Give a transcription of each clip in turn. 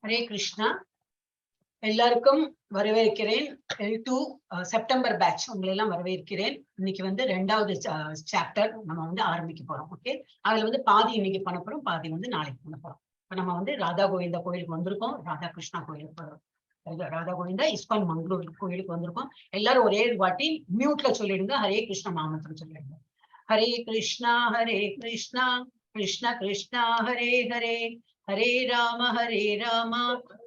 ஹரே கிருஷ்ணா. எல்லாருக்கும் வரவேற்கிறேன். September batch உங்களை எல்லாம் வரவேற்கிறேன். இன்னைக்கு வந்து 2வது சாப்டர் நம்ம வந்து ஆரம்பிக்க போறோம். ஓகே, அதுல வந்து பாதி இன்னைக்கு பண்ண போறோம், பாதி வந்து நாளைக்கு பண்ண போறோம். இப்ப நம்ம வந்து ராதா கோவிந்தா கோயிலுக்கு வந்திருக்கோம், ராதா கிருஷ்ணா கோயிலுக்கு போறோம். ராதா கோவிந்தா இஸ்கான் மங்களூர் கோயிலுக்கு வந்திருக்கோம். எல்லாரும் ஒரே வாட்டி மியூட்ல சொல்லிடுங்க, ஹரே கிருஷ்ணா மாமந்திரம் சொல்லிடுங்க. ஹரே கிருஷ்ணா கிருஷ்ணா கிருஷ்ணா ஹரே ஹரே, ஹரே ராம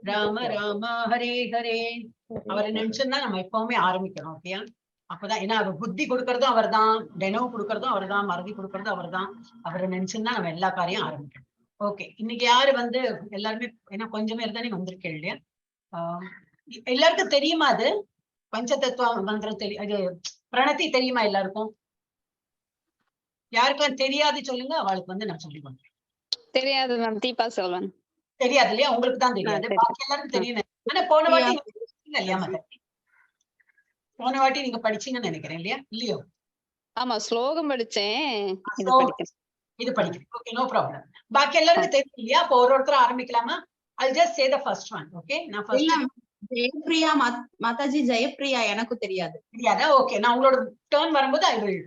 ராம ராம ஹரே ஹரே. அவரை நினைச்சுன்னா நம்ம எப்பவுமே ஆரம்பிக்கணும். ஓகே, அப்பதான் ஏன்னா அவர் புத்தி கொடுக்கறதும் அவர் தான், நினைவு கொடுக்கறதும் அவர் தான், மறதி கொடுக்கறதும் அவர் தான். அவரை நினைச்சுன்னா நம்ம எல்லா காரியம் ஆரம்பிக்கணும். ஓகே, இன்னைக்கு யாரு வந்து எல்லாருமே ஏன்னா கொஞ்சமே தானே வந்திருக்கேன் இல்லையா? எல்லாருக்கும் தெரியுமா அது பஞ்ச தத்துவ மந்திரம் தெரியும், அது பிரணத்தி தெரியுமா எல்லாருக்கும்? யாருக்கும் தெரியாது சொல்லுங்க, அவளுக்கு வந்து நான் சொல்லி கொடுக்கிறேன். தெரியாது மேம், தீபா சொல்வன். தெரியாது இல்லையா? உங்களுக்கு தான் தெரியாது, பாக்கி எல்லாருக்கும் தெரியும். ஆனா போன வாட்டி இல்லையா மதர்? போன வாட்டி நீங்க படிச்சீங்கன்னு நினைக்கிறேன் இல்லையா? இல்லையோ? ஆமா, ஸ்லோகம் படிச்சேன், இது படிக்கிறேன். Okay, no problem. பாக்கி எல்லாருக்கும் தெரியும் இல்லையா? அப்போ ஒருத்தர் ஆரம்பிக்கலாமா? I'll just say the first one. Okay, நான் ஃபர்ஸ்ட் ஜெயப்பிரியா மாதாஜி, ஜெயப்பிரியா எனக்கு தெரியாது. தெரியாதா? ஓகே, நான் உங்களோட டர்ன் வரும்போது ஐ வில்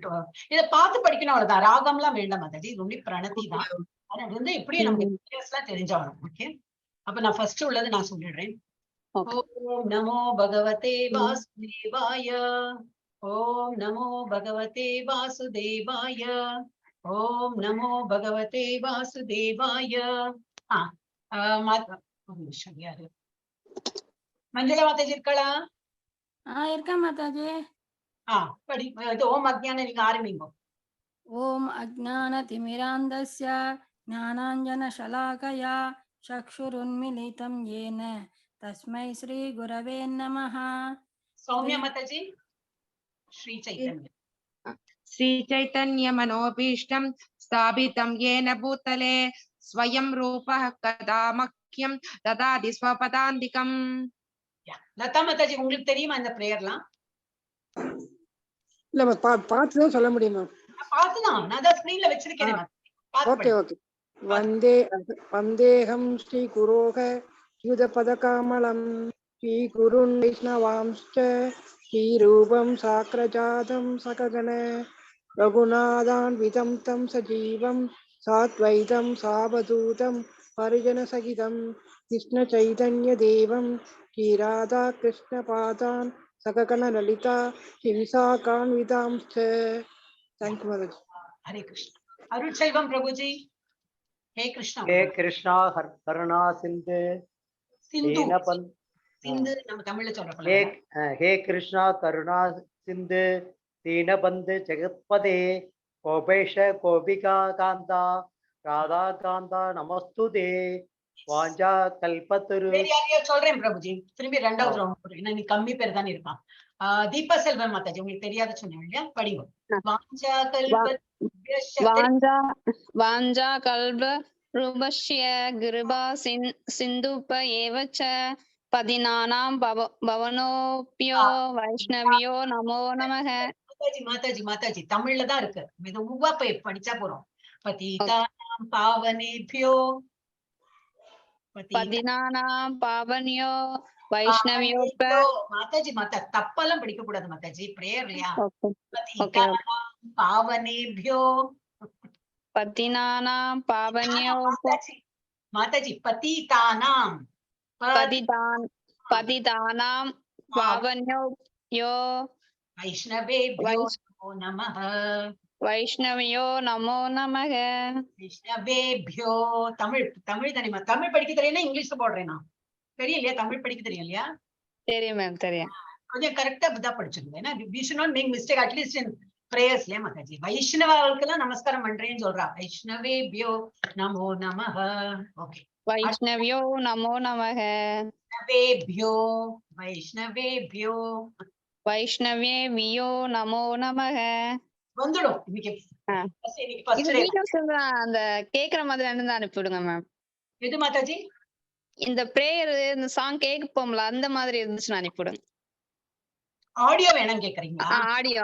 இத பார்த்து படிக்கணும், அவ்வளவுதான். ராகம்லாம் வேண்டாம் மாதாஜி, ரொம்ப பிரணதி தான். அது வந்து இப்படியே நமக்கு எல்லாம் தெரிஞ்சாகணும். ஓகே, அப்ப நான் ஃபர்ஸ்ட் உள்ளது நான் சொல்லிடுறேன். ஓம் நமோ பகவதே வாசுதேவாய, ஓம் நமோ பகவதே வாசுதேவாய, ஓம் நமோ பகவதே வாசுதேவாய. யாரு? மஞ்சளா மாதாஜி இருக்கா? இருக்கா மாதாஜி. படி. ஓம் அஜ்ஞான நீங்க ஆரம்பிங்க. ஓம் அஜ்ஞான திமிராந்தஸ்ய ஞானாஞ்சன ஷலாகயா சக்ஷுருன்மிலிதம் ஏன தஸ்மை ஸ்ரீ குரவே நமஹ. சௌமியா மாதாஜி. ஸ்ரீ சைதன்ய. ஸ்ரீ சைதன்ய மனோபீஷ்டம் ஸ்தாபிதம் ஏன பூதலே ஸ்வயம் ரூபः கதா மக்யம் ததாதி ஸ்வபதாந்திகம். லதா மாதாஜி, உங்களுக்கு தெரியுமா இந்த பிரேயர்லாம்? இல்ல பார்த்துதான் சொல்ல முடியுமா? பார்த்துதான், நான் தான் ஸ்கிரீன்ல வச்சிருக்கேன். Okay okay. வந்தேகம் ஸ்ரீ குரோக யுத பதகாமலம் ஸ்ரீ குருன் வைஷ்ணவாம்ஸ்ச ஸ்ரீ ரூபம் சாக்ரஜாதம் சககண ரகுநாதான் விதம் தம் சஜீவம் சாத்வைதம் சாவதூதம் பரிஜன சகிதம் கிருஷ்ண சைதன்ய தேவம் ஸ்ரீ ராதா கிருஷ்ண பாதான் சககண லலிதா ஸ்ரீ விசாகான் விதாம்ஸ்ச. தேங்க்யூ மாதாஜி. ஹரே கிருஷ்ணா. அருள் செல்வம் பிரபுஜி. ஹே கிருஷ்ணா. ஹே கிருஷ்ணா கருணா சிந்து சிந்து நம்ம தமிழ்ல சொல்றோம். ஹே கிருஷ்ணா கருணா சிந்து தீனபந்து ஜெகத்பதே கோபேஷ கோபிகா காந்தா ராதா காந்தா நமஸ்துதே வாஞ்சா கல்பத்துரு. சொல்றேன் பிரபுஜி, திரும்பி 2வது ரவுண்ட். ஏன்னா நீ கம்மி பேர் தான் இருப்பான். தீபா செல்வன் மாதாஜி, உங்களுக்கு தெரியாத சொன்னேன் இல்லையா? படிங்க. வாஞ்சா கல்ப ரூபஸ்ய கிருபா சிந்துப ஏவச்ச பதினானாம் பவனோப்யோ வைஷ்ணவியோ நமோ நமஹ. மாதாஜி தமிழ்ல தான் இருக்கு, மெதுவா படிச்சா போறோம். பதிதானாம் பாவனேபியோ, பதினானாம் பாவனியோ வைஷ்ணவியோ. மாதாஜி தப்பெல்லாம் படிக்க கூடாது மாதாஜி, பிரேயர் இல்லையா? பாவனேபியோ, பதினானாம் பாவனியோ மாதாஜி. பதிதானாம் பாவனியோ வைஷ்ணவேபியோ நமஹ. வைஷ்ணவியோ நமோ நமக. வைஷ்ணவேபியோ. தமிழ் தானே? தமிழ் படிக்க தெரியும், இங்கிலீஷ்ல போடுறேன். தெரியும் இல்லையா? தமிழ் படிக்க தெரியும் இல்லையா? தெரியும் மேம், தெரியும். கொஞ்சம் கரெக்டா தான் படிச்சிருங்க. ஏன்னா we should not make mistake at least in prayers ல மாதாஜி. வைஷ்ணவர்களுக்கு எல்லாம் நமஸ்காரம் பண்றேன்னு சொல்றா. வைஷ்ணவேபியோ நமோ நமஹ. ஓகே, வைஷ்ணவியோ நமோ நமக. வைஷ்ணவேபியோ வைஷ்ணவேபியோ வைஷ்ணவேபியோ நமோ நமக. வந்துடும் இன்னைக்கு. அந்த கேக்குற மாதிரி அனுப்பிவிடுங்க மேம். எது மாதாஜி? இந்த பிரேயர், இந்த சாங் கேட்போம்ல, அந்த மாதிரி இருந்துச்சுன்னு அனுப்பிவிடுங்க. ஆடியோ வேணும் கேக்குறீங்களா? ஆடியோ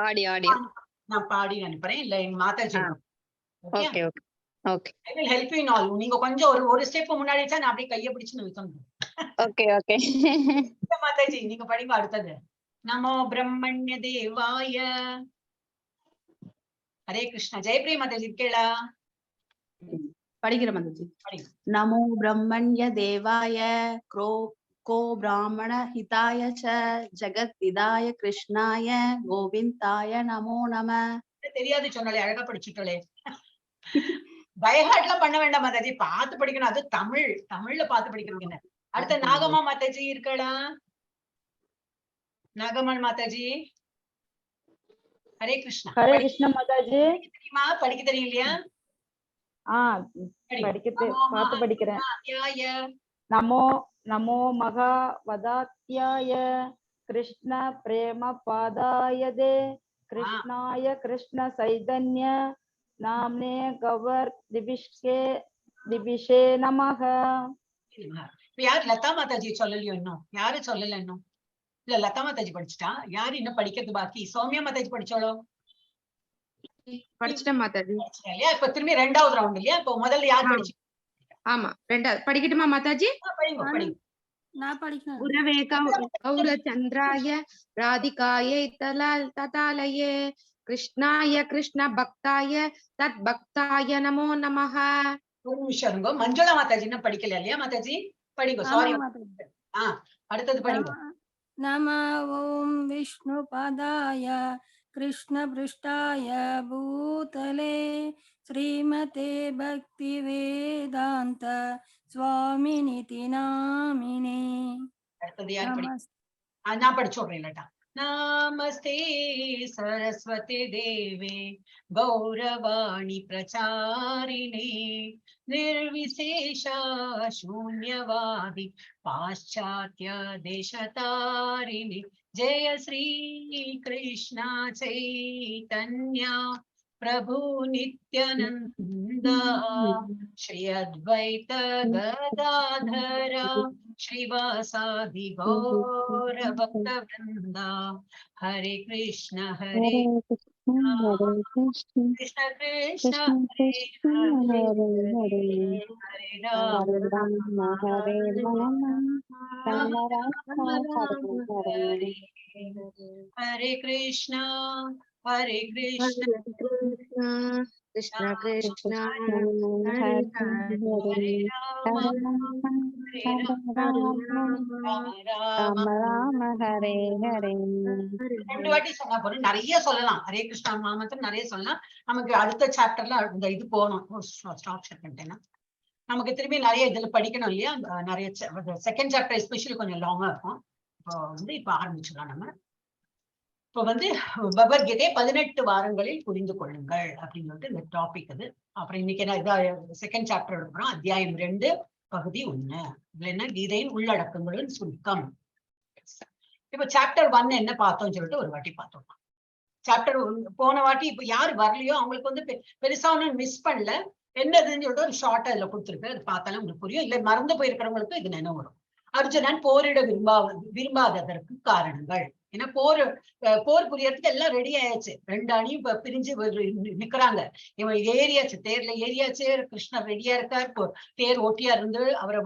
நான் பாடி அனுப்புறேன். இல்ல எங்க Mataji. Okay okay okay I will help you in all. நீங்க கொஞ்சம் ஒரு ஸ்டெப் முன்னாடி வச்சா நான் அப்படியே கையை பிடிச்சு நிறுத்தணும். ஓகே ஓகே மாதாஜி நீங்க படிங்க அடுத்தது. நமோ பிரம்மண்ய தேவாய. ஹரே கிருஷ்ணா. ஜெயபிரியா மாதாஜி இருக்கேளா? படிக்கிற மாதாஜி. படிங்க. நமோ பிரம்மண்ய தேவாய கோ பிராமண ஹிதாய ச ஜகத்ஹிதாய கிருஷ்ணாய கோவிந்தாய நமோ நம. தெரியாது சொன்னாலே அழகா படிச்சுட்டோலே. பயஹாட்லாம் பண்ண வேண்டாம் மாதாஜி, பார்த்து படிக்கணும். அது தமிழ்ல பார்த்து படிக்கிறீங்க. அடுத்த நாகம்மா மாதாஜி இருக்கடா? நாகம்மன் மாதாஜி. ஹரே கிருஷ்ணா. ஹரே கிருஷ்ண மாதாஜி. தெரியுமா? படிக்க தெரியும் இல்லையா? பார்த்து படிக்கிறேன். நமோ நமோ மகா வதாத்யாய கிருஷ்ண பிரேம பாதாயதே கிருஷ்ணாய கிருஷ்ண சைதன்ய நாம்னே கவர் திபிஷே நமஹ. யார் லதா மாதாஜி சொல்லலையோ இன்னும்? யாரு சொல்லல இன்னும்? இல்ல லதா மாதாஜி படிச்சுட்டா. யாரு இன்னும் படிக்கிறது பாக்கி? சௌமியா மாதாஜி படிச்சாலோ? படிச்சிட்டேன் மாதாஜி. இல்லையா? இப்ப திரும்பி 2வது ரவுண்ட் இல்லையா? இப்ப முதல்ல யார் படிச்சு? ஆமா 2வது படிக்கட்டுமா மாதாஜி? படிங்க படிங்க. நான் படிக்கணும். குரவே கௌரச்சந்திராய ராதிகாயை ததாலயே கிருஷ்ணாய கிருஷ்ண பக்தாய தத் பக்தாய நமோ நமஹ. ஒரு நிமிஷம் இருங்க. மஞ்சுளா மாதாஜி இன்னும் படிக்கல இல்லையா மாதாஜி? படிங்க. சாரி. அடுத்தது படிங்க. நம ஓம் விஷ்ணு பதாய கிருஷ்ண பிருஷ்டாய பூதலே ஸ்ரீமதே பக்தி வேதாந்த சுவாமிநிதி நாமினே. அடுத்தது யார் படி? நான் படிச்சு விடுறேன் இல்லட்டா. நமஸ்தே சரஸ்வதி தேவே கௌரவாணி பிரச்சாரிணே நிர்விசேஷ சூன்யவாதி பாश्चात्य தேசதாரிணி ஜெய ஸ்ரீ கிருஷ்ண சைதன்ய பிரபு நித்யானந்த ஸ்ரீ அத்வைத கதாதர श्रीवासादि गौर भक्त वृंदा हरे कृष्ण कृष्ण कृष्ण हरे हरे हरे राम हरे राम हरे कृष्ण कृष्ण कृष्ण हरे राम राम हरे हरे. 2 வாட்டி சொன்னா போதும். நிறைய சொல்லலாம். ஹரே கிருஷ்ணா நாமத்தை நிறைய சொல்லலாம். நமக்கு அடுத்த சாப்டர்ல இந்த இது போகணும். நமக்கு திரும்பி நிறைய இதுல படிக்கணும் இல்லையா? நிறைய செகண்ட் சாப்டர் எஸ்பெஷலி கொஞ்சம் லாங்கா இருக்கும். இப்போ ஆரம்பிச்சுக்கலாம். நம்ம இப்போ பகவத்கீதை 18 வாரங்களில் புரிந்து கொள்ளுங்கள் அப்படிங்கிறது இந்த டாபிக். அது அப்புறம் இன்னைக்கு என்ன செகண்ட் சாப்டர் எடுக்கிறோம். அத்தியாயம் 2 பகுதி 1. இதுல என்ன? கீதையின் உள்ளடக்கங்களின் சுருக்கம். இப்ப சாப்டர் 1 என்ன பார்த்தோம்னு சொல்லிட்டு ஒரு வாட்டி பார்த்தோம். சாப்டர் போன வாட்டி இப்ப யாரு வரலையோ அவங்களுக்கு பெருசா ஒன்னும் மிஸ் பண்ணல. என்னதுன்னு சொல்லிட்டு ஒரு ஷார்ட்டா இதுல கொடுத்துருக்கு. அது பார்த்தாலும் உங்களுக்கு புரியும். இல்ல மறந்து போயிருக்கிறவங்களுக்கு இது நினைவு வரும். அர்ஜுனன் போரிட விரும்பாததற்கு காரணங்கள். ஏன்னா போர் புரியறதுக்கு எல்லாம் ரெடி ஆயாச்சு. 2 அணியும் பிரிஞ்சு நிக்கிறாங்க. இவன் ஏறியாச்சு, தேர்ல ஏறியாச்சு. கிருஷ்ணர் ரெடியா இருக்கார். தேர் ஓட்டியா இருந்து அவரை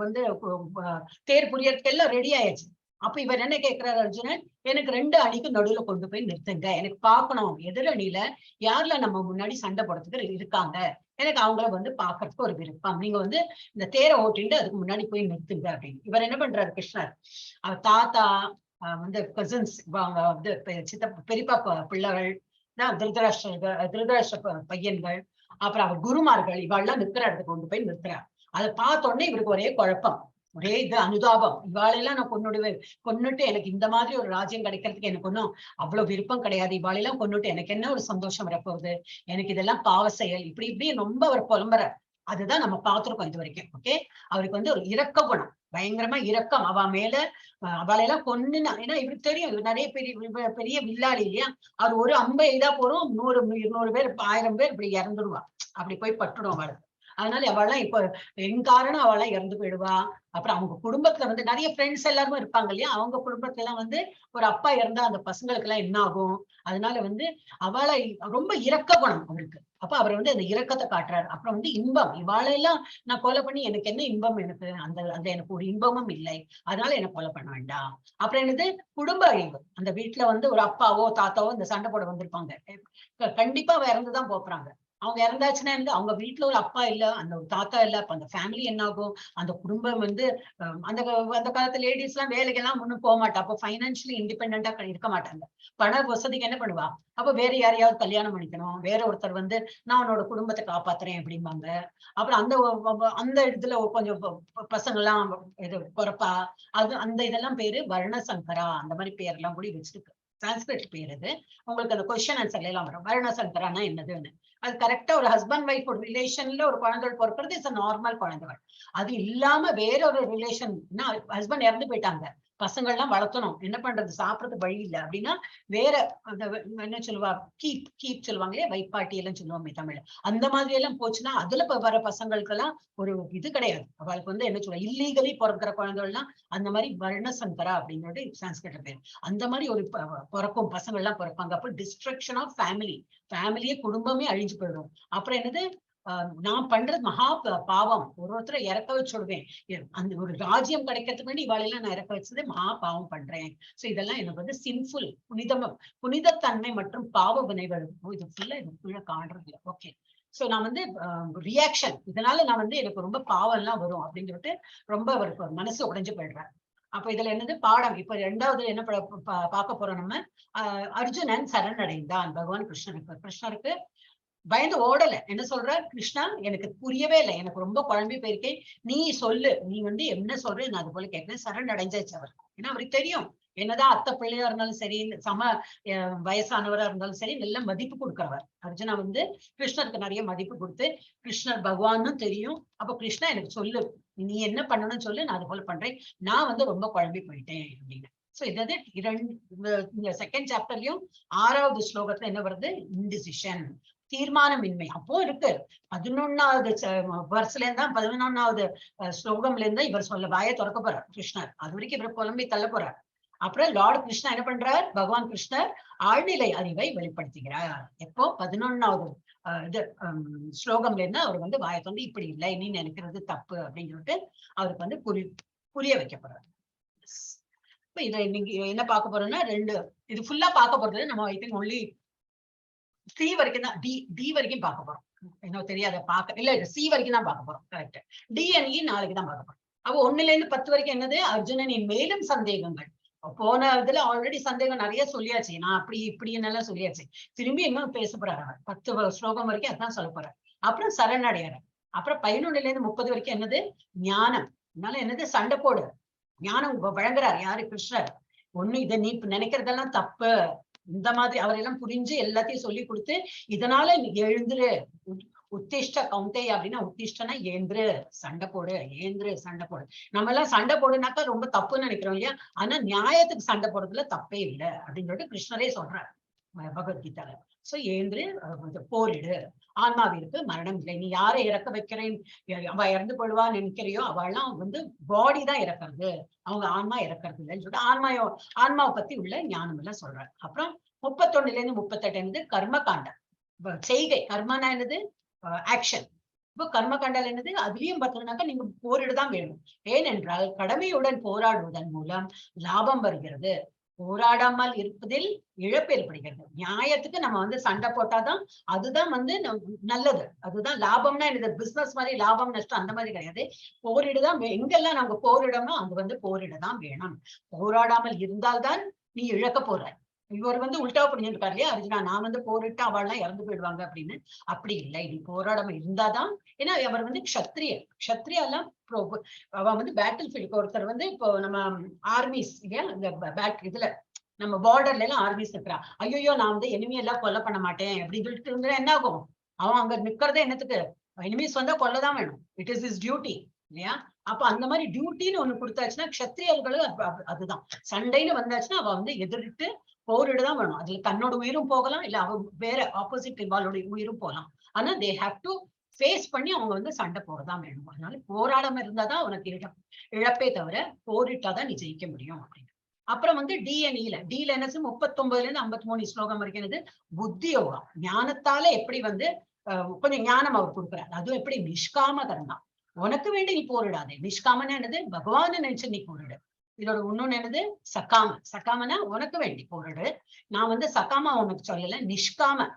தேர் புரியறதுக்கு எல்லாம் ரெடி ஆயாச்சு. அப்ப இவர் என்ன கேட்கிறாரு அர்ஜுனன்? எனக்கு 2 அணிக்கு நடுவுல கொண்டு போய் நிறுத்துங்க. எனக்கு பார்க்கணும் எதிர் அணியில யாருல நம்ம முன்னாடி சண்டை போடுறதுக்கு இருக்காங்க. எனக்கு அவங்கள பாக்குறதுக்கு ஒரு விருப்பம். நீங்க இந்த தேரை ஓட்டிட்டு அதுக்கு முன்னாடி போய் நிறுத்துங்க அப்படின்னு. இவர் என்ன பண்றாரு கிருஷ்ணர்? அவர் தாத்தா கசின்ஸ், பெரியப்பா பிள்ளைகள், திருதராஷ்டிர பையன்கள், அப்புறம் அவர் குருமார்கள், இவாள்லாம் நிற்கிற இடத்துக்கு கொண்டு போய் நிறுத்துறார். அதை பார்த்த உடனே இவருக்கு ஒரே குழப்பம், ஒரே இது அனுதாபம். இவாளெல்லாம் நான் கொன்னுட்டு எனக்கு இந்த மாதிரி ஒரு ராஜ்யம் கிடைக்கிறதுக்கு எனக்கு ஒன்றும் அவ்வளவு விருப்பம் கிடையாது. இவாளெல்லாம் கொன்னுட்டு எனக்கு என்ன ஒரு சந்தோஷம் வரப்போகுது? எனக்கு இதெல்லாம் பாவ செயல். இப்படி ரொம்ப அவர் புலம்புற. அதுதான் நம்ம பார்த்திருக்கோம் இது வரைக்கும். ஓகே, அவருக்கு ஒரு இரக்க குணம், பயங்கரமா இரக்கம். அவ மேல அவளையெல்லாம் கொன்னுனா, ஏன்னா இவருக்கு தெரியும் நிறைய பெரிய வில்லாளி இல்லையா? அவர் ஒரு அம்பை எய்தா போறோம் 100 200 பேர் 1000 பேர் இப்படி இறந்துடுவா. அப்படி போய் பட்டுடும் அவளுக்கு. அதனால அவள்லாம் இப்ப என் காரணம் அவள்லாம் இறந்து போயிடுவா. அப்புறம் அவங்க குடும்பத்துல வந்து நிறைய ஃப்ரெண்ட்ஸ் எல்லாருமே இருப்பாங்க இல்லையா, அவங்க குடும்பத்துல எல்லாம் வந்து ஒரு அப்பா இறந்தா அந்த பசங்களுக்கு எல்லாம் என்ன ஆகும். அதனால வந்து அவளை ரொம்ப இரக்க குணம் அவருக்கு. அப்ப அவர் வந்து அந்த இரக்கத்தை காட்டுறாரு. அப்புறம் வந்து இன்பம், இவாளெல்லாம் நான் கொலை பண்ணி எனக்கு என்ன இன்பம், எனக்கு அந்த அந்த எனக்கு ஒரு இன்பமும் இல்லை, அதனால என்ன கொலை பண்ண வேண்டாம். அப்புறம் என்னது குடும்ப அழிவு. அந்த வீட்டுல வந்து ஒரு அப்பாவோ தாத்தாவோ இந்த சண்டை போட வந்திருப்பாங்க, கண்டிப்பா அவ இறந்துதான் போறாங்க. அவங்க இறந்தாச்சுன்னா இருந்து அவங்க வீட்டுல ஒரு அப்பா இல்ல, அந்த ஒரு தாத்தா இல்ல, அப்ப அந்த ஃபேமிலி என்ன ஆகும். அந்த குடும்பம் வந்து அந்த அந்த காலத்து லேடிஸ் எல்லாம் வேலைக்கெல்லாம் முன்னும் போக மாட்டா. அப்போ பைனான்சியலி இண்டிபெண்டா இருக்க மாட்டாங்க. பண வசதிக்கு என்ன பண்ணுவா, அப்ப வேற யாரையாவது கல்யாணம் பண்ணிக்கணும், வேற ஒருத்தர் வந்து நான் உன்னோட குடும்பத்தை காப்பாத்துறேன் அப்படிம்பாங்க. அப்புறம் அந்த இடத்துல கொஞ்சம் பசங்க எல்லாம் இது பொறப்பா, அது அந்த இதெல்லாம் பேரு வர்ணசங்கரா. அந்த மாதிரி பேரெல்லாம் கூட வச்சிருக்கு, சான்ஸ்கிரிட் பேர் இது. உங்களுக்கு அந்த கொஸ்டின் ஆன்சர்ல எல்லாம் வரும் வர்ணசங்கரானா என்னதுன்னு. அது கரெக்டா ஒரு ஹஸ்பண்ட் ஒய்ஃப் ஒரு ரிலேஷன்ல ஒரு குழந்தைகள் பொறுக்கிறது இஸ் நார்மல் குழந்தைகள். அது இல்லாம வேற ஒரு ரிலேஷன், ஹஸ்பண்ட் இறந்து போயிட்டாங்க, பசங்கள்லாம் வளர்த்தணும், என்ன பண்றது, சாப்பிடறதுக்கு வழி இல்லை அப்படின்னா வேற என்ன சொல்லுவா, கீப் சொல்லுவாங்களே, வைப்பாட்டி எல்லாம் சொல்லுவாங்க தமிழ்ல. அந்த மாதிரி எல்லாம் போச்சுன்னா அதுல வர பசங்களுக்கு எல்லாம் ஒரு இது கிடையாது. அவளுக்கு வந்து என்ன சொல்லுவா, இல்லீகலி பிறக்கிற குழந்தைகள்லாம் அந்த மாதிரி வர்ணசங்கரா அப்படிங்கிறது சான்ஸ்கிரிட் பேர். அந்த மாதிரி ஒரு பிறக்கும் பசங்கள் எல்லாம் பிறப்பாங்க. அப்போ டிஸ்ட்ரக்ஷன் ஆஃப் ஃபேமிலியே குடும்பமே அழிஞ்சு போயிடும். அப்புறம் என்னது, நான் பண்றது மகா பாவம், ஒருத்தரை இறக்க வச்சுடுவேன், அந்த ஒரு ராஜ்யம் கிடைக்கிறதுக்கு வேண்டி இவாளெல்லாம் நான் இறக்க வச்சது மகா பாவம் பண்றேன். சோ இதெல்லாம் எனக்கு வந்து சின்ஃபுல், புனிதத்தன்மை மற்றும் பாவ வினைகள். இது ஃபுல்லா இதுக்குள்ள காண்றது. ஓகே, சோ நான் வந்து ரியாக்ஷன், இதனால நான் வந்து எனக்கு ரொம்ப பாவம் எல்லாம் வரும் அப்படின்னு சொல்லிட்டு ரொம்ப அவருக்கு மனசு உடைஞ்சு போயிடுறேன். அப்ப இதுல என்னது பாடம், இப்ப ரெண்டாவது என்ன பார்க்க போறோம் நம்ம, அர்ஜுனன் சரணடைந்தான் பகவான் கிருஷ்ணருக்கு பயந்து ஓடல. என்ன சொல்ற, கிருஷ்ணா எனக்கு புரியவே இல்லை, எனக்கு ரொம்ப குழம்பி போயிருக்கேன், நீ சொல்லு, நீ வந்து என்ன சொல்ற, நான் அது போல கேட்கிறேன். சரணடைஞ்சாச்சு அவர். ஏன்னா அவருக்கு தெரியும், என்னதான் அத்தை பிள்ளையா இருந்தாலும் சரி, வயசானவரா இருந்தாலும் சரி, நல்ல மதிப்பு கொடுக்கிறவர். அர்ஜுனா வந்து கிருஷ்ணருக்கு நிறைய மதிப்பு கொடுத்து, கிருஷ்ணர் பகவான்னு தெரியும். அப்ப கிருஷ்ணா எனக்கு சொல்லு, நீ என்ன பண்ணணும்னு சொல்லு, நான் அது போல பண்றேன், நான் வந்து ரொம்ப குழம்பி போயிட்டேன் அப்படின்னு. சோ இதாவது இந்த செகண்ட் சாப்டர்லயும் 6வது ஸ்லோகத்துல என்ன வருது, இன்டிசிஷன், தீர்மானமின்மை. அப்போ இருக்கு 11வது வருஷத்துல இருந்தா 11வது ஸ்லோகம்ல இருந்தா இவர் சொல்ல வாயை திறக்க போறார் கிருஷ்ணர். அது வரைக்கும் இவர் புலம்பி தள்ள போறார். அப்புறம் லார்ட் கிருஷ்ணா என்ன பண்றார், பகவான் கிருஷ்ணர் ஆழ்நிலை அறிவை வெளிப்படுத்துகிறார். எப்போ 11வது இது ஸ்லோகம்ல இருந்து அவர் வந்து வாயை திறந்து இப்படி இல்லை, நீ நினைக்கிறது தப்பு அப்படின்னு சொல்லிட்டு அவருக்கு வந்து புரிய வைக்க போறார். இப்ப இதை நீங்க என்ன பார்க்க போறோம்னா, இது ஃபுல்லா பார்க்க போறது நம்ம ஐ திங்க் ஒன்லி சி வரைக்கும் தான், டி வரைக்கும் பார்க்க போறோம். என்ன தெரியாத பார்க்க இல்ல, சி வரைக்கும் தான் பார்க்க போறோம். கரெக்ட். டிஎன்இ நாளைக்கு தான் பார்க்க போறோம். அப்போ 1ல இருந்து 10 வரைக்கும் என்னது, அர்ஜுனனின் மேலும் சந்தேகங்கள். போன இதுல ஆல்ரெடி சந்தேகம் நிறைய சொல்லியாச்சு, நான் அப்படி இப்படின்னு எல்லாம் சொல்லியாச்சு. திரும்பி இன்னும் பேச போறாரு அவர். 10 ஸ்லோகம் வரைக்கும் அதான் சொல்ல போறாரு. அப்புறம் சரணடையாரு. அப்புறம் 11ல இருந்து 30 வரைக்கும் என்னது, ஞானம். அதனால என்னது, சண்டை போடு, ஞானம் வழங்குறாரு யாரு, கிருஷ்ணர். ஒண்ணு இதை நீ நினைக்கிறதெல்லாம் தப்பு, இந்த மாதிரி அவரெல்லாம் புரிஞ்சு எல்லாத்தையும் சொல்லி கொடுத்து, இதனால எழுந்துரு, உத்திஷ்ட கவுண்டே அப்படின்னா, உத்திஷ்டனா ஏந்திரு, சண்டை போடு, ஏந்திரு சண்டை போடு. நம்ம எல்லாம் சண்டை போடுனாக்கா ரொம்ப தப்புன்னு நினைக்கிறோம் இல்லையா, ஆனா நியாயத்துக்கு சண்டை போடுறதுல தப்பே இல்லை அப்படின்னு சொல்லிட்டு கிருஷ்ணரே சொல்றாரு பகவத்கீதால. சோ ஏந்திரு, போரிடு, ஆன்மாவிற்கு மரணம் இல்லை, நீ யாரை இறக்க வைக்கிறேன், அவ இறந்து போடுவான்னு நினைக்கிறையோ அவெல்லாம் வந்து பாடி தான் இறக்குறது, அவங்க ஆன்மா இறக்குறது இல்லைன்னு சொல்லிட்டு ஆன்மாவை பத்தி உள்ள ஞானம் எல்லாம் சொல்றாரு. அப்புறம் 31ல இருந்து 38 என்னது, கர்ம காண்டம், செய்கை. கர்மனா என்னது, ஆக்ஷன். இப்போ கர்ம காண்டால் என்னது, அதுலயும் பார்த்தீங்கன்னாக்கா நீங்க போரிடதான் வேணும். ஏனென்றால் கடமையுடன் போராடுவதன் மூலம் லாபம் வருகிறது, போராடாமல் இருப்பதில் இழப்பு ஏற்படுகிறது. நியாயத்துக்கு நம்ம வந்து சண்டை போட்டாதான் அதுதான் வந்து நல்லது, அதுதான் லாபம்னா என்னது, பிசினஸ் மாதிரி லாபம் நஷ்டம் அந்த மாதிரி கிடையாது. போரிடுதான், எங்கெல்லாம் நாங்க போரிடணும் அங்க வந்து போரிடதான் வேணும். போராடாமல் இருந்தால்தான் நீ இழக்க போற. இவர் வந்து உல்டா பண்ணிருக்காரு இல்லையா அர்ஜுனா, நான் வந்து போரிட்டு அவள்லாம் இறந்து போயிடுவாங்க அப்படின்னு. அப்படி இல்லை, நீ போராடாம இருந்தாதான். ஏன்னா அவர் வந்து க்ஷத்ரியெல்லாம் அவன் வந்து பேட்டில் ஃபீல்டு. ஒருத்தர் வந்து இப்போ நம்ம ஆர்மிஸ் இல்லையா, இந்த இதுல நம்ம பார்டர்ல எல்லாம் ஆர்மிஸ் இருக்கிறா, ஐயோ நான் வந்து எனிமி எல்லாம் கொல்ல பண்ண மாட்டேன் அப்படின்னு சொல்லிட்டு இருந்தா என்ன ஆகும், அவன் அங்க நிக்கிறதே என்னத்துக்கு, எனிமீஸ் வந்தா கொல்லதான் வேணும், இட் இஸ் இஸ் டியூட்டி இல்லையா. அப்ப அந்த மாதிரி டியூட்டின்னு ஒண்ணு கொடுத்தாச்சுன்னா க்ஷத்ரியர்களும் அதுதான். சண்டைன்னு வந்தாச்சுன்னா அவ வந்து எதிர்த்து போரிடதான் வேணும். அதுல தன்னோட உயிரும் போகலாம், இல்ல அவ வேற ஆப்போசிட் இவாளோட உயிரும் போகலாம். ஆனா தே ஹாவ் டு ஃபேஸ் பண்ணி அவங்க வந்து சண்டை போறதான் வேணும். அதனால போராடாம இருந்தாதான் உனக்கு இழப்பே தவிர போரிட்டாதான் நீ ஜெயிக்க முடியும் அப்படின்னு. அப்புறம் வந்து டில என்ன 39 இருந்து 53 ஸ்லோகம் வரைக்கும் என்னது புத்தி யோகம், ஞானத்தால எப்படி வந்து கொஞ்சம் ஞானம் அவர் கொடுக்குறாரு. அதுவும் எப்படி நிஷ்காம கர்மா, உனக்கு வேண்டி நீ போரிடாதே. நிஷ்காமனா என்னது பகவான நினைச்சு நீ போரிடு. இதோட இன்னொன்னு என்னது சகாமனா உனக்கு வேண்டி போரிடு. நான் வந்து சகாமா உனக்கு சொல்லல, நிஷ்காம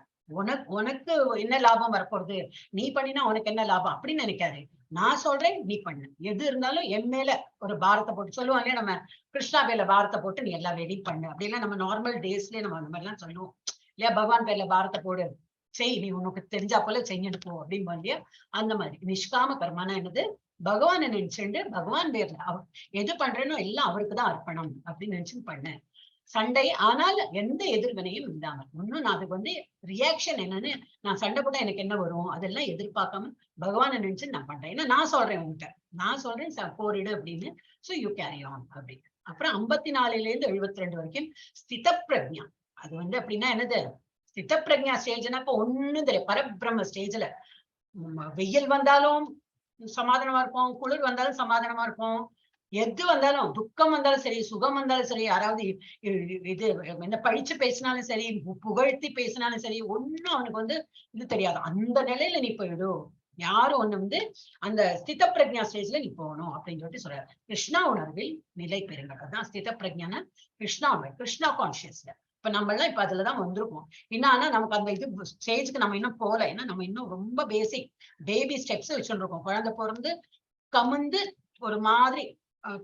உனக்கு என்ன லாபம் வரப்போறது, நீ பண்ணினா உனக்கு என்ன லாபம் அப்படின்னு நினைக்காது. நான் சொல்றேன் நீ பண்ணு, எது இருந்தாலும் என் மேல ஒரு பாரத்தை போட்டு சொல்லுவாங்க. நம்ம கிருஷ்ணா பேர்ல பாரத்தை போட்டு நீ எல்லா வேலையும் பண்ணு அப்படிலாம் நம்ம நார்மல் டேஸ்லயே நம்ம அந்த மாதிரிலாம் சொல்லுவோம் இல்லையா. பகவான் பேர்ல பாரத்தை போடு, செய், நீ உனக்கு தெரிஞ்சா போல செஞ்சுட்டு போ அப்படின்னு இல்லையா. அந்த மாதிரி நிஷ்காம கர்மானா என்னது பகவானை நினைச்சுண்டு பகவான் பேர்ல எது பண்றேனோ எல்லாம் அவருக்குதான் அர்ப்பணம் அப்படின்னு நினைச்சு பண்ண சண்டை. ஆனால் எந்த எதிர்வினையும் இல்லாம இன்னும் நான் அதுக்கு வந்து ரியாக்ஷன் என்னன்னு, நான் சண்டை போட்டா எனக்கு என்ன வரும் அதெல்லாம் எதிர்பார்க்காம பகவானை நினைச்சு நான் பண்றேன். ஏன்னா நான் சொல்றேன் உங்ககிட்ட, நான் சொல்றேன் போரிடு அப்படின்னு. சோ யூ கேரி ஆன் அப்படி. அப்புறம் 54 இருந்து 72 வரைக்கும் ஸ்தித பிரக்ஞா. அது வந்து அப்படின்னா என்னது, ஸ்தித பிரக்ஞா ஸ்டேஜ்னா இப்ப ஒண்ணும் தெரியும், பரபிரம்ம ஸ்டேஜ்ல வெயில் வந்தாலும் சமாதானமா இருப்போம், குளிர் வந்தாலும் சமாதானமா இருப்போம், எது வந்தாலும் துக்கம் வந்தாலும் சரி சுகம் வந்தாலும் சரி, யாராவது இது என்ன பழிச்சு பேசினாலும் சரி புகழ்த்தி பேசினாலும் சரி, ஒண்ணும் அவனுக்கு வந்து இது தெரியாது. அந்த நிலையில நீ போயிடு, யாரும் ஒண்ணு வந்து அந்த ஸ்தித பிரக்ஞா ஸ்டேஜ்ல நீ போகணும் அப்படின்னு சொல்லிட்டு சொல்றாரு. கிருஷ்ணா உணர்வில் நிலை பெறுங்கள், அதுதான் ஸ்தித பிரக்ஞான கிருஷ்ணா உணர்வு, கிருஷ்ணா கான்சியஸ்ல. இப்ப நம்ம எல்லாம் இப்ப அதுலதான் வந்திருக்கோம். என்னன்னா நமக்கு அந்த இது ஸ்டேஜ்க்கு நம்ம இன்னும் போகல. ஏன்னா நம்ம இன்னும் ரொம்ப பேசிக் பேபி ஸ்டெப்ஸ் வச்சுட்டு இருக்கோம். குழந்தை பிறந்து கமுந்து ஒரு மாதிரி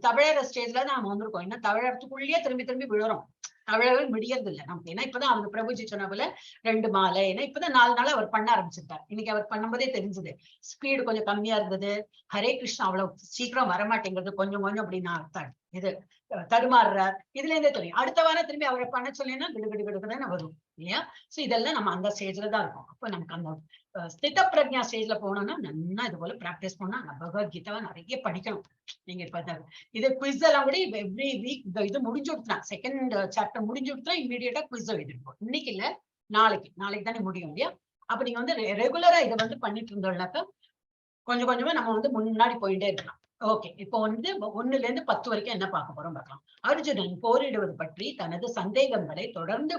தவிழற ஸ்டேஜ்ல தான் நம்ம வந்திருக்கோம். ஏன்னா தவிழறதுக்குள்ளேயே திரும்பி திரும்பி விழுறோம், தவிழவே முடியறது இல்லை நமக்கு. ஏன்னா இப்பதான் அவங்க பிரபுஜி சொன்ன போல 2 மாலை, ஏன்னா இப்பதான் 4 நாள் அவர் பண்ண ஆரம்பிச்சிருக்காரு. இன்னைக்கு அவர் பண்ணும்போதே தெரிஞ்சது ஸ்பீடு கொஞ்சம் கம்மியா இருந்தது. ஹரே கிருஷ்ணா அவ்வளவு சீக்கிரம் வரமாட்டேங்கிறது, கொஞ்சம் கொஞ்சம் அப்படின்னு அர்த்தம். இது தடுமாறுறார், இதுல இருந்தே தெரியும். அடுத்த வாரம் திரும்பி அவரை பண்ண சொல்லினா கிடுகிடுகிடுன்னு வரும் இல்லையா. சோ இதெல்லாம் நம்ம அந்த ஸ்டேஜ்ல தான் இருக்கோம். அப்ப நமக்கு அந்த ஸ்தித பிரக்ஞா ஸ்டேஜ்ல போனோம்னா நல்லா இது போல பிராக்டிஸ் பண்ணா பகவத்கீதாவை நிறைய படிக்கணும். நீங்க இப்ப இது குவிஸ் எல்லாம் கூட எவ்ரி வீக் இது முடிஞ்சு விட்டுனா, செகண்ட் சாப்டர் முடிஞ்சு விட்டுனா இமீடியட்டா குவிஸ் எழுதிருப்போம். இன்னைக்கு இல்ல நாளைக்கு தானே முடியும் இல்லையா. அப்ப நீங்க வந்து ரெகுலரா இதை வந்து பண்ணிட்டு இருந்தோம்னாக்கா கொஞ்சம் கொஞ்சமா நம்ம வந்து முன்னாடி போயிட்டே இருக்கலாம். ஓகே, இப்போ வந்து 1 இருந்து 10 வரைக்கும் என்ன பார்க்க போறோம் பார்க்கலாம். அர்ஜுனன் போரிடுவது பற்றி தனது சந்தேகங்களை தொடர்ந்து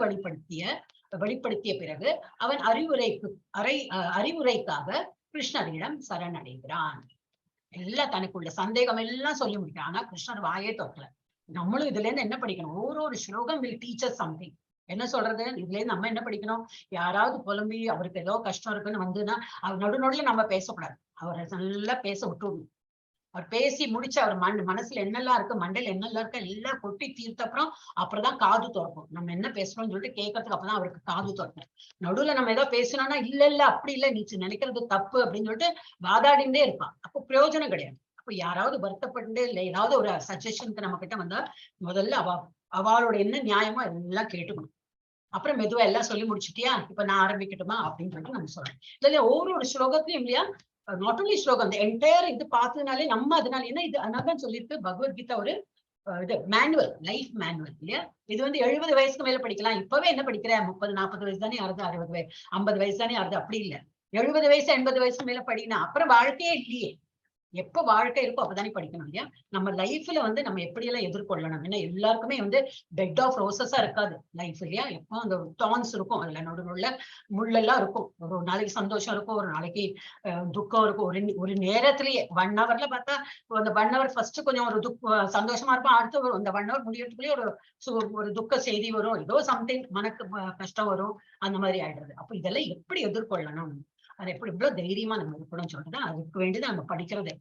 வெளிப்படுத்திய பிறகு அவன் அறிவுரைக்காக கிருஷ்ணரிடம் சரணடைகிறான். எல்லாம் தனக்குள்ள சந்தேகம் எல்லாம் சொல்லி முடிக்கிறான். ஆனா கிருஷ்ணர் வாயே தொட்டல. நம்மளும் இதுல இருந்து என்ன படிக்கணும், ஒரு ஸ்லோகம் வில் டீச் அஸ் சம்திங். என்ன சொல்றது, இதுல இருந்து நம்ம என்ன படிக்கணும், யாராவது புலம்பி அவருக்கு ஏதோ கஷ்டம் இருக்குன்னு வந்துன்னா அவர் நடுநடுல நம்ம பேசக்கூடாது, அவரை நல்லா பேச விட்டுடணும். அவர் பேசி முடிச்சு அவர் மனசுல என்னெல்லாம் இருக்கு, மண்டையில என்னெல்லாம் இருக்கு எல்லாம் கொட்டி தீர்த்த அப்புறம் தான் காது திறக்கும். நம்ம என்ன பேசுறோம்னு சொல்லிட்டு கேட்கறதுக்கு அப்பதான் அவருக்கு காது திறக்கும். நடுவுல நம்ம ஏதோ பேசணும்னா இல்ல அப்படி இல்ல, நீ நினைக்கிறது தப்பு அப்படின்னு சொல்லிட்டு வாதாடிண்டே இருப்பான். அப்போ பிரயோஜனம் கிடையாது. அப்ப யாராவது வருத்தப்பட்டு இல்ல ஏதாவது ஒரு சஜஷனுக்கு நம்ம கிட்ட வந்தா முதல்ல அவளோட என்ன நியாயமோ எல்லாம் கேட்டுக்கணும். அப்புறம் மெதுவா எல்லாம் சொல்லி முடிச்சுட்டியா, இப்ப நான் ஆரம்பிக்கட்டுமா அப்படின்னு சொல்லிட்டு நம்ம சொல்றேன். இல்ல ஒவ்வொரு ஸ்லோகத்திலையும் இல்லையா, நாட் ஒன்லி ஸ்லோகம், இந்த என்டையர் இது பார்த்ததுனாலே நம்ம அதனால என்ன இது அதனால்தான் சொல்லியிருக்கு பகவத்கீதா ஒரு இது மேனுவல், லைஃப் மேனுவல் இல்லையா. இது வந்து 70 வயசுக்கு மேல படிக்கலாம். இப்பவே என்ன படிக்கிற 30-40 வயசு தானே ஆறுது, 60 வயசு 50 வயசு தானே ஆறுது, அப்படி இல்ல 70 வயசு 80 வயசுக்கு மேல படினா அப்புறம் வாழ்க்கையே இல்லையே. எப்ப வாழ்க்கை இருக்கோ அப்பதானே படிக்கணும் இல்லையா. நம்ம லைஃப்ல வந்து நம்ம எப்படி எல்லாம் எதிர்கொள்ளணும், ஏன்னா எல்லாருக்குமே வந்து பெட் ஆஃப் ரோசஸா இருக்காது லைஃப் இல்லையா. எப்போ அந்த டான்ஸ் இருக்கும், அதுல நடுநடுல முள்ளெல்லாம் இருக்கும். ஒரு நாளைக்கு சந்தோஷம் இருக்கும், ஒரு நாளைக்கு துக்கம் இருக்கும். ஒரு நேரத்திலேயே 1 ஹவர்ல பார்த்தா அந்த 1 ஹவர் ஃபர்ஸ்ட் கொஞ்சம் ஒரு சந்தோஷமா இருக்கும், அடுத்து அந்த 1 ஹவர் முடியறதுக்குள்ளேயே ஒரு துக்க செய்தி வரும், ஏதோ சம்திங் மனக்கு கஷ்டம் வரும், அந்த மாதிரி ஆயிடுறது. அப்ப இதெல்லாம் எப்படி எதிர்கொள்ளணும், அது எப்படி இவ்வளவு தைரியமா நம்ம இருக்கணும்னு சொல்லிட்டு அதுக்கு வேண்டியது நம்ம படிக்கிறதே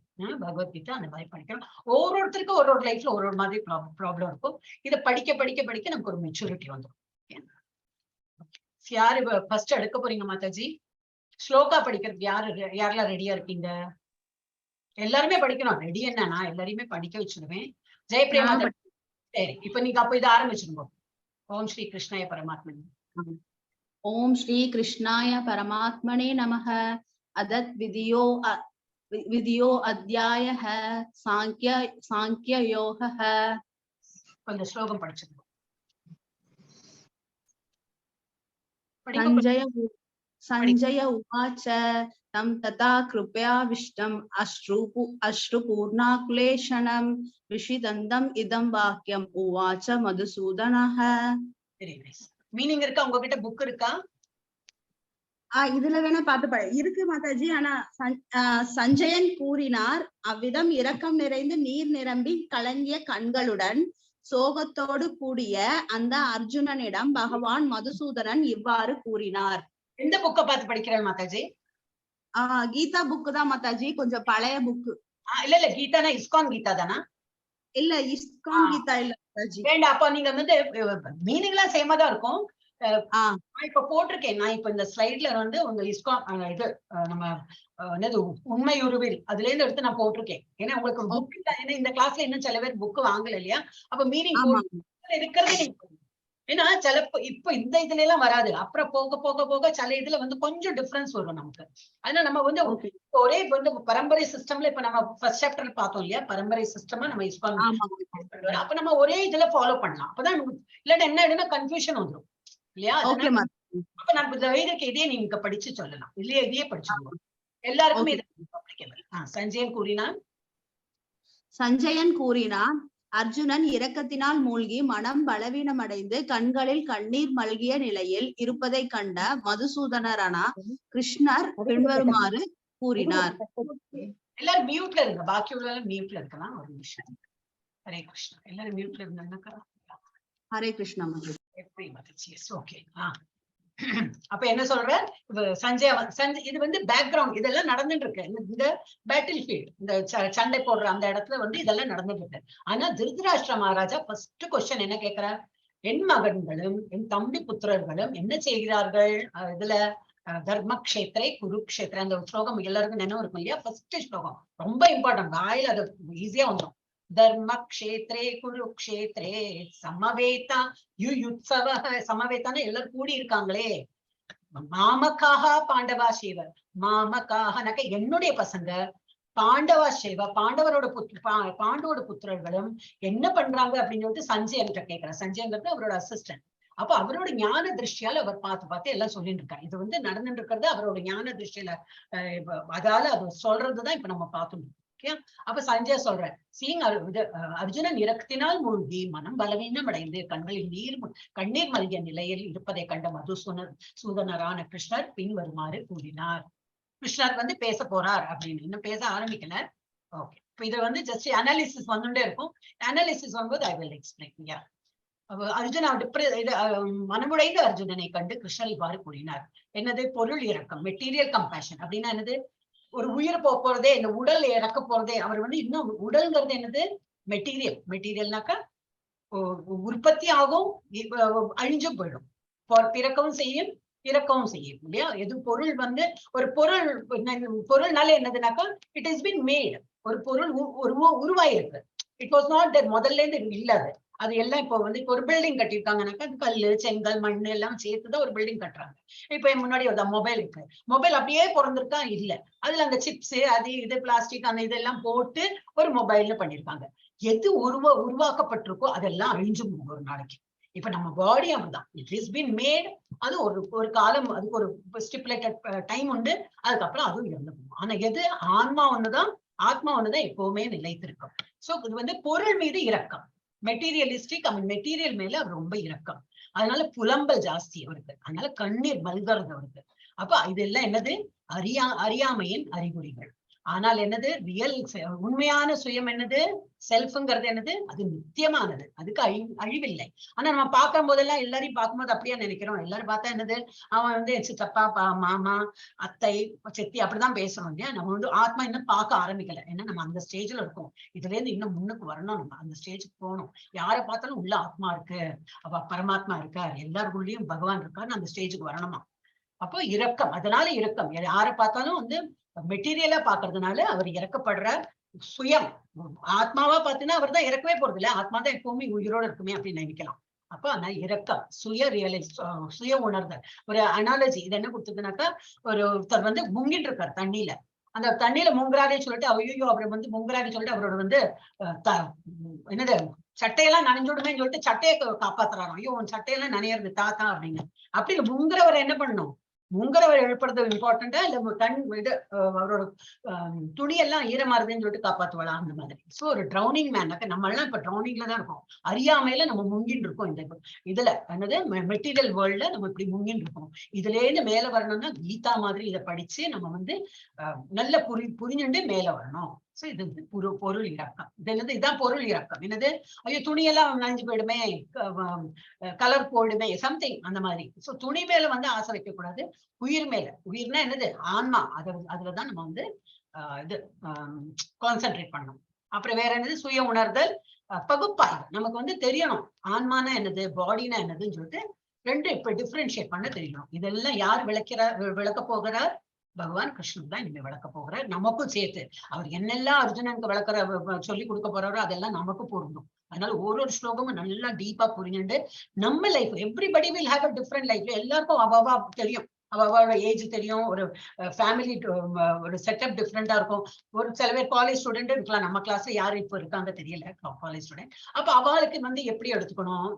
பகவத்கீதா. அந்த மாதிரி படிக்கணும். ஒவ்வொருத்தருக்கும் ஒரு லைஃப்ல ஒரு மாதிரி ப்ராப்ளம் இருக்கும். இதை படிக்க படிக்க படிக்க நமக்கு ஒரு மெச்சூரிட்டி வந்துடும். யாரு ஃபர்ஸ்ட் எடுக்க போறீங்க மாதாஜி? ஸ்லோகா படிக்கிறதுக்கு யாரெல்லாம் ரெடியா இருக்கீங்க? எல்லாருமே படிக்கணும். ரெடி என்ன, நான் எல்லாரையுமே படிக்க வச்சிருவேன். ஜெயபிரியா மாதாஜி சரி, இப்ப நீங்க அப்ப இதை ஆரம்பிச்சிருங்க. ஓம் ஸ்ரீ கிருஷ்ணாய பரமாத்மனி. ओम श्री कृष्णाय परमात्मने नमः। अदत् विधियो अध्यायः सांख्य योगः। கொஞ்சம் ஸ்லோகம் படிச்சிருங்க. संजय उवाच तं तथा कृपयाविष्टम् अश्रुपूर्णाकुलेशनं विषिदन्तम् इदं वाक्यम् उवाच मधुसूदनः. Very nice. மீனிங் இருக்கா உங்ககிட்ட? புக் இருக்கா? இதுல வேணா பார்த்து இருக்கு மாதாஜி. ஆனா சஞ்சயன் கூறினார், அவ்விதம் இரக்கம் நிறைந்து நீர் நிரம்பி கலங்கிய கண்களுடன் சோகத்தோடு கூடிய அந்த அர்ஜுனனிடம் பகவான் மதுசூதனன் இவ்வாறு கூறினார். எந்த புக்கை பார்த்து படிக்கிறாள் மாதாஜி? கீதா புக்கு தான் மாதாஜி, கொஞ்சம் பழைய புக்கு. இல்ல கீதானா இஸ்கான் கீதா தானா? இல்ல இஸ்கான் கீதா இல்ல மாதாஜி. வேண்டாம், அப்ப நீங்க வந்து மீனிங் எல்லாம் சேமா தான் இருக்கும். நான் இப்ப போட்டிருக்கேன், நான் இப்ப இந்த ஸ்லைட்ல வந்து உங்க இஸ்கான் இது நம்ம என்னது உண்மை உருவில் அதுல இருந்து எடுத்து நான் போட்டிருக்கேன். ஏன்னா உங்களுக்கு புக் இல்ல, ஏன்னா இந்த கிளாஸ்ல இன்னும் சில பேர் புக் வாங்கல இல்லையா? அப்ப மீனிங் இருக்கிறதே நீங்க, ஏன்னா சில இப்ப இந்த இதுல எல்லாம் வராது, அப்புறம் போக போக போக சில இதுல வந்து கொஞ்சம் டிஃபரன்ஸ் வரும் நமக்கு. அதனால நம்ம வந்து ஒரே வந்து பரம்பரை சிஸ்டம்ல இப்ப நம்ம ஃபர்ஸ்ட் சாப்டர்ல பார்த்தோம் இல்லையா, பரம்பரை சிஸ்டமா நம்ம இஸ்கான், அப்ப நம்ம ஒரே இதுல ஃபாலோ பண்ணலாம். அப்பதான் இல்லன்னா என்ன ஆயிடும்னா கன்ஃபியூஷன் வந்துடும் இல்லையா? அப்ப நம்ம வைதிக இதே நீங்க படிச்சு சொல்லலாம் இல்லையா, இதையே படிச்சுக்கணும் எல்லாருக்குமே. சஞ்சயன் கூறினான், அர்ஜுனன் இரக்கத்தினால் மூழ்கி மனம் பலவீனமடைந்து கண்களில் கண்ணீர் மல்கிய நிலையில் இருப்பதை கண்ட மதுசூதனரான கிருஷ்ணர் பின்வருமாறு கூறினார். எல்லாரும் மியூட்ல இருங்க, பாக்கி உள்ள மியூட்ல இருக்கலாம். ஒரு நிமிஷம். ஹரே கிருஷ்ணா. எல்லாரும் மியூட்ல இருந்தாங்கக்கா. ஹரே கிருஷ்ணா. எப்படி மதிச்சு? ஓகே. அப்ப என்ன சொல்ற, சஞ்சய் இது வந்து பேக்ரவுண்ட், இதெல்லாம் நடந்துட்டு இருக்கு. இந்த பேட்டில் ஃபீல்ட், இந்த சண்டை போடுற அந்த இடத்துல வந்து இதெல்லாம் நடந்துட்டு இருக்கு. ஆனா திருதராஷ்டிர மகாராஜா ஃபர்ஸ்ட் கொஸ்டின் என்ன கேட்கிறார், என் மகன்களும் என் தம்பி புத்திரர்களும் என்ன செய்கிறார்கள்? இதுல தர்மக்ஷேத்திரை குருக்ஷேத்திர அந்த ஸ்லோகம் எல்லாருக்கும் நினைவு இருக்கும் இல்லையா? ஃபர்ஸ்ட் ஸ்லோகம் ரொம்ப இம்பார்ட்டன்ட், வாயில அது ஈஸியா வந்துடும். தர்மக்ஷேத்ரே குருக்ஷேத்ரே சமவேதா யுயுத்சவ. சமவேதான எல்லாரும் கூடி இருக்காங்களே. மாமக்காக பாண்டவா சேவர். மாமக்காக என்னுடைய பசங்க பாண்டவா சேவ, பாண்டவரோட பாண்டவோட புத்திரர்களும் என்ன பண்றாங்க அப்படின்னு சொல்லிட்டு சஞ்சய் என்கிட்ட கேட்கிறார். சஞ்சய்ங்கிறது அவரோட அசிஸ்டன்ட். அப்ப அவரோட ஞான திருஷ்டியால அவர் பார்த்து எல்லாம் சொல்லிட்டு இருக்காரு. இது வந்து நடந்துட்டு இருக்கிறது அவரோட ஞான திருஷ்டியில, அதால அது சொல்றதுதான் இப்ப நம்ம பார்த்தோம். அப்ப சஞ்சய் சொல்ற, அர்ஜுனன் இரக்கத்தினால் மூழ்கி மனம் பலவீனம் அடைந்து கண்களில் கண்ணீர் மல்கிய நிலையில் இருப்பதை கண்ட மதுசூதனரான கிருஷ்ணர் பின்வருமாறு கூறினார். கிருஷ்ணர் வந்து பேச போறார் அப்படின்னு, இன்னும் பேச ஆரம்பிக்கல. ஓகே, இப்ப இதை வந்து ஜஸ்ட் அனாலிசிஸ் வந்துட்டே இருக்கும். அனாலிசிஸ் வரும்போது ஐ வில் எக்ஸ்பிளைன். அர்ஜுனா மனமுடைந்த அர்ஜுனனை கண்டு கிருஷ்ணர் இவ்வாறு கூறினார். என்னது? பொருள் இரக்கம், மெட்டீரியல் கம்பேஷன் அப்படின்னா என்னது? ஒரு உயிர் போறதே, இந்த உடல் இறக்க போறதே. அவர் வந்து இன்னும் உடல்ங்கிறது என்னது? மெட்டீரியல்னாக்கா உற்பத்தி ஆகும், அழிஞ்சும் போயிடும், பிறக்கவும் செய்யும் இறக்கவும் செய்யும் இல்லையா? எது பொருள் வந்து ஒரு பொருள்னால என்னதுனாக்கா இட் இஸ் பீன் மேட். ஒரு பொருள் உருவாயிருக்கு. இட் வாஸ் நாட் தட், முதல்ல இருந்து இல்லாது. அது எல்லாம் இப்போ வந்து இப்போ ஒரு பில்டிங் கட்டியிருக்காங்கனாக்கா அது கல்லு செங்கல் மண் எல்லாம் சேர்த்துதான் ஒரு பில்டிங் கட்டுறாங்க. இப்ப முன்னாடி ஒரு மொபைல் இருக்கு, மொபைல் அப்படியே பிறந்திருக்கா? இல்ல, அதுல அந்த சிப்ஸ் அது இது பிளாஸ்டிக் அந்த இதெல்லாம் போட்டு ஒரு மொபைல்னு பண்ணிருக்காங்க. எது உருவாக்கப்பட்டிருக்கோ அதெல்லாம் அழிஞ்சு போகும் ஒரு நாளைக்கு. இப்ப நம்ம பாடி அப்படிதான், இட் இஸ் பீன் மேட். அது ஒரு காலம், அதுக்கு ஒரு ஸ்டிப்புலேட்டட் டைம் உண்டு, அதுக்கப்புறம் அதுவும் இறந்து போகும். ஆனா எது? ஆத்மா ஒண்ணுதான், ஆத்மா ஒண்ணுதான் எப்பவுமே நிலைத்திருக்கும். சோ இது வந்து பொருள் மீது இரக்கம், மெட்டீரியலிஸ்டிக், மெட்டீரியல் மேல அவர் ரொம்ப இரக்கம். அதனால புலம்பல் ஜாஸ்தி அவருக்கு, அதனால கண்ணீர் மல்கிறது அவருக்கு. அப்ப இதெல்லாம் என்னது? அறியாமையின் அறிகுறிகள். ஆனால் என்னது? ரியல் உண்மையான சுயம் என்னது? செல்ஃப்ங்கிறது என்னது? அது நித்தியமானது, அதுக்கு அழிவில்லை. ஆனா நம்ம பார்க்கும் போதெல்லாம் எல்லாரையும் பார்க்கும்போது அப்படியே நினைக்கிறோம். எல்லாரும் பார்த்தா என்னது? அவன் வந்து சித்தப்பா மாமா அத்தை செத்தி அப்படிதான் பேசுறோம் இல்லையா? நம்ம வந்து ஆத்மா இன்னும் பார்க்க ஆரம்பிக்கல. ஏன்னா நம்ம அந்த ஸ்டேஜ்ல இருக்கோம். இதுல இருந்து இன்னும் முன்னுக்கு வரணும், நம்ம அந்த ஸ்டேஜுக்கு போகணும். யாரை பார்த்தாலும் உள்ள ஆத்மா இருக்கு, அவ பரமாத்மா இருக்கார், எல்லாருக்குள்ளயும் பகவான் இருக்காருன்னு அந்த ஸ்டேஜுக்கு வரணுமா. அப்போ இரக்கம், அதனால இரக்கம். யாரை பார்த்தாலும் வந்து மெட்டீரியலா பாக்குறதுனால அவர் இறக்கப்படுறார். சுயம் ஆத்மாவா பார்த்தீங்கன்னா அவர் தான் இறக்கவே போறது இல்ல, ஆத்மா தான் எப்பவுமே உயிரோட இருக்குமே அப்படின்னு நினைக்கலாம். அப்ப ஆனா இரக்கம், சுய உணர்தல். ஒரு அனாலஜி இது என்ன கொடுத்ததுனாக்கா, ஒருத்தர் வந்து முங்கிட்டு இருக்கார் தண்ணியில. அந்த தண்ணியில முங்குறாரே சொல்லிட்டு ஐயோ அவர் வந்து முங்குறாரு சொல்லிட்டு அவரோட வந்து என்னது சட்டையெல்லாம் நனைஞ்சுடுமே சொல்லிட்டு சட்டையை காப்பாத்துறாரு. ஐயோ உன் சட்டையெல்லாம் நனையிறது தாத்தா அப்படின்னு. அப்படி முங்குறவரை என்ன பண்ணணும்? முங்குறவர் எழுப்புறது இம்பார்ட்டண்டா இல்ல கண் இது அவரோட துணியெல்லாம் ஈரமாறுதுன்னு சொல்லிட்டு காப்பாத்துவலாம் அந்த மாதிரி. சோ ஒரு ட்ரௌனிங் மேனாக்க நம்ம எல்லாம் இப்ப ட்ரௌனிங்ல தான் இருக்கோம், அறியாமையில நம்ம முங்கின்னு இருக்கோம். இந்த இதுல என்னது மெட்டீரியல் வேர்ல்ட்ல நம்ம இப்படி முங்கின்னு இருக்கோம். இதுல இருந்து மேல வரணும்னா கீதா மாதிரி இதை படிச்சு நம்ம வந்து நல்ல புரிஞ்சுட்டு மேல வரணும். சோ இது வந்து பொருள் இறக்கம். இது என்னது, இதான் பொருள் இறக்கம். என்னது, ஐயோ துணியெல்லாம் நனைஞ்சு போயிடுமே, கலர் போயிடுமே, சம்திங் அந்த மாதிரி. சோ துணி மேல வந்து ஆசை வைக்க கூடாது, உயிர் மேல. உயிர்னா என்னது, ஆன்மா. அதுலதான் நம்ம வந்து இது கான்சென்ட்ரேட் பண்ணணும். அப்புறம் வேற என்னது, சுய உணர்தல், பகுப்பாய்வு. நமக்கு வந்து தெரியணும் ஆன்மானா என்னது, பாடினா என்னதுன்னு சொல்லிட்டு ரெண்டு இப்ப டிஃபரன்ஷியேட் பண்ண தெரியணும். இதெல்லாம் யார் விளக்க போகிறார், பகவான் கிருஷ்ணன் தான் இனிமே விளக்க போகிறார், நமக்கும் சேர்த்து. அவர் என்னெல்லாம் அர்ஜுனனுக்கு விளக்குற சொல்லி கொடுக்க போறாரோ அதெல்லாம் நமக்கு பொருந்தும். அதனால ஒரு ஸ்லோகமும் நல்லா டீப்பா புரிஞ்சுட்டு நம்ம life, everybody will have a different life. எல்லாருக்கும் அவ தெரியும், அவளோட ஏஜ் தெரியும், ஒரு ஃபேமிலி ஒரு செட்டப் டிஃப்ரெண்டா இருக்கும். ஒரு சில பேர் காலேஜ் ஸ்டூடெண்ட் இருக்கலாம், நம்ம கிளாஸ்ல யாரு இப்ப இருக்காங்க தெரியல காலேஜ் ஸ்டூடெண்ட். அப்ப அவளுக்கு வந்து எப்படி எடுத்துக்கணும்,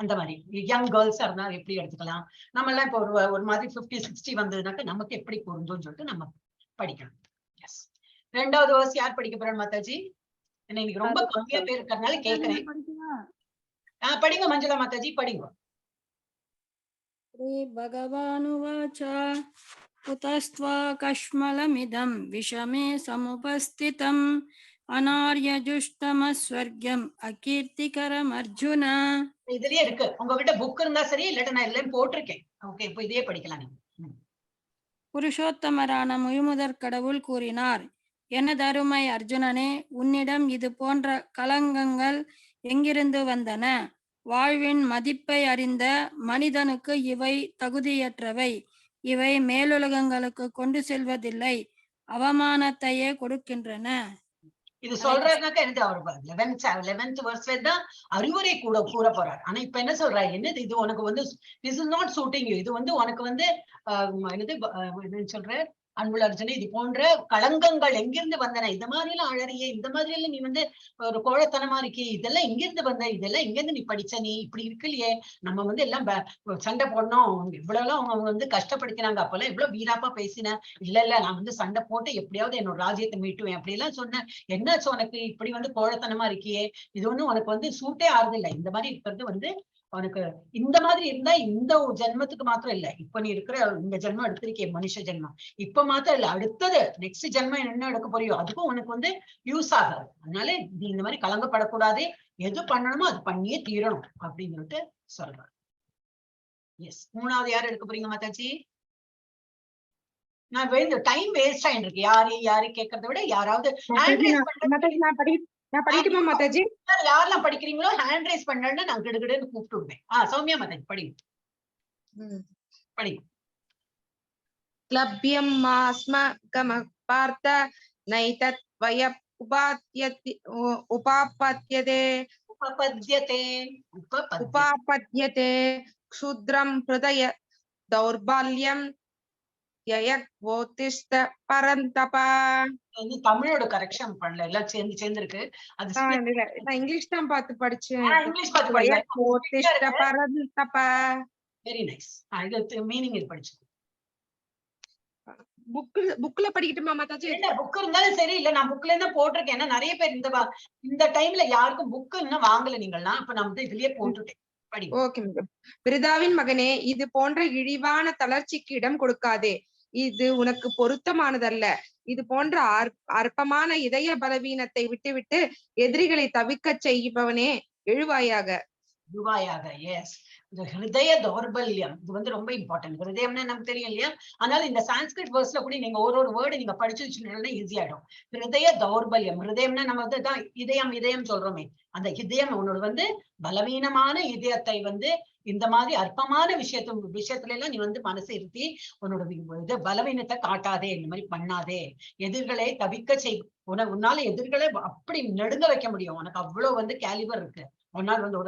அந்த மாதிரி யங் கேர்ள்ஸா இருந்தா எப்படி எடுத்துக்கலாம். நம்ம எல்லாம் இப்போ ஒரு மாதிரி 50-60 வந்ததுனாக்க நமக்கு எப்படி பொருந்தும்னு சொல்லிட்டு நம்ம படிக்கணும். எஸ், ரெண்டாவது வேர்ஸ் யார் படிக்க போறாங்க மாதாஜி? இன்னைக்கு ரொம்ப கம்மியா பேர் இருக்கிறதுனால கேட்கிறேன். படிங்க மஞ்சுளா மாதாஜி, படிங்க. ஸ்ரீ பகவானுவாச்ச குதஸ்த்வா கஷ்மலமிதம் விஷமே சமுபஸ்திதம் அநார்யஜுஷ்டமஸ்வர்க்யம் அகீர்த்திகரம் அர்ஜுன. இதுலயே இருக்கு, உங்ககிட்ட புக் இருந்தா சரி, இல்லாட்ட நான் எல்லாம் போட்டிருக்கேன். ஓகே, இப்போ இதையே படிக்கலாம் நீங்க. புருஷோத்தமரான முழுமுதற் கடவுள் கூறினார், எனதருமை அர்ஜுனனே, உன்னிடம் இது போன்ற கலங்கங்கள் எங்கிருந்து வந்தன? வாழ்வின் மதிப்பை அறிந்த மனிதனுக்கு இவை தகுதியற்றவை. இவை மேலுலகங்களுக்கு கொண்டு செல்வதில்லை, அவமானத்தையே கொடுக்கின்றன. இது சொல்றாருனாக்கா என்னது, அவர் 11th verse தான் அறிவுரை கூட கூற போறார். ஆனா இப்ப என்ன சொல்றாரு, என்னது இது உனக்கு வந்து this is not suiting you, இது வந்து உனக்கு வந்து என்னது என்ன சொல்ற அன்புள்ள அர்ஜுனே, இது போன்ற களங்கங்கள் எங்கிருந்து வந்தன? இந்த மாதிரி எல்லாம் அழறியே, இந்த மாதிரி எல்லாம் நீ வந்து ஒரு கோழத்தனமா இருக்கே, இதெல்லாம் எங்கிருந்து வந்த, இதெல்லாம் எங்கிருந்து நீ படிச்ச, நீ இப்படி இருக்கலையே. நம்ம வந்து எல்லாம் சண்டை போடணும், இவ்வளவு எல்லாம் அவங்க வந்து கஷ்டப்படுத்தினாங்க, அப்பெல்லாம் இவ்வளவு வீராப்பா பேசின. இல்ல நான் வந்து சண்டை போட்டு எப்படியாவது என்னோட ராஜ்யத்தை மீட்டுவேன் அப்படி எல்லாம் சொன்னேன். என்னாச்சு உனக்கு இப்படி வந்து கோழத்தனமா இருக்கியே, இது ஒண்ணு உனக்கு வந்து சூட்டே ஆறுது இல்லை. இந்த மாதிரி இருக்கிறது வந்து உனக்கு இந்த மாதிரி இருந்தா இந்த ஜென்மத்துக்கு மாத்திரம் இல்ல, இப்ப நீ இருக்கிற இந்த ஜென்மம் எடுத்திருக்கே மனுஷ ஜென்மம், இப்ப மாத்திரம் இல்ல, அடுத்தது நெக்ஸ்ட் ஜென்மம் என்ன எடுக்க போறியோ அதுக்கும் உனக்கு வந்து யூஸ் ஆகாது. அதனால நீ இந்த மாதிரி கலங்கப்படக்கூடாது, எது பண்ணணுமோ அது பண்ணியே தீரணும் அப்படின்னு சொல்லிட்டு சொல்றாரு. எஸ், மூணாவது யார் எடுக்க போறீங்க மாதாஜி? நான் டைம் வேஸ்ட் ஆயிட்டு இருக்கு, யாரு கேட்கறத விட யாராவது படிக்கட்டுமா மாதாஜி? யாரெல்லாம் படிக்கிறீங்களோ ஹேண்ட் ரைஸ் பண்ணலன்னா நான் கிடுகிடுன்னு கூப்பிட்டு விடுவேன். சௌமியா மாதாஜி படிங்க. படிங்க. லப்யம் மாஸ்மகம் பார்த்த நைதத் வய உபாபத்யதே க்ஷுத்ரம் ஹ்ருதய தௌர்பல்யம் யயக்வோதிஷ்ட பரந்தப. தமிழோட கரெக்ஷன் பண்ணல, எல்லாம் சேர்ந்து இருக்கு. அது நான் இங்கிலீஷ் தான் பார்த்து படிச்சேன். இங்கிலீஷ் பார்த்து படிச்சேன். பரந்தப. Very nice. இது மீனிங் இது படிச்சு. புக்ல படிக்கட்டுமா மாதாஜி? இல்ல புக் இருந்தாலும் சரி, இல்ல நான் புக்ல இருந்தா போட்டிருக்கேன். ஏன்னா நிறைய பேர் இந்த டைம்ல யாருக்கும் புக் இன்னும் வாங்கல நீங்கள்லாம், அப்ப நான் வந்து இதுலயே போட்டுட்டேன். Okay madam. விருதாவின் மகனே, இது போன்ற இழிவான தளர்ச்சிக்கு இடம் கொடுக்காதே, இது உனக்கு பொருத்தமானதல்ல. இது போன்ற அற்பமான இதய பலவீனத்தை விட்டுவிட்டு எதிரிகளை தவிக்க செய்பவனே எழுவாயாக. எஸ், இந்த ஹிருதய தௌர்பல்யம் இது வந்து ரொம்ப இம்பார்ட்டன்ட். ஹிருதயம்னா நமக்கு தெரியும் இல்லையா? அதனால இந்த சான்ஸ்கிரிட் வேர்ட்ஸ்ல கூட நீங்க ஒரு வேர்டு நீங்க படிச்சு வச்சுட்டீங்கன்னா ஈஸி ஆயிடும். ஹிருதய தௌர்பல்யம், ஹிருதயம்னா நம்ம வந்து இதயம் சொல்றோமே, அந்த இதயம் உன்னோட வந்து பலவீனமான இதயத்தை வந்து இந்த மாதிரி அற்பமான விஷயத்துல எல்லாம் நீ வந்து மனசு இருத்தி உன்னோட இது பலவீனத்தை காட்டாதே, இந்த மாதிரி பண்ணாதே. எதிர்களை தவிக்க உன்னால எதிர்களை அப்படி நெடுங்க வைக்க முடியும், உனக்கு அவ்வளவு வந்து கேலிபர் இருக்கு. ஒன்னால் வந்து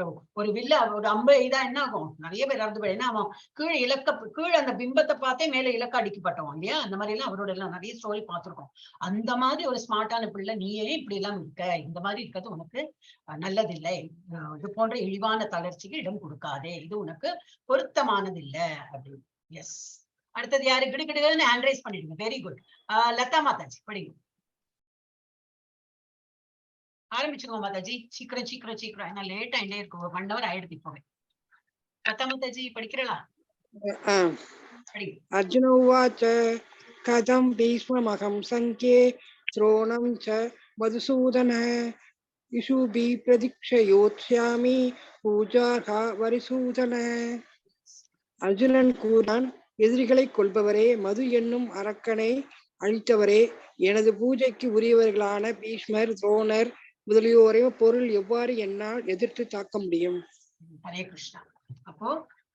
ஒரு வில்ல ஒரு அம்பு இதா என்ன ஆகும், நிறைய பேர் இறந்து என்ன ஆகும், கீழே அந்த பிம்பத்தை பார்த்தே மேல இலக்க அடிக்கப்பட்டோம் இல்லையா? அந்த மாதிரி எல்லாம் அவரோட எல்லாம் நிறைய ஸ்டோரி பார்த்திருக்கோம். அந்த மாதிரி ஒரு ஸ்மார்ட்டான பிள்ளை நீயே இப்படி எல்லாம் இருக்க, இந்த மாதிரி இருக்கிறது உனக்கு நல்லதில்லை. இது போன்ற இழிவான தளர்ச்சிக்கு இடம் கொடுக்காதே, இது உனக்கு பொருத்தமானது இல்லை அப்படின்னு. எஸ், அடுத்தது யாரு? கிடுகிடுன்னு ஹேண்ட் ரைஸ் பண்ணிடுங்க. Very good. லதா மாதாஜி படிங்க. ஆரம்பிச்சுக்கோ மாதாஜி. சீக்கிரம் சீக்கிரம் சீக்கிரம். ஏன்னா லேட் ஆயிட்டே இருக்கும். 1 hour ஆயிடுது இப்பவே. லதா மாதாஜி படிக்கிறளா? படிங்க. अर्जुन उवाच कथं भीष्ममहं सङ्ख्ये द्रोणं च मधुसूदनः इषुभिः प्रदीक्षयोत्स्यामि पूजार्हा वरिसूदनः. அர்ஜுனன் கூறான், எதிரிகளை கொல்பவரே, மது என்னும் அரக்கனை அழித்தவரே, எனது பூஜைக்கு உரியவர்களான பீஷ்மர், துரோணர் முதலியோரையும் பொருள் எவ்வாறு என்னால் எதிர்த்து தாக்க முடியும்? ஹரே கிருஷ்ணா. அப்போ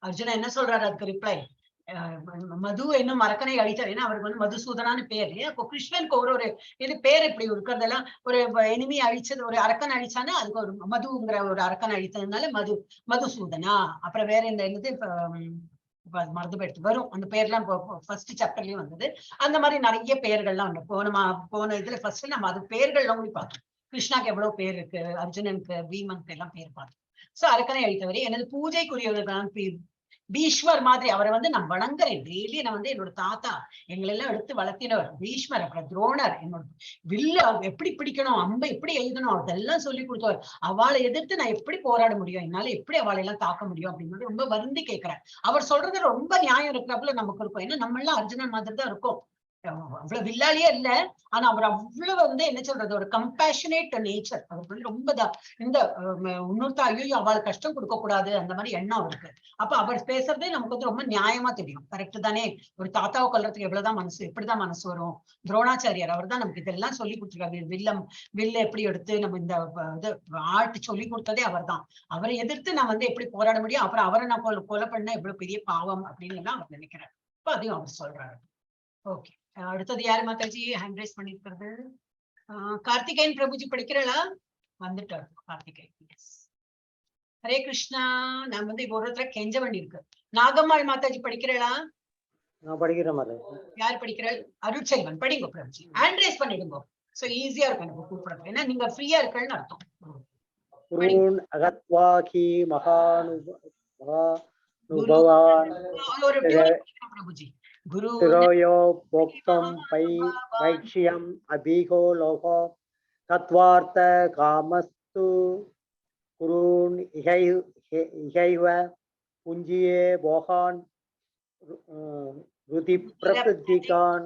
அர்ஜுனா என்ன சொல்றாரு அதுக்கு ரிப்ளை? மது என்னும் அரக்கனை அழித்தார். ஏன்னா அவருக்கு வந்து மதுசூதனான்னு பேரு. அப்போ கிருஷ்ணனுக்கு ஒரு இது பேர் இப்படி இருக்கிறதெல்லாம் ஒரு எனிமி அழிச்சது, ஒரு அரக்கன் அழிச்சானா அதுக்கு ஒரு மதுங்கிற ஒரு அரக்கன் அழித்ததுனால மதுசூதனா. அப்புறம் வேற இந்த என்னது மறந்து போயிடுத்து வரும் அந்த பேர்லாம் ஃபர்ஸ்ட் சாப்டர்லயும் வந்தது. அந்த மாதிரி நிறைய பேர்கள்லாம் உண்டு. போன இதுல ஃபர்ஸ்ட் நம்ம அது பேர்கள்லாம் கூட பார்த்தோம். கிருஷ்ணாக்கு எவ்வளவு பேர் இருக்கு, அர்ஜுனனுக்கு, பீமனுக்கு எல்லாம் பேர் பார்த்தோம். சோ அரக்கனை அழித்தவரே, எனது பூஜைக்குரியவர்கள் பீஷ்மர் மாதிரி அவரை வந்து நான் வணங்குறேன். டெய்லி நான் வந்து என்னோட தாத்தா எங்களை எல்லாம் எடுத்து வளர்த்தினவர் பீஷ்மர். அப்புறம் துரோணர் என்னோட வில்ல எப்படி பிடிக்கணும், அம்பை எப்படி எழுதணும் அதெல்லாம் சொல்லி கொடுத்தவர். அவளை எதிர்த்து நான் எப்படி போராட முடியும், என்னால எப்படி அவளை எல்லாம் தாக்க முடியும் அப்படின்னு ரொம்ப வருந்தி கேட்கிறேன். அவர் சொல்றது ரொம்ப நியாயம் இருக்கிறப்பல நமக்கு இருக்கும். ஏன்னா நம்ம எல்லாம் அர்ஜுனன் மாதிரி தான் இருக்கும். அவ்வளவு வில்லாளியே இல்ல, ஆனா அவர் அவ்வளவு வந்து என்ன சொல்றது, ஒரு கம்பேஷனேட் நேச்சர். அவருக்கு வந்து ரொம்ப இந்த இன்னொருத்தா ஐயோ அவளுக்கு கஷ்டம் கொடுக்க கூடாது அந்த மாதிரி எண்ணம் அவருக்கு. அப்ப அவர் பேசுறதே நமக்கு வந்து ரொம்ப நியாயமா தெரியும். கரெக்ட் தானே? ஒரு தாத்தாவை கொல்றதுக்கு எவ்வளவுதான் மனசு, எப்படிதான் மனசு வரும்? துரோணாச்சாரியார் அவர் தான் நமக்கு இதெல்லாம் சொல்லி கொடுத்துருக்காரு. வில்ல எப்படி எடுத்து நம்ம இந்த இது ஆட்டு சொல்லி கொடுத்ததே அவர் தான். அவரை எதிர்த்து நான் வந்து எப்படி போராட முடியும், அப்புறம் அவரை நான் கொலை பண்ண எவ்வளவு பெரிய பாவம் அப்படின்னு எல்லாம் அவர் நினைக்கிறார். இப்ப அதையும் அவர் சொல்றாரு. ஓகே, அடுத்தது யாரு மாதாஜி ஹேண்ட் ரைஸ் பண்ணிருக்கிறது? கார்த்திகேயன் பிரபுஜி படிக்கிறளா? வந்துட்டாரு கார்த்திகேயன். ஹரே கிருஷ்ணா. நான் வந்து இப்போ ஒருத்தர கெஞ்ச வேண்டி இருக்கு. நாகம்மாள் மாதாஜி படிக்கிறளா? நான் படிக்கிறேன் மாதாஜி. யார் படிக்கிறாள்? அருட்செல்வன் படிங்க பிரபுஜி. ஹேண்ட் ரைஸ் பண்ணிடுங்க. சோ ஈஸியா இருக்கும் எனக்கு கூப்பிடுறது. ஏன்னா நீங்க ஃப்ரீயா இருக்கன்னு அர்த்தம். குருன் அகத்வாகி மகானுபவான் ஒரு பிரபுஜி. குரு சிரோயோ போக்தம் by வைக்ஷ்யம் அபிகோ logo தத்வார்த்த காமஸ்து Gurun இகைவ புஞ்சியே போகான் Ruthi பிரதிகான்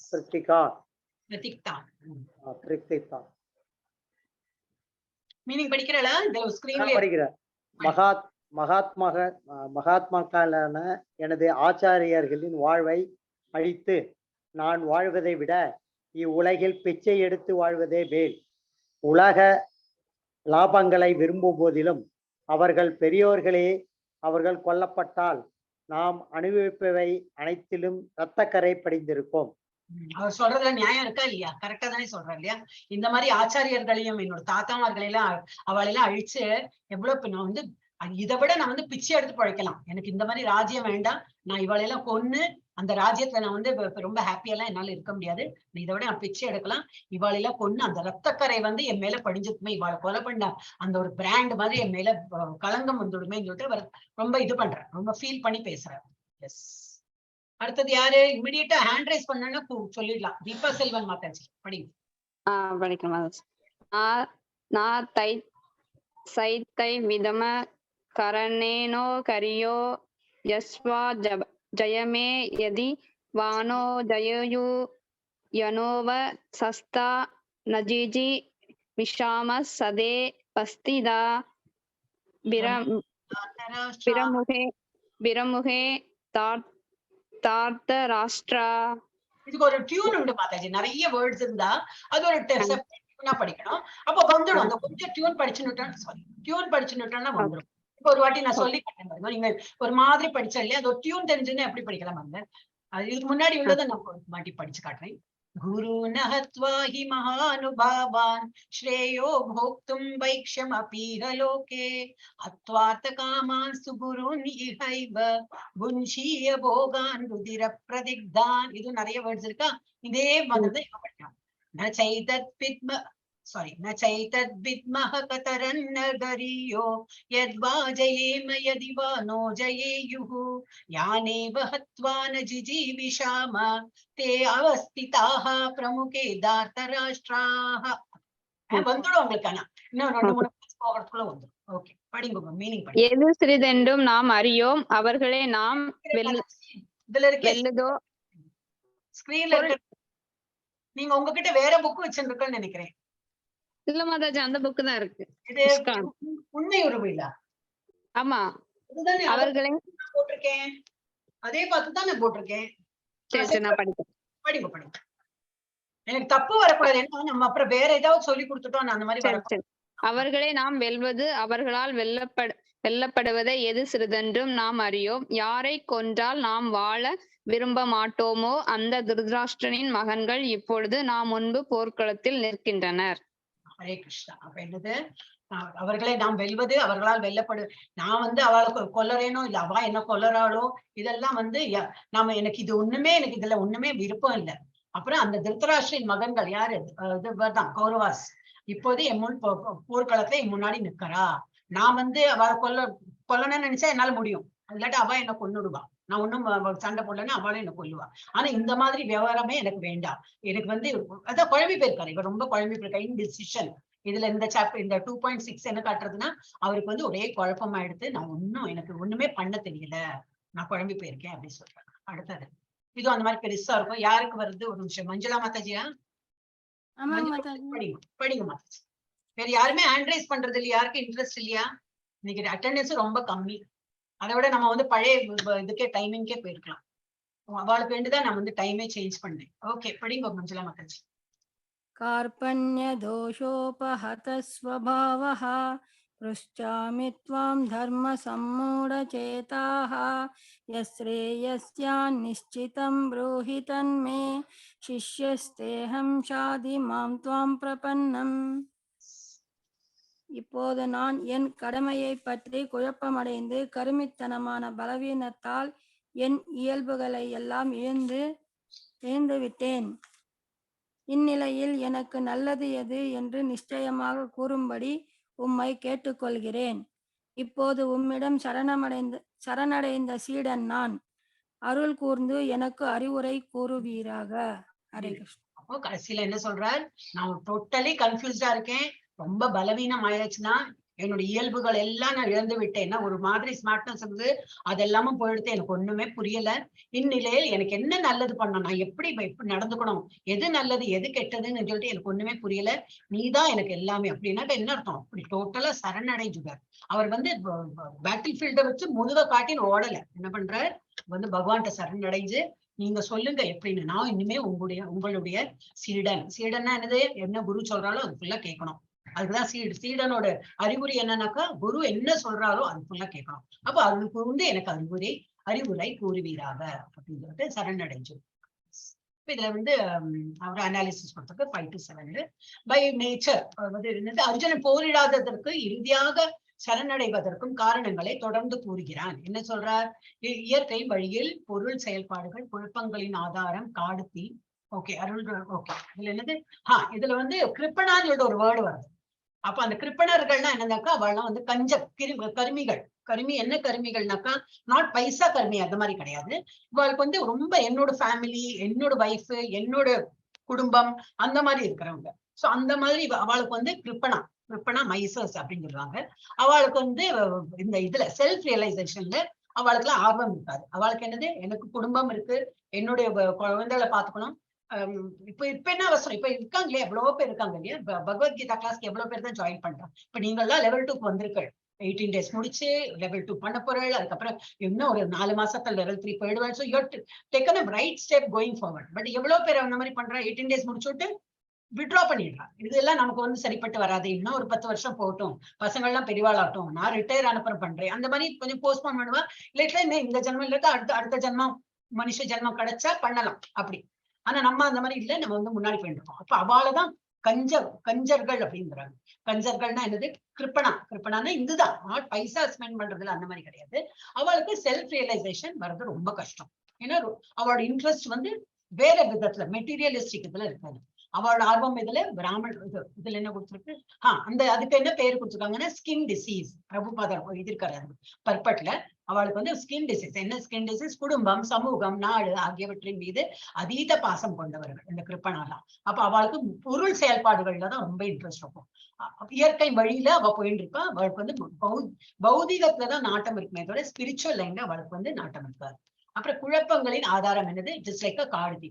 பிரதிகான் meaning படிக்கிறளா? இந்த ஸ்கிரீன்ல படிக்கிறேன். மகாத்மாக்களான எனது ஆச்சாரியர்களின் வாழ்வை அழித்து நான் வாழ்வதை விட இவ்வுலகில் பிச்சை எடுத்து வாழ்வதே மேல். உலக லாபங்களை விரும்பும் போதிலும் அவர்கள் பெரியோர்களே அவர்கள் கொல்லப்பட்டால் நாம் அனுபவிப்பவை அனைத்திலும் இரத்தக்கரை படிந்திருக்கும். அவர் சொல்றதுல நியாயம் இருக்கா இல்லையா? கரெக்டா தானே சொல்றாரு இல்லையா? இந்த மாதிரி ஆச்சாரியர்களையும் என்னோட தாத்தாமார்களையெல்லாம் அவளெல்லாம் அழிச்சு எவ்வளவு நான் வந்து இதை விட நான் வந்து பிச்சை எடுத்து பழைக்கலாம். எனக்கு இந்த மாதிரி ராஜ்யம் வேண்டாம். நான் இவளையெல்லாம் கொன்னு அந்த ராஜ்யத்துல நான் வந்து ரொம்ப ஹாப்பியெல்லாம் என்னால இருக்க முடியாது. இதை விட நான் பிச்சை எடுக்கலாம். இவாளெல்லாம் கொன்னு அந்த ரத்தக்கரை வந்து என் மேல படிஞ்சுக்குமே, இவாளை கொலை பண்ண அந்த ஒரு பிராண்ட் மாதிரி என் மேல களங்கம் வந்துடுமே சொல்லிட்டு அவர் ரொம்ப இது பண்றேன், ரொம்ப ஃபீல் பண்ணி பேசுறாரு. எஸ். அடுத்தது யாரு? இமிடியேட்டா ஹேண்ட் ரைஸ் பண்ணா சொல்லிடலாம். தீபா செல்வன் மாதாஜி படிங்க. படிக்கிறேன். நான் சைத்தை விதம கரணேனோ கரியோ யஸ்வா ஜயமே யதி வானோ ஜயயு யனோவ சஸ்தா நஜிஜி விஷாம சதே பஸ்திதா பிரமுகே தார்த்த ராஷ்டிரா. இதுக்கு ஒரு டியூன் உண்டு மாதாஜி. நிறைய வேர்ட்ஸ் இருந்தா அது ஒரு படிக்கணும். அப்போ வந்துடும். அந்த கொஞ்சம் டியூன் படிச்சுட்டோம்னா வந்துடும். இப்ப ஒரு வாட்டி நான் சொல்லி காட்டுறேன். நீங்க ஒரு மாதிரி படிச்சா இல்லையா, அது ஒரு டியூன் தெரிஞ்சுன்னு எப்படி படிக்கலாம் வந்து அது இதுக்கு முன்னாடி உள்ளதை நான் மாட்டி படிச்சு காட்டுறேன். குரு நஹத்வாஹி மகானுபாவான் ஸ்ரேயோ போக்தும் வைக்ஷ்யம் அபீஹ லோகே அத்வார்த்த காமான் சுகுருன் இஹைவ புன்ஷீய போகான் ருதிர பிரதிக்தான். இது நிறைய வேர்ட்ஸ் இருக்கா? இதே மாதிரி இப்ப படிக்கலாம். ந சைதத் பித்ம சாரி ந சைதத் வித்மஹ கதரன்ன கரியோ யத்வா ஜயேம யதி வா நோ ஜயேயுஹு யானேவ ஹத்வா ந ஜிஜீவிஷாம தே அவஸ்திதாஹ பிரமுகே தார்த்தராஷ்ட்ராஹ. வந்துடும் உங்களுக்கு. ஆனா இன்னும் 2-3 போகிறதுக்குள்ள வந்துடும். ஓகே, படிங்க மீனிங் படிங்க. எது சிறிதென்றும் நாம் அறியோம் அவர்களே நாம் இதுல இருக்கே வெல்லுதோ ஸ்கிரீன்ல இருக்க. நீங்க உங்ககிட்ட வேற புக் வச்சிருக்கேன்னு நினைக்கிறேன். இல்ல மாதாஜி, அந்த புக்கு தான் இருக்கு. இது உண்மை உறவு இல்ல? ஆமா, அதுதானே அவர்களே போட்டிருக்கேன். அதே பார்த்துதான் நான் போட்டிருக்கேன். சரி நான் படிக்கிறேன். படிங்க படிங்க. எனக்கு தப்பு வரக்கூடாது. ஏன்னா நம்ம அப்புறம் வேற ஏதாவது சொல்லி கொடுத்துட்டோம் அந்த மாதிரி வர. அவர்களே நாம் வெல்வது அவர்களால் வெல்லப்படுவதை எது சிறிதென்றும் நாம் அறியோம். யாரை கொன்றால் நாம் வாழ விரும்ப மாட்டோமோ அந்த திருதராஷ்டிரனின் மகன்கள் இப்பொழுது நாம் முன்பு போர்க்களத்தில் நிற்கின்றனர். ஹரே கிருஷ்ணா. அப்ப என்னது? அவர்களை நாம் வெல்வது அவர்களால் வெல்லப்படு. நான் அவளுக்கு கொல்லறேனோ இல்ல அவ என்ன கொல்லறாளோ இதெல்லாம் நாம எனக்கு இது ஒண்ணுமே எனக்கு இதுல ஒண்ணுமே விருப்பம் இல்லை. அப்புறம் அந்த திருதராஷ்டிரின் மகன்கள் யாரு? இதுதான் கௌரவாஸ். இப்போது என் முன் போர்க்களத்துல என் முன்னாடி நிக்கிறா. நான் அவளை கொல்லணும்னு நினைச்சா என்னால முடியும். இல்லாட்டி அவ என்ன கொன்னுடுவா. நான் ஒண்ணும் சண்டை போடலன்னா அவளும் என்ன கொல்லுவா. ஆனா இந்த மாதிரி விவகாரமே எனக்கு வேண்டாம். எனக்கு அதான் குழம்பி போயிருக்காரு. இவர் ரொம்ப குழம்பி போயிருக்கா. இன்டிசிஷன். இதுல இந்த சாப்டர் இந்த 2.6 என்ன காட்டுறதுன்னா அவருக்கு ஒரே குழப்பமாயிடுது. நான் எனக்கு ஒண்ணுமே பண்ண தெரியல, நான் குழம்பி போயிருக்கேன் அப்படின்னு சொல்றாங்க. அடுத்தது இதுவும் அந்த மாதிரி பெருசா இருக்கும். யாருக்கு வருது? ஒரு நிமிஷம். மஞ்சுளா மாதாஜியா? படிங்க மாதாஜி. வேற யாருமே ஹேண்ட் ரைஸ் பண்றது இல்லையா? யாருக்கு இன்ட்ரெஸ்ட் இல்லையா? இன்னைக்கு அட்டெண்டன்ஸ் ரொம்ப கம்மி. அதை விட நம்ம பழைய இதுக்கே டைமிங்கே போயிருக்கலாம். அவளுக்கு வேண்டிதான் நான் டைமே சேஞ்ச் பண்ணேன். ஓகே, படிங்க மஞ்சுளா மாதாஜி. कार्पण्य दोषोपहत स्वभावः पृच्छामि त्वां धर्म सम्मूढचेताः यश्रेयस्यान् निश्चितं ब्रूहि तन्मे शिष्यस्तेऽहं शाधि मां त्वां प्रपन्नम्. இப்போது நான் என் கடமையை பற்றி குழப்பமடைந்து கருமித்தனமான பலவீனத்தால் என் இயல்புகளை எல்லாம் இழந்து விட்டேன். இந்நிலையில் எனக்கு நல்லது எது என்று நிச்சயமாக கூறும்படி உம்மை கேட்டுக்கொள்கிறேன். இப்போது உம்மிடம் சரணடைந்த சீடன் நான். அருள் கூர்ந்து எனக்கு அறிவுரை கூறுவீராக. ஹரே கிருஷ்ணா. அப்போ கடைசியில என்ன சொல்றார்? நான் டோட்டலி கன்ஃபியூஸ்டா இருக்கேன். ரொம்ப பலவீனம் ஆயிடுச்சுன்னா என்னுடைய இயல்புகள் எல்லாம் நான் இழந்து விட்டேன்னா ஒரு மாதிரி ஸ்மார்ட்னஸ் அதெல்லாமும் போயிடுத்து. எனக்கு ஒண்ணுமே புரியல. இந்நிலையில் எனக்கு என்ன நல்லது பண்ணணும், நான் எப்படி நடந்துக்கணும், எது நல்லது எது கெட்டதுன்னு சொல்லிட்டு எனக்கு ஒண்ணுமே புரியல. நீதான் எனக்கு எல்லாமே. அப்படின்னா என்ன அர்த்தம்? அப்படி டோட்டலா சரணடைஞ்சுட்டார். அவர் பேட்டில் ஃபீல்ட வச்சு முதுக காட்டின்னு ஓடல. என்ன பண்றார்? பகவான்கிட்ட சரணடைஞ்சு நீங்க சொல்லுங்க எப்படின்னு. நான் இனிமே உங்களுடைய சீடன். சீடன்னா என்னது? என்ன குரு சொல்றாலோ அது ஃபுல்லா கேட்கணும். அதுக்குதான் சீடனோட அறிகுறி என்னன்னாக்கா குரு என்ன சொல்றாரோ அது ஃபுல்லா கேட்கணும். அப்ப அதுக்கு எனக்கு அறிவுரை கூறுவீராக அப்படின்னு சொல்லிட்டு சரணடைஞ்சு. இதுல அவர் அனாலிசிஸ் கொடுத்தது 5 to 7. பை நேச்சர் என்னது? அர்ஜுனன் போரிடாததற்கு இறுதியாக சரணடைவதற்கும் காரணங்களை தொடர்ந்து கூறுகிறான். என்ன சொல்றார்? இயற்கை வழியில் பொருள் செயல்பாடுகள், குழப்பங்களின் ஆதாரம், காடு, தீ. ஓகே, அருள். ஓகே, இதுல என்னது? இதுல கிருப்பனான்னு சொல்லிட்டு ஒரு வேர்டு வருது. அப்ப அந்த கிருப்பணர்கள்னா என்னன்னாக்கா அவள்லாம் கருமிகள். கருமி என்ன கருமிகள்னாக்கா நாட் பைசா கருமி அந்த மாதிரி கிடையாது. இவளுக்கு ரொம்ப என்னோட ஃபேமிலி, என்னோட வைஃப், என்னோட குடும்பம் அந்த மாதிரி இருக்கிறவங்க. சோ அந்த மாதிரி அவளுக்கு கிருப்பணா மைசர்ஸ் அப்படின்னு சொல்லுவாங்க. அவளுக்கு இந்த இதுல செல்ஃப் ரியலைசேஷன்ல அவளுக்கு எல்லாம் ஆர்வம் இருக்காது. அவளுக்கு என்னது? எனக்கு குடும்பம் இருக்கு, என்னுடைய குழந்தைகளை பாத்துக்கணும். இப்ப என்ன அவசரம்? இப்ப இருக்காங்க இல்லையா, எவ்வளவோ பேர் இருக்காங்க இல்லையா? பகவத்கீதா கிளாஸ்க்கு எவ்வளவு பேர் தான் ஜாயின் பண்றாங்க. இப்ப நீங்க எல்லாம் level 2 வந்திருக்கள். 18 days முடிச்சு level 2 பண்ண போறேன். அதுக்கப்புறம் இன்னும் ஒரு 4 மாசத்துல level 3 போயிடுவேன். So you have taken a right step going forward. But எவ்வளவு பேர் அந்த மாதிரி பண்றா? 18 days முடிச்சுட்டு விட்ரா பண்ணிடுறான். இதெல்லாம் நமக்கு சரிப்பட்டு வராது. இன்னும் ஒரு 10 வருஷம் போகட்டும், பசங்க எல்லாம் பெரியவாளாகட்டும், நான் ரிட்டையர் அனுப்புறம் பண்றேன், அந்த மாதிரி கொஞ்சம் போஸ்ட்போன் பண்ணுவா. இல்ல இந்த ஜென்மம் இல்லாத அடுத்த ஜென்மம் மனுஷ ஜென்மம் கிடைச்சா பண்ணலாம் அப்படி. ஆனா நம்ம அந்த மாதிரி இல்ல, நம்ம முன்னாடி போயிருக்கோம். அப்ப அவளதான் கஞ்சர்கள் அப்படிங்கிறாங்க. கஞ்சர்கள்னா என்னது? கிருப்பணான்னா இதுதான். நாட் பைசா ஸ்பெண்ட் பண்றதுல அந்த மாதிரி கிடையாது. அவளுக்கு செல்ஃப் ரியலைசேஷன் வர்றது ரொம்ப கஷ்டம். ஏன்னா அவளோட இன்ட்ரெஸ்ட் வேற விதத்துல மெட்டீரியலிஸ்டிக் இதுல இருக்காது. அவளோட ஆர்வம் இதுல இதுல என்ன கொடுத்துருக்கு அந்த அதுக்கு என்ன பேர் கொடுத்துருக்காங்கன்னா ஸ்கின் டிசீஸ். பிரபுபாதர் எழுதியிருக்காரு பர்பட்ல. அவளுக்கு வந்து ஸ்கின் டிசீஸ். என்ன ஸ்கின் டிசீஸ்? குடும்பம், சமூகம், நாடு ஆகியவற்றின் மீது அதீத பாசம் கொண்டவர்கள் இந்த கிருப்பனாலாம். அப்ப அவளுக்கு பொருள் செயல்பாடுகள்ல தான் ரொம்ப இன்ட்ரெஸ்ட் இருக்கும். இயற்கை வழியில அவ போயிட்டு இருக்கா. அவளுக்கு வந்து பௌதிகத்துலதான் நாட்டம் இருக்குமே தவிர ஸ்பிரிச்சுவல் லைன்ல அவளுக்கு வந்து நாட்டம் இருக்காது. அப்புறம் குழப்பங்களின் ஆதாரம் என்னது? Just like a Karthi.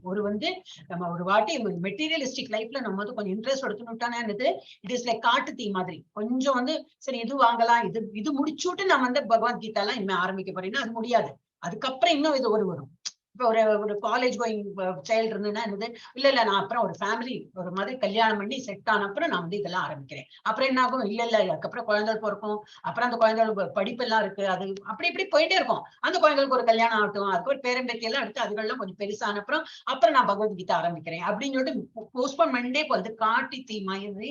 நம்ம ஒரு வாட்டி மெட்டீரியலிஸ்டிக் லைஃப்ல நம்ம வந்து கொஞ்சம் இன்ட்ரெஸ்ட் எடுத்துனுட்டானே என்னது, இட் இஸ் லைக் காட்டு தீ மாதிரி. கொஞ்சம் வந்து சரி இது வாங்கலாம், இது முடிச்சுட்டு நம்ம வந்து பகவத்கீதா எல்லாம் இனிமே ஆரம்பிக்க போறீங்கன்னா அது முடியாது. அதுக்கப்புறம் இன்னும் இது வரும். இப்ப ஒரு காலேஜ் கோயிங் சைல்டு இருந்ததுன்னா என்னது, இல்ல நான் அப்புறம் ஒரு ஃபேமிலி ஒரு மாதிரி கல்யாணம் பண்ணி செட் ஆன அப்புறம் நான் வந்து இதெல்லாம் ஆரம்பிக்கிறேன். அப்புறம் என்ன ஆகும்? இல்ல அதுக்கப்புறம் குழந்தைகள் பிறக்கும். அப்புறம் அந்த குழந்தைகளுக்கு படிப்பெல்லாம் இருக்கு. அது இப்படி போயிட்டே இருக்கும். அந்த குழந்தைகளுக்கு ஒரு கல்யாணம் ஆகட்டும், அதுக்கு ஒரு பேரம்பேத்தி எல்லாம் எடுத்து அதுகள்லாம் கொஞ்சம் பெருசான அப்புறம் நான் பகவத்கீதா ஆரம்பிக்கிறேன் அப்படின்னு சொல்லிட்டு போஸ்ட்போன் பண்ணிட்டே போகுது. காட்டி தீ மாதிரி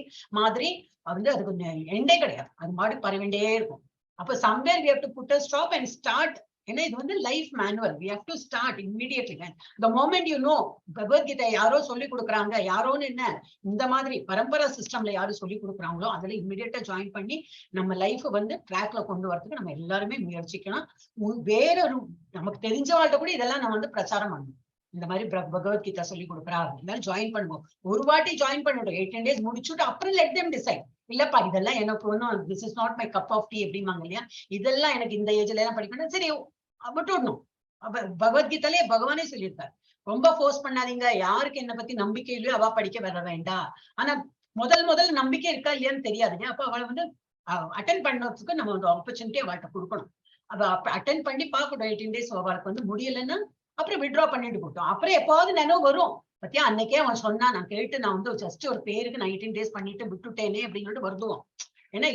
வந்து அது கொஞ்சம் எண்டே கிடையாது. அது மாதிரி பரவிண்டே இருக்கும். அப்ப somewhere we have to put a stop and start. ஏன்னா இது வந்து life manual. we have to start immediately. the moment you know Bhagavad Gita யாரோ சொல்லி கொடுக்குறாங்க, யாரோன்னு என்ன இந்த மாதிரி பரம்பரா சிஸ்டம்ல யாரும் சொல்லி கொடுக்குறாங்களோ அதுல இம்மிடியேட்டா ஜாயின் பண்ணி நம்ம லைஃப் வந்து ட்ராக்ல கொண்டு வரதுக்கு நம்ம எல்லாருமே முயற்சிக்கணும். வேறொரு நமக்கு தெரிஞ்சவாழ்கிட்ட கூட இதெல்லாம் நம்ம வந்து பிரச்சாரம் பண்ணணும். இந்த மாதிரி பகவத்கீதா சொல்லி கொடுக்குறா இருந்தாலும் ஜாயின் பண்ணுவோம். ஒரு வாட்டி ஜாயின் பண்ணிட்டோம், 18 days முடிச்சுட்டு அப்புறம் let them decide. இல்லப்பா இதெல்லாம் எனக்கு ஒன்றும் this is not my cup of tea அப்படிம்பாங்க இல்லையா, இதெல்லாம் எனக்கு இந்த ஏஜ்ல எல்லாம் படிக்கணும், சரி விட்டுடணும். பகவத்கீதாலே பகவானே சொல்லியிருக்காரு, ரொம்ப ஃபோர்ஸ் பண்ணாதீங்க. யாருக்கு என்ன பத்தி நம்பிக்கை இல்லையோ அவ படிக்க வர வேண்டாம். ஆனா முதல் நம்பிக்கை இருக்கா இல்லையான்னு தெரியாதுங்க. அப்ப அவளை வந்து அட்டென்ட் பண்ணதுக்கு நம்ம ஒரு ஆப்பர்ச்சுனிட்டி அவள்கிட்ட கொடுக்கணும். அவ அட்டென்ட் பண்ணி பார்க்கணும். 18 days அவளுக்கு வந்து முடியலைன்னா அப்புறம் விட்ரா பண்ணிட்டு போட்டோம். அப்புறம் எப்பாவது நினைவு வரும், பத்தியா அன்னைக்கே அவன் சொன்னா நான் கேட்டு நான் வந்து ஜஸ்ட் ஒரு பேருக்கு 19 days பண்ணிட்டு விட்டுட்டேனே அப்படின்னு சொல்லிட்டு வருதுவோம். ஏன்னா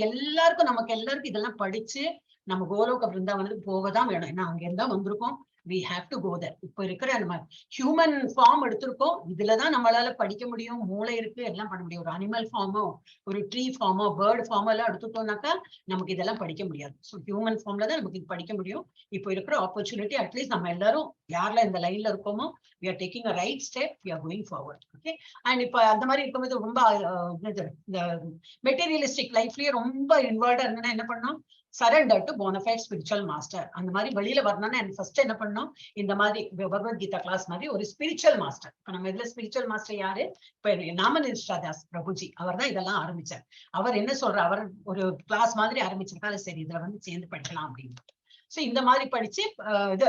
நமக்கு எல்லாருக்கும் இதெல்லாம் படிச்சு நம்ம கோலோக பிருந்தாவனத்துக்கு போகதான் வேணும். ஏன்னா அங்க இருந்தா வந்திருக்கோம். we have to go there. இப்ப இருக்கிற நம்ம ஹியூமன் ஃபார்ம் எடுத்திருக்கோம், இதுலதான் நம்மளால படிக்க முடியும். மூளை இருக்கு, எல்லாம் பண்ண முடியும். ஒரு அனிமல் ஃபார்மோ ஒரு ட்ரீ ஃபார்மோ பேர்ட் ஃபார்மோ எல்லாம் எடுத்துட்டோம்னாக்கா நமக்கு இதெல்லாம் படிக்க முடியாது. ஸோ ஹியூமன் ஃபார்ம்ல தான் நமக்கு இது படிக்க முடியும். இப்போ இருக்கிற ஆப்பர்ச்சுனிட்டி அட்லீஸ்ட் நம்ம எல்லாரும் யாரெல்லாம் இந்த லைன்ல இருக்கோமோ we are taking a right step, we are going forward. Okay, and இப்ப அந்த மாதிரி இருக்கும்போது ரொம்ப இந்த மெட்டீரியலிஸ்டிக் லைஃப்லயே ரொம்ப இன்வால்வ்டா இருந்தேன்னா என்ன பண்ணோம்? Surrender to bonafide spiritual master. அந்த மாதிரி வெளியில வரணும்னா ஃபர்ஸ்ட் என்ன பண்ணணும்? இந்த மாதிரி பகவத்கீதா கிளாஸ் மாதிரி ஒரு ஸ்பிரிச்சுவல் மாஸ்டர். இப்ப நம்ம இதுல ஸ்பிரிச்சுவல் மாஸ்டர் யாரு? இப்ப நாமநிஷ்டாதாஸ் பிரபுஜி அவர் தான் இதெல்லாம் ஆரம்பிச்சார். அவர் என்ன சொல்ற, அவர் ஒரு கிளாஸ் மாதிரி ஆரம்பிச்சிருக்காரு. சரி இதுல வந்து சேர்ந்து படிக்கலாம் அப்படின்னு. சோ இந்த மாதிரி படிச்சு இது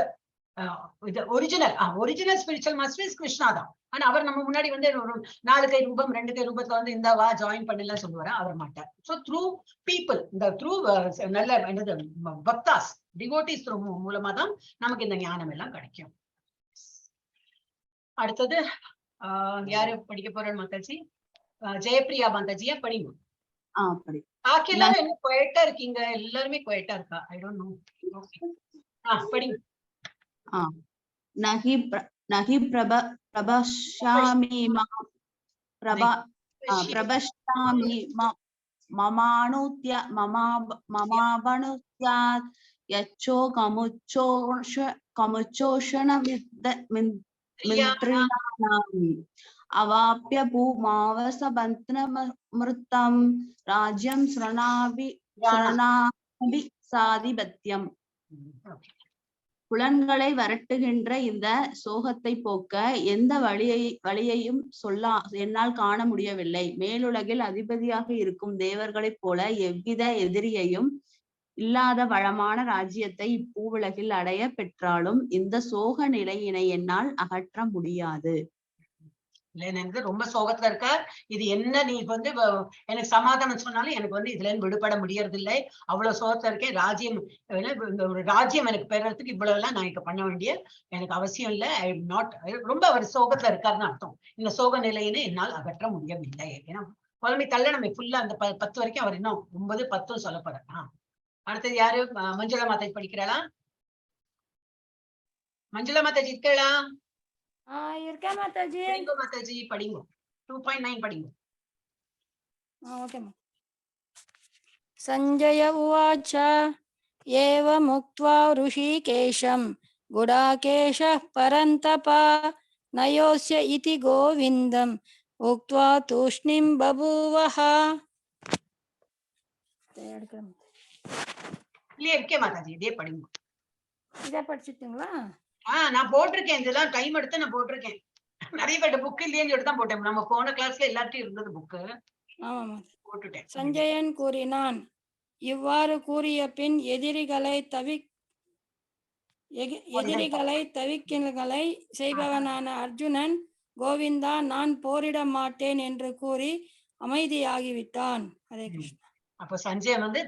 original spiritual master is Krishna தான். ஆனா அவர் நம்ம முன்னாடி வந்து ஒரு 4 கை ரூபம் 2 கை ரூபத்துல வந்து இந்த வா ஜாயின் பண்ணலாம் சொல்லுவாரு, அவர் மாட்டார். சோ த்ரூ பீப்புள், இந்த த்ரூ நல்ல என்னது பக்தாஸ் டிவோட்டிஸ் த்ரூ மூலமா தான் நமக்கு இந்த ஞானம் எல்லாம் கிடைக்கும். அடுத்தது யாரு படிக்க போற மாதாஜி? ஜெயப்பிரியா மாதாஜியா படிங்க. பாக்கி எல்லாரும் என்ன குவைட்டா இருக்கீங்க? எல்லாருமே குவைட்டா இருக்கா? I don't know. படிங்க. நகி பிரபஷ்யாமி மமாபனுத்யாத் யச்சோ கமுச்சோஷண மித்ரிணாம் அவாப்ய பூமாவசபந்த்னமிருத்தம் ராஜ்யம் ஸ்ரணாபி சாதிபத்யம். புலன்களை வரட்டுகின்ற இந்த சோகத்தை போக்க எந்த வழியையும் என்னால் காண முடியவில்லை. மேலுலகில் அதிபதியாக இருக்கும் தேவர்களைப் போல எவ்வித எதிரியையும் இல்லாத வளமான ராஜ்யத்தை இப்பூவுலகில் அடைய பெற்றாலும் இந்த சோக நிலையினை என்னால் அகற்ற முடியாது. எனக்கு ரொம்ப சோகத்துல இருக்கார். இது என்ன நீ வந்து எனக்கு சமாதானம் சொன்னாலும் எனக்கு வந்து இதுல இருந்து விடுபட முடியறது இல்லை. அவ்வளவு சோகத்துல இருக்கேன். ராஜ்யம் எனக்கு பெறறதுக்கு இவ்வளவு எல்லாம் நான் இப்ப பண்ண வேண்டிய எனக்கு அவசியம் இல்லை. I am not. ரொம்ப அவர் சோகத்துல இருக்காருன்னு அர்த்தம். இந்த சோக நிலையினை என்னால் அகற்ற முடியவில்லை. ஏன்னா புலமை தள்ள நம்ம ஃபுல்லா அந்த 10 வரைக்கும் அவர் இன்னும் 9, 10 சொல்ல போறார். அடுத்தது யாரு? மஞ்சுளா மாதாஜி படிக்கிறாளா? மஞ்சுளா மாதாஜி இருக்கா? இருக்கேன் மாதாஜி. மாதாஜி படிங்க. 2.9 படிங்க. ஓகே. சஞ்சய உவாச்ச ஏவமுக்த்வா ऋषिकेशं गुडाकेशः परन्तप नयोस्य इति गोविन्दं உக்த்வா தூஷ்ணிம் பபூவஹ. இல்லையே இருக்கே மாதாஜி, இதே படிங்க. இதை படிச்சுட்டீங்களா? நான் போட்டிருக்கேன், இதெல்லாம் டைம் எடுத்து நான் போட்டிருக்கேன். நிறைய பேர் புக் இல்லையேன்னு சொல்லிட்டு தான் போட்டேன். நம்ம போன கிளாஸ்ல எல்லாத்தையும் இருந்தது புக்கு, ஆமாம். போட்டுட்டேன். சஞ்சயன் கூறினான். இவ்வாறு கூறிய பின் எதிரிகளை தவிக்கில்களை செய்பவனான அர்ஜுனன், கோவிந்தா, நான் போரிட மாட்டேன் என்று கூறி அமைதியாகிவிட்டான். ஹரே கிருஷ்ணா. அப்ப சஞ்சயன் வந்து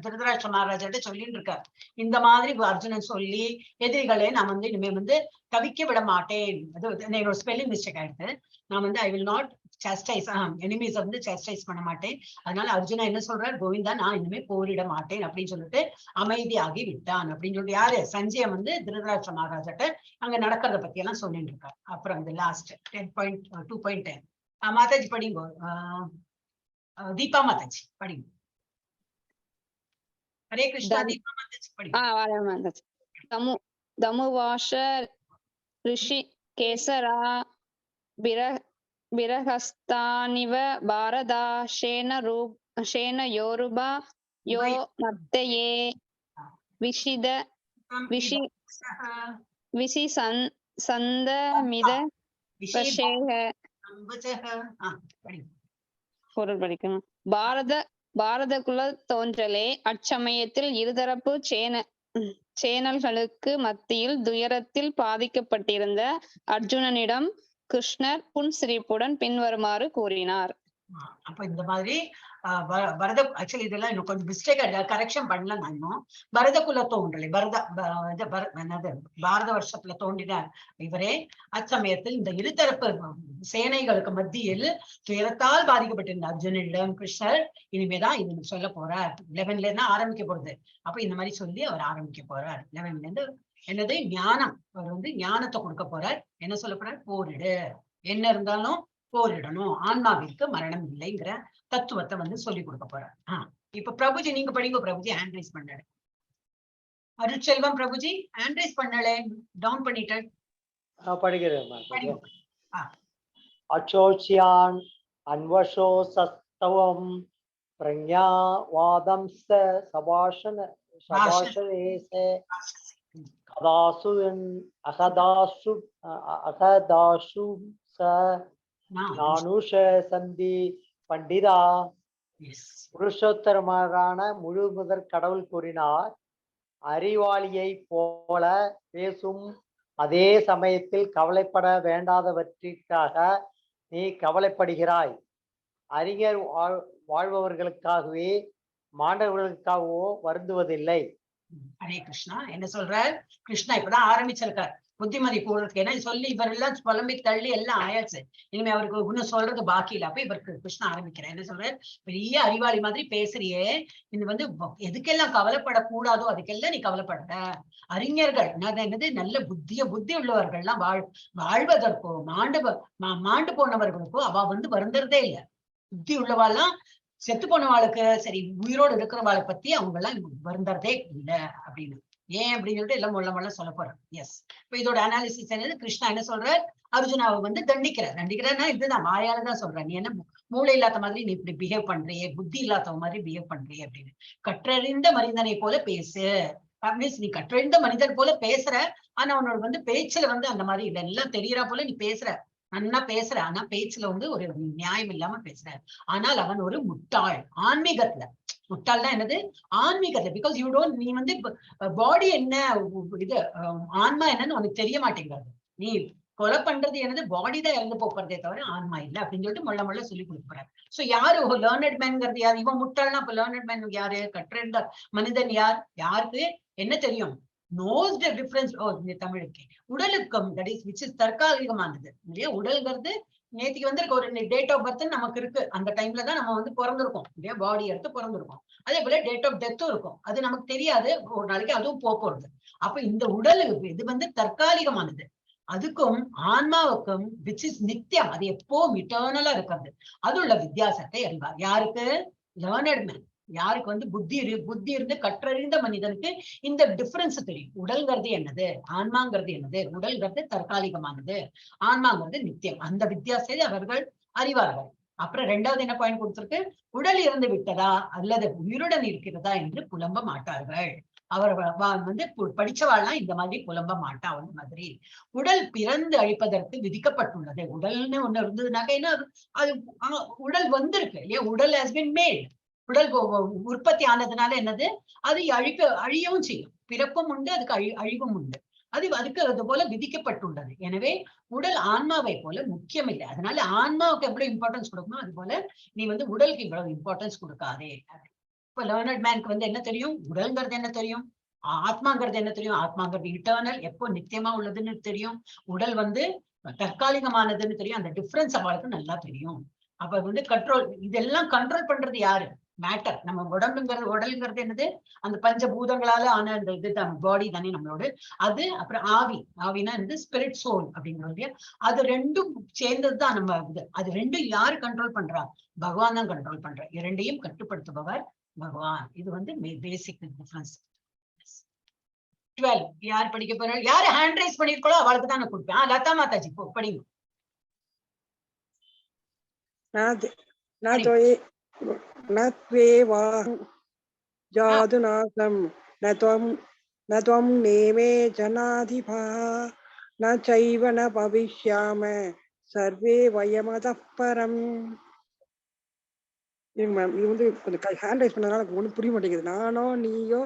திருதராஷ்டிர மகாராஜாட்ட சொல்லிட்டு இருக்கார், இந்த மாதிரி அர்ஜுனன் சொல்லி எதிரிகளே நான் வந்து இனிமே வந்து தவிக்க விட மாட்டேன். அது என்னோட ஸ்பெல்லிங் மிஸ்டேக் ஆயிடுது. நான் வந்து ஐ வில் நாட் சாஸ்டைஸ் எனிமீஸ் வந்து சாஸ்டைஸ் பண்ண மாட்டேன். அதனால அர்ஜுனா என்ன சொல்றார், கோவிந்தா நான் இனிமே போரிட மாட்டேன் அப்படின்னு சொல்லிட்டு அமைதியாகி விட்டான் அப்படின்னு சொல்லிட்டு யாரு, சஞ்சயன் வந்து திருதராஷ்டிர மகாராஜாட்ட அங்க நடக்கிறத பத்தி எல்லாம் சொல்லிட்டு இருக்கார். அப்புறம் இந்த லாஸ்ட் 10.2.10 மாதாஜி படிங்கோ. தீபா மாதாஜி படிங்க. ஹரே கிருஷ்ணா. தீபா மாதாஜி படிங்க. தமுவாஷ ரிஷி கேசரா பிரஹஸ்தானிவ பாரதா ஷேன யோருபா யோ மத்தயே விஷி சந்தமித பொருள் படிக்கணும். பாரத குல தோன்றலே, அச்சமயத்தில் இருதரப்பு சேனல்களுக்கு மத்தியில் துயரத்தில் பாதிக்கப்பட்டிருந்த அர்ஜுனனிடம் கிருஷ்ணர் புன்சிரிப்புடன் பின்வருமாறு கூறினார். அப்ப இந்த மாதிரி பரத ஆக்சுவலி இதெல்லாம் இன்னும் கொஞ்சம் மிஸ்டேக் கரெக்ஷன் பண்ணல. நான் இன்னும் பரத குல தோன்றலை பாரத வருஷத்துல தோன்றினார் இவரே. அச்சமயத்தில் இந்த இருதரப்பு சேனைகளுக்கு மத்தியில் துயரத்தால் பாதிக்கப்பட்டிருந்த அர்ஜுனனிடம் கிருஷ்ணர் இனிமேதான் இது சொல்ல போறார். 11ல இருந்து ஆரம்பிக்க போறது. அப்ப இந்த மாதிரி சொல்லி அவர் ஆரம்பிக்க போறார். 11ல இருந்து என்னது ஞானம், அவர் வந்து ஞானத்தை கொடுக்க போறார். என்ன சொல்ல போறார், போரிடு, என்ன இருந்தாலும் போரிடணும், ஆன்மாவிற்கு மரணம் இல்லைங்கிற தத்துவத்தை வந்து சொல்லி கொடுக்க போறார். இப்ப பிரபுஜி நீங்க படிங்க. பிரபுஜி ஹேண்ட் ரைஸ் பண்ணாரு. அருட்செல்வம் பிரபுஜி ஹேண்ட் ரைஸ் பண்ணல, டவுன் பண்ணிட்டார். படிக்கிறேன். அச்சோச்சியான் அன்வஷோ சஸ்தவம் பிரஞாவாதம் சபாஷனேசே கதாசு அகதாசு நானுஷ சந்தி பண்டிதா. புருஷோத்தரமான முழு முதற் கடவுள் கூறினார், அறிவாளியை போல பேசும் அதே சமயத்தில் கவலைப்பட வேண்டாதவற்றிற்காக நீ கவலைப்படுகிறாய். அறிஞர் வாழ்பவர்களுக்காகவே மாண்டவர்களுக்காகவோ வருந்துவதில்லை. ஹரே கிருஷ்ணா. என்ன சொல்றார் கிருஷ்ணா, இப்பதான் ஆரம்பிச்சிருக்கார் புத்திமதி கூடுறதுக்கு. ஏன்னா சொல்லி இவர் எல்லாம் புலம்பி தள்ளி எல்லாம் ஆயாச்சு, இனிமே அவருக்கு இன்னும் சொல்றது பாக்கி இல்ல. அப்ப இவருக்கு கிருஷ்ணா ஆரம்பிக்கிறேன். என்ன சொல்றார், பெரிய அறிவாளி மாதிரி பேசுறியே, இது வந்து எதுக்கெல்லாம் கவலைப்படக்கூடாதோ அதுக்கெல்லாம் நீ கவலைப்படுற. அறிஞர்கள் என்னது நல்ல புத்தி உள்ளவர்கள்லாம் வாழ்வதற்கோ மாண்டு போனவர்களுக்கோ அவ வந்து வருந்துறதே இல்லை. புத்தி உள்ளவாள்லாம் செத்து போனவாளுக்கு சரி, உயிரோடு இருக்கிறவாளை பத்தி அவங்க எல்லாம் வருந்தறதே இல்லை அப்படின்னு. ஏன் அப்படின்னு சொல்லிட்டு எல்லாம் மொள்ள சொல்ல போறேன். எஸ், இப்ப இதோட அனாலிசிஸ் என்னது, கிருஷ்ணா என்ன சொல்றார், அர்ஜுனாவை வந்து தண்டிக்கிறேன்னா இதுதான் வாயாலதான் சொல்றேன். நீ என்ன மூளை இல்லாத மாதிரி நீ இப்படி பிஹேவ் பண்றியே, புத்தி இல்லாதவ மாதிரி பிஹேவ் பண்றியே அப்படின்னு. கற்றறிந்த மனிதனை போல பேசு. மீன்ஸ் நீ கற்றறிந்த மனிதன் போல பேசுற, ஆனா உன்னோட வந்து பேச்சுல வந்து அந்த மாதிரி இல்லை. எல்லாம் தெரியறா போல நீ பேசுற, நன்னா பேசுற, ஆனா பேச்சுல வந்து ஒரு நியாயம் இல்லாம பேசுற. ஆனால் அவன் ஒரு முட்டாள். ஆன்மீகத்துல முட்டாள் தான் என்னது, ஆன்மீகத்துல. பிகாஸ் யூ டோன்ட், நீ வந்து பாடி என்ன இது ஆன்மா என்னன்னு உனக்கு தெரிய மாட்டேங்கிறது. நீ கொலை பண்றது என்னது, பாடி தான் இறந்து போறதே தவிர ஆன்மா இல்லை அப்படின்னு சொல்லிட்டு மொள்ள சொல்லி கொடுக்குறாரு. சோ யாரு லேர்னட் மேன்ங்கிறது யார், இவன் முட்டாள்னா அப்ப லேர்னட் மேன் யாரு, கற்றிருந்த மனிதன் யார், யாருக்கு என்ன தெரியும், knows the difference. தமிழுக்கு உடலுக்கும் that is which is தற்காலிகமானது இல்லையா. உடல்ங்கிறது நேற்றுக்கு வந்து ஒரு டேட் ஆஃப் பர்த் நமக்கு இருக்கு, அந்த டைம்ல தான் நம்ம வந்து பிறந்திருக்கோம் இல்லையா, பாடி எடுத்து பிறந்திருக்கோம். அதே போல டேட் ஆஃப் டெத்தும் இருக்கும், அது நமக்கு தெரியாது, ஒரு நாளைக்கு அதுவும் போறது. அப்ப இந்த உடல் இது வந்து தற்காலிகமானது. அதுக்கும் ஆன்மாவுக்கும் which is நித்தியம், அது எப்பவும் இட்டர்னலா இருக்கிறது. அது உள்ள வித்தியாசத்தை அறிவார். யாருக்கு, லேர்னட் மேன். யாருக்கு வந்து புத்தி இருந்து கற்றறிந்த மனிதனுக்கு இந்த டிஃபரன்ஸ் தெரியும். உடல்ங்கிறது என்னது, ஆன்மாங்கிறது என்னது. உடல்ங்கிறது தற்காலிகமானது, ஆன்மாங்கிறது நித்தியம். அந்த வித்தியாசத்தை அவர்கள் அறிவார்கள். அப்புறம் ரெண்டாவது என்ன பாயிண்ட் கொடுத்திருக்கு, உடல் இறந்து விட்டதா அல்லது உயிருடன் இருக்கிறதா என்று புலம்ப மாட்டார்கள். அவர் வந்து படிச்சவாள்லாம் இந்த மாதிரி புலம்ப மாட்டா. அந்த மாதிரி உடல் பிறந்து அழிப்பதற்கு விதிக்கப்பட்டுள்ளது. உடல்னு ஒண்ணு இருந்ததுனாக்க என்ன அது உடல் வந்திருக்கு இல்லையா, உடல் ஹஸ் பீன் மேட். உடல் உற்பத்தி ஆனதுனால என்னது, அது அழியவும் செய்யும். பிறப்பும் உண்டு, அதுக்கு அழிவும் உண்டு. அதுக்கு அது போல விதிக்கப்பட்டுள்ளது. எனவே உடல் ஆன்மாவை போல முக்கியம் இல்லை. அதனால ஆன்மாவுக்கு எவ்வளவு இம்பார்ட்டன்ஸ் கொடுக்கணும், அது போல நீ வந்து உடலுக்கு இவ்வளவு இம்பார்ட்டன்ஸ் கொடுக்காதே. இப்ப லேர்னட் மேனுக்கு வந்து என்ன தெரியும், உடல்ங்கிறது என்ன தெரியும், ஆத்மாங்கிறது என்ன தெரியும். ஆத்மாங்கிறது இட்டர்னல், எப்போ நித்தியமா உள்ளதுன்னு தெரியும். உடல் வந்து தற்காலிகமானதுன்னு தெரியும். அந்த டிஃபரன்ஸ் அவளுக்கு நல்லா தெரியும். அப்ப வந்து கண்ட்ரோல், இதெல்லாம் கண்ட்ரோல் பண்றது யாரு, மேட்டர். நம்ம உடலுங்கிறது என்னது, அந்த பஞ்சபூதங்களால ஆன அந்த இது பாடி தானே நம்மளோட. அது அப்புறம் ஆவினா என்னது, ஸ்பிரிட் சோல் அப்படிங்கிறது. அது ரெண்டும் சேர்ந்ததுதான் நம்ம இது. அது ரெண்டும் யாரு கண்ட்ரோல் பண்றா, பகவான் தான் கண்ட்ரோல் பண்ற. இரண்டையும் கட்டுப்படுத்துபவர் பகவான். இது வந்து பேசிக் டிஃபரன்ஸ். 12 யார் படிக்க போறாங்க, யாரு ஹேண்ட் ரைஸ் பண்ணிருக்கோ அவளுக்கு தான் நான் கொடுப்பேன். லதா மாதாஜி படிங்க. ஜாதுநாசம் நத்வம் நேமே ஜனாதிபா ந சைவ ந பவிஷ்யாம சர்வே வயமதః பரம். மேம் இது வந்து கொஞ்சம் ஹேண்ட் ரைஸ் பண்ணதுனால எனக்கு ஒன்றும் புரிய மாட்டேங்குது. நானோ நீயோ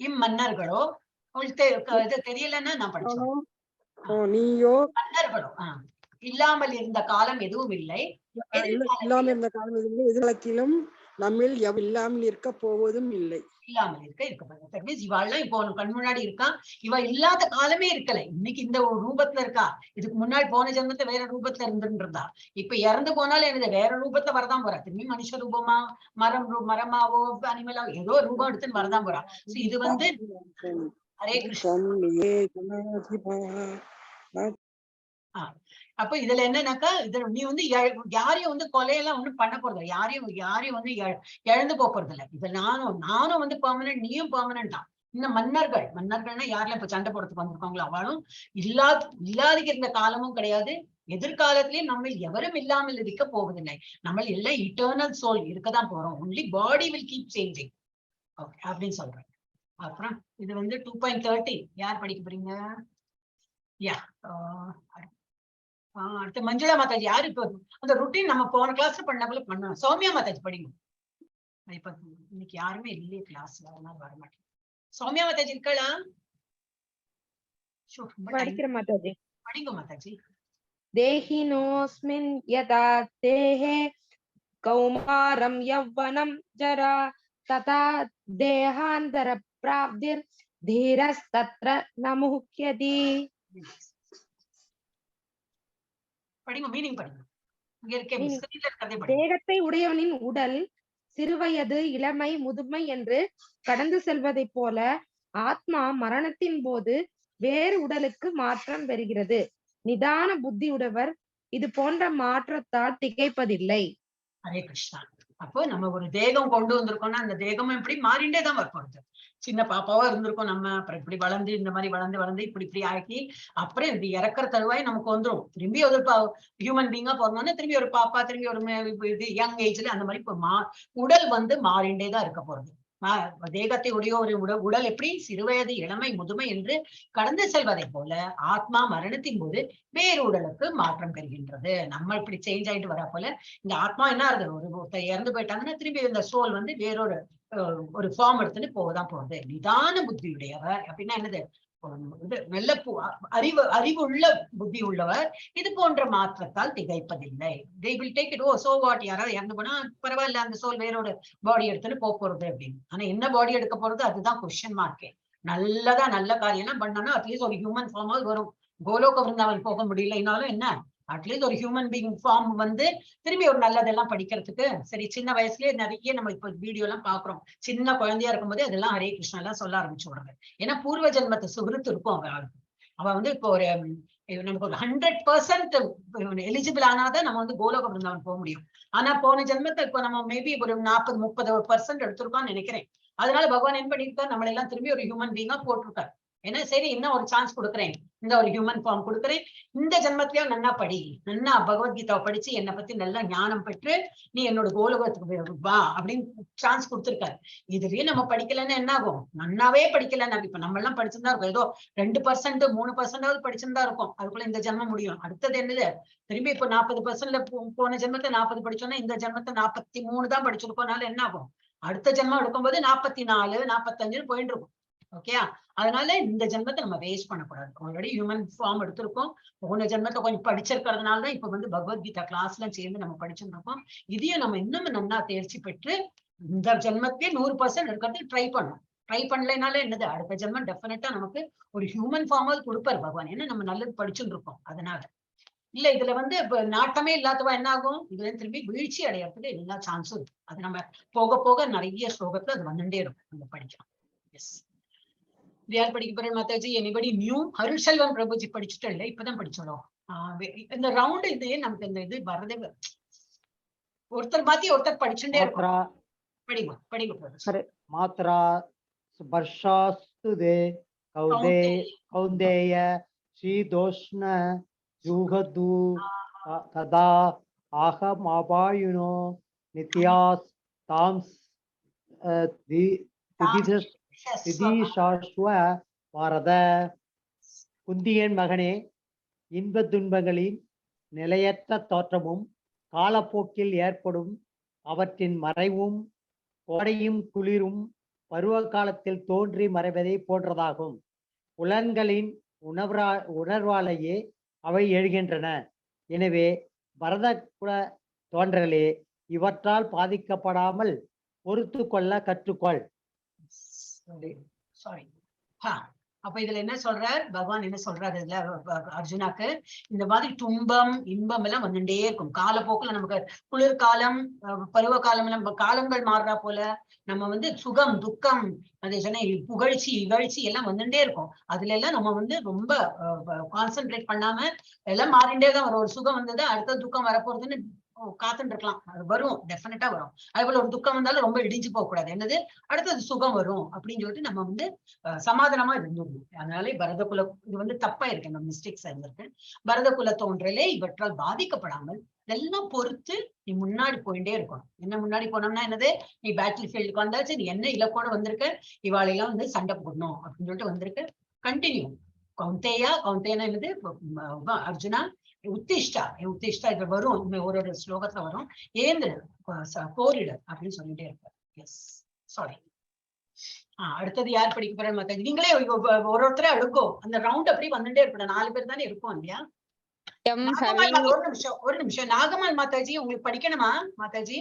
இம்மன்னர்களோ, உங்களுக்கு தெரியலன்னா நான் படிச்சோம். நீயோ மன்னர்களோ இல்லாமல் இருந்த காலம் எதுவும் இல்லை, இல்லாமல் இருந்த காலம் எதுவும் இல்லை, எதிர்காலத்திலும் நம்மில் இல்லாமல் இருக்க போவதும் இல்லை. இல்லாமல் இருக்க இவாள்லாம் இப்போ கண் முன்னாடி இருக்கா, இவ இல்லாத காலமே இருக்கல. இன்னைக்கு இந்த ஒரு ரூபத்துல இருக்கா, இதுக்கு முன்னாடி போன ஜென்மத்தை வேற ரூபத்துல இருந்துருந்தா, இப்ப இறந்து போனாலும் எனக்கு வேற ரூபத்துல வரதான் போறா. திரும்பி மனுஷ ரூபமா, மரமாவோ அனிமலாவோ ஏதோ ரூபம் எடுத்துன்னு வரதான் போறா. இது வந்து ஹரே கிருஷ்ணா. அப்ப இதுல என்னன்னாக்கா, இதுல நீ வந்து யாரையும் வந்து கொலையெல்லாம் ஒண்ணும் பண்ண போறது இல்லை, யாரையும் வந்து இழந்து போறது இல்லை. இது நானும் வந்து பெர்மனன்ட், நீயும் பெர்மனன்ட் தான். இன்னும் மன்னர்கள்னா யாரெல்லாம் இப்ப சண்டை போடுறதுக்கு வந்திருக்காங்களோ அவளும் இல்லாத இருந்த காலமும் கிடையாது, எதிர்காலத்திலயும் நம்ம எவரும் இல்லாமல் இருக்க போவதில்லை. நம்ம எல்லாம் இட்டர்னல் சோல் இருக்கதான் போறோம். Only body will keep changing. Okay அப்படின்னு சொல்றேன். அப்புறம் இது வந்து 2.30 யார் படிக்க போறீங்க? யா அடுத்த மஞ்சுளா மாதாஜி. யாரு இப்போ அந்த ருட்டீன் நம்ம போன கிளாஸ்ல பண்ண போல பண்ணணும். சௌமியா மாதாஜி படிங்க. இப்ப இன்னைக்கு யாருமே இல்லையே கிளாஸ்ல, அதனால வர மாட்டேன். சௌமியா மாதாஜி இருக்கா? படிக்கிற மாதாஜி. படிங்க மாதாஜி. தேஹினோஸ்மின் யதா தேஹே கௌமாரம் யௌவனம் ஜரா ததா தேஹாந்தர ப்ராப்திர் தீரஸ்தத்ர ந முஹ்யதி. படிங்க, மீனிங் படிங்க. தேகத்தை உடையவனின் உடல் சிறுவயது, இளமை, முதுமை என்று கடந்து செல்வதைப் போல ஆத்மா மரணத்தின் போது வேறு உடலுக்கு மாற்றம் பெறுகிறது. நிதான புத்தியுடையவர் இது போன்ற மாற்றத்தால் திகைப்பதில்லை. ஹரே கிருஷ்ணா. அப்போ நம்ம ஒரு தேகம் கொண்டு வந்திருக்கோம்னா அந்த தேகமும் இப்படி மாறிண்டே தான் வரப்போறது. சின்ன பாப்பாவா இருந்திருக்கோம் நம்ம, அப்புறம் இப்படி வளர்ந்து இந்த மாதிரி வளர்ந்து இப்படி ஆக்கி அப்புறம் இப்படி இறக்குற தருவாய் நமக்கு வந்துடும். திரும்பி ஒரு ஹியூமன் பீங்கா போறோம்னா திரும்பி ஒரு பாப்பா, திரும்பி ஒரு யங் ஏஜ்ல அந்த மாதிரி இப்போ உடல் வந்து மாறிண்டே தான் இருக்க போறது. தேகத்தை உடைய ஒரு உடல் எப்படி சிறுவயது, இளமை, முதுமை என்று கடந்து செல்வதை போல ஆத்மா மரணத்தின் போது வேறு உடலுக்கு மாற்றம் பெறுகின்றது. நம்ம இப்படி சேஞ்ச் ஆயிட்டு வரா போல இந்த ஆத்மா என்ன ஆகுது, ஒருத்தர் இறந்து போயிட்டாங்கன்னா திரும்பி இந்த சோல் வந்து வேறொரு ஃபார்ம் எடுத்துட்டு போகதான் போகுது. நிதான புத்தியுடையவர் அப்படின்னா என்னது, நல்ல அறிவு உள்ள புத்தி உள்ளவர் இது போன்ற மாற்றத்தால் திகைப்பதில்லை. they will take it, so what, யாராவது இறந்து போனா பரவாயில்ல, அந்த சோல் வேறொரு பாடி எடுத்துட்டு போறது அப்படின்னு. ஆனா என்ன பாடி எடுக்க போறது, அதுதான் கொஸ்டின் மார்க்கே. நல்ல காரியம்லாம் பண்ணனா அட்லீஸ்ட் ஒரு ஹியூமன் ஃபார்மாவது வரும். கோலோக விருந்தாவன் போக முடியலைனாலும் என்ன, அட்லீஸ்ட் ஒரு ஹியூமன் பீயிங் ஃபார்ம் வந்து திரும்பி ஒரு நல்லதெல்லாம் படிக்கிறதுக்கு. சரி, சின்ன வயசுலயே நிறைய நம்ம இப்ப வீடியோ எல்லாம் பாக்குறோம். சின்ன குழந்தையா இருக்கும்போது அதெல்லாம் ஹரே கிருஷ்ணா எல்லாம் சொல்ல ஆரம்பிச்சு விடுறாங்க. ஏன்னா பூர்வ ஜென்மத்தை சுகிருத்து இருக்கும் அவளுக்கு. அவ வந்து இப்போ ஒரு நமக்கு ஒரு 100% எலிஜிபிள் ஆனாதான் நம்ம வந்து கோலோக விருந்தாவன் போக முடியும். ஆனா போன ஜென்மத்தை இப்போ நம்ம மேபி ஒரு 40-30% எடுத்திருக்கோம்னு நினைக்கிறேன். அதனால பகவான் என்ன பண்ணிருக்காரு, நம்மள எல்லாம் திரும்பி ஒரு ஹியூமன் பீயிங்கா போட்டிருக்காரு. ஏன்னா சரி இன்னும் ஒரு சான்ஸ் கொடுக்குறேன், இந்த ஒரு ஹியூமன் ஃபார்ம் கொடுக்குறேன், இந்த ஜென்மத்திலயும் நன்னா படி, நன்னா பகவத்கீதாவை படிச்சு என்னை பத்தி நல்லா ஞானம் பெற்று நீ என்னோட கோலோகத்துக்கு வா அப்படின்னு சான்ஸ் கொடுத்துருக்காரு. இதுலயே நம்ம படிக்கலன்னா என்ன ஆகும்? நன்னாவே படிக்கலன்னா, இப்ப நம்ம எல்லாம் படிச்சிருந்தா இருக்கும், ஏதோ 2% 3% படிச்சிருந்தா இருக்கும், அதுக்குள்ள இந்த ஜென்மம் முடியும். அடுத்தது என்னது? திரும்பி இப்ப 40%ல போன ஜென்மத்தை 40 படிச்சோம்னா இந்த ஜென்மத்தை 43 தான் படிச்சிருக்கோம்னால என்ன ஆகும்? அடுத்த ஜென்மம் எடுக்கும்போது 44 45 போயிட்டு இருக்கும். ஓகே, அதனால இந்த ஜென்மத்தை நம்ம வேஸ்ட் பண்ணக்கூடாது. ஆல்ரெடி ஹியூமன் ஃபார்ம் எடுத்திருக்கோம், போன ஜென்மத்தை கொஞ்சம் படிச்சிருக்கிறதுனால தான் இப்ப வந்து பகவத்கீதா கிளாஸ் எல்லாம் சேர்ந்து நம்ம படிச்சுட்டு இருக்கோம். இதையும் நம்ம இன்னும் நல்லா தேர்ச்சி பெற்று இந்த ஜென்மத்தையே 100% எடுக்கிறது ட்ரை பண்ணணும். ட்ரை பண்ணலைனால என்னது, அடுத்த ஜென்மம் டெஃபினட்டா நமக்கு ஒரு ஹியூமன் ஃபார்மாவது கொடுப்பாரு பகவான். ஏன்னா நம்ம நல்லது படிச்சுட்டு இருக்கோம். அதனால இல்ல இதுல வந்து இப்ப நாட்டமே இல்லாதவா என்ன ஆகும்? இதுல திரும்பி வீழ்ச்சி அடையறதுக்கு எல்லா சான்ஸும் இருக்கு. அது நம்ம போக போக நிறைய ஸ்லோகத்துல அது வந்துட்டே இருக்கும், நம்ம படிக்கலாம். எஸ், யார் படிக்க போறேன் மாதாஜி? Anybody new? அருள்செல்வம் பிரபுஜி படிச்சுட்டு இல்லை, இப்பதான் படிச்சோம். இந்த ரவுண்ட் இது நமக்கு இந்த இது வரதே ஒருத்தர் மாத்தி ஒருத்தர் படிச்சுட்டே இருக்கும். படிங்க படிங்க. மாத்ரா ஸ்பர்ஷாஸ்து தே கௌந்தேய சீதோஷ்ண ஜூஹது ததா ஆஹமாபாயுனோ நித்யாஸ் தாம்ஸ் திதிஷாஸ்வ பாரத. குந்தியன் மகனே, இன்ப துன்பங்களின் நிலையற்ற தோற்றமும் காலப்போக்கில் ஏற்படும் அவற்றின் மறைவும் கோடையும் குளிரும் பருவ காலத்தில் தோன்றி மறைவதை போன்றதாகும். புலன்களின் உணர்வாலேயே அவை எழுகின்றன. எனவே பரத குல தோன்றலே இவற்றால் பாதிக்கப்படாமல் பொறுத்து கொள்ள கற்றுக்கொள். அப்ப இதுல என்ன சொல்றார் பகவான்? என்ன சொல்றாரு இதுல அர்ஜுனாக்கு? இந்த மாதிரி துன்பம் இன்பம் எல்லாம் வந்துட்டே இருக்கும். காலப்போக்குல நமக்கு குளிர்காலம் பருவ காலம் நம்ம காலங்கள் மாறுறா போல நம்ம வந்து சுகம் துக்கம் அதை சொன்ன புகழ்ச்சி இகழ்ச்சி எல்லாம் வந்துட்டே இருக்கும். அதுல எல்லாம் நம்ம வந்து ரொம்ப கான்சென்ட்ரேட் பண்ணாம எல்லாம் மாறிண்டே தான் வரும். ஒரு சுகம் வந்தது அடுத்த துக்கம் வரப்போறதுன்னு காத்துட்டு இருக்கலாம், அது வரும், டெஃபினட்டா வரும். அதே போல ஒரு துக்கம் வந்தாலும் ரொம்ப இடிஞ்சு போக கூடாது, என்னது அடுத்தது சுகம் வரும் அப்படின்னு சொல்லிட்டு நம்ம வந்து சமாதானமா இருந்துடணும். அதனாலே பரதகுல இது வந்து தப்பா இருக்கு, நம்ம மிஸ்டேக்ஸ் இருந்திருக்கு. பரதகுல தோன்றலே இவற்றால் பாதிக்கப்படாமல் இதெல்லாம் பொறுத்து நீ முன்னாடி போயிட்டே இருக்கணும். என்ன முன்னாடி போனோம்னா என்னது, நீ பேட்டில் ஃபீல்டுக்கு வந்தாச்சு, நீ என்ன இலக்கோட வந்திருக்க, இவாளெல்லாம் வந்து சண்டை போடணும் அப்படின்னு சொல்லிட்டு வந்திருக்கு. கண்டினியூ. கௌந்தேயா என்னது, அர்ஜுனா உத்திஷ்டா இது வரும், ஒரு ஸ்லோகத்துல வரும், ஏந்திர போரிட அப்படின்னு சொல்லிட்டே இருப்பார். Yes, sorry. அடுத்தது யார் படிக்க போறாரு மாதாஜி? நீங்களே ஒருத்தரே அடுக்கும், அந்த ரவுண்ட் அப்படி வந்துட்டே இருக்கணும். 4 பேர் தானே இருக்கும் இல்லையா? ஒரு நிமிஷம் நாகம்மாள் மாதாஜி, உங்களுக்கு படிக்கணுமா மாதாஜி?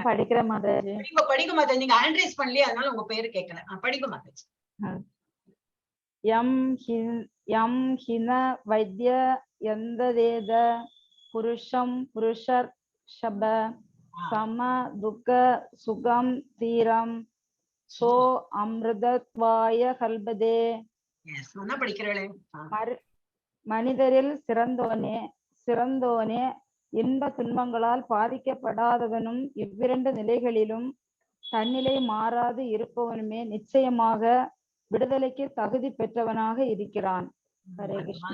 படிக்கிறேன் மாதாஜி. படிக்க மாதாஜி, நீங்க ஹேண்ட் ரைஸ் பண்ணலையே, அதனால உங்க பேரு கேட்கல. படிக்க மாதாஜி. யம் ஹின வைத்ய யந்ததேத புருஷம் புருஷர் ஷப சம துக்க சுகம் தீரம் சோ அமிர்தத்வாய கல்பதே. மனிதரில் சிறந்தோனே இன்ப துன்பங்களால் பாதிக்கப்படாதவனும் இவ்விரண்டு நிலைகளிலும் தன்னிலை மாறாது இருப்பவனுமே நிச்சயமாக விடுதலைக்கு தகுதி பெற்றவனாக இருக்கிறான். ஹரே கிருஷ்ணா.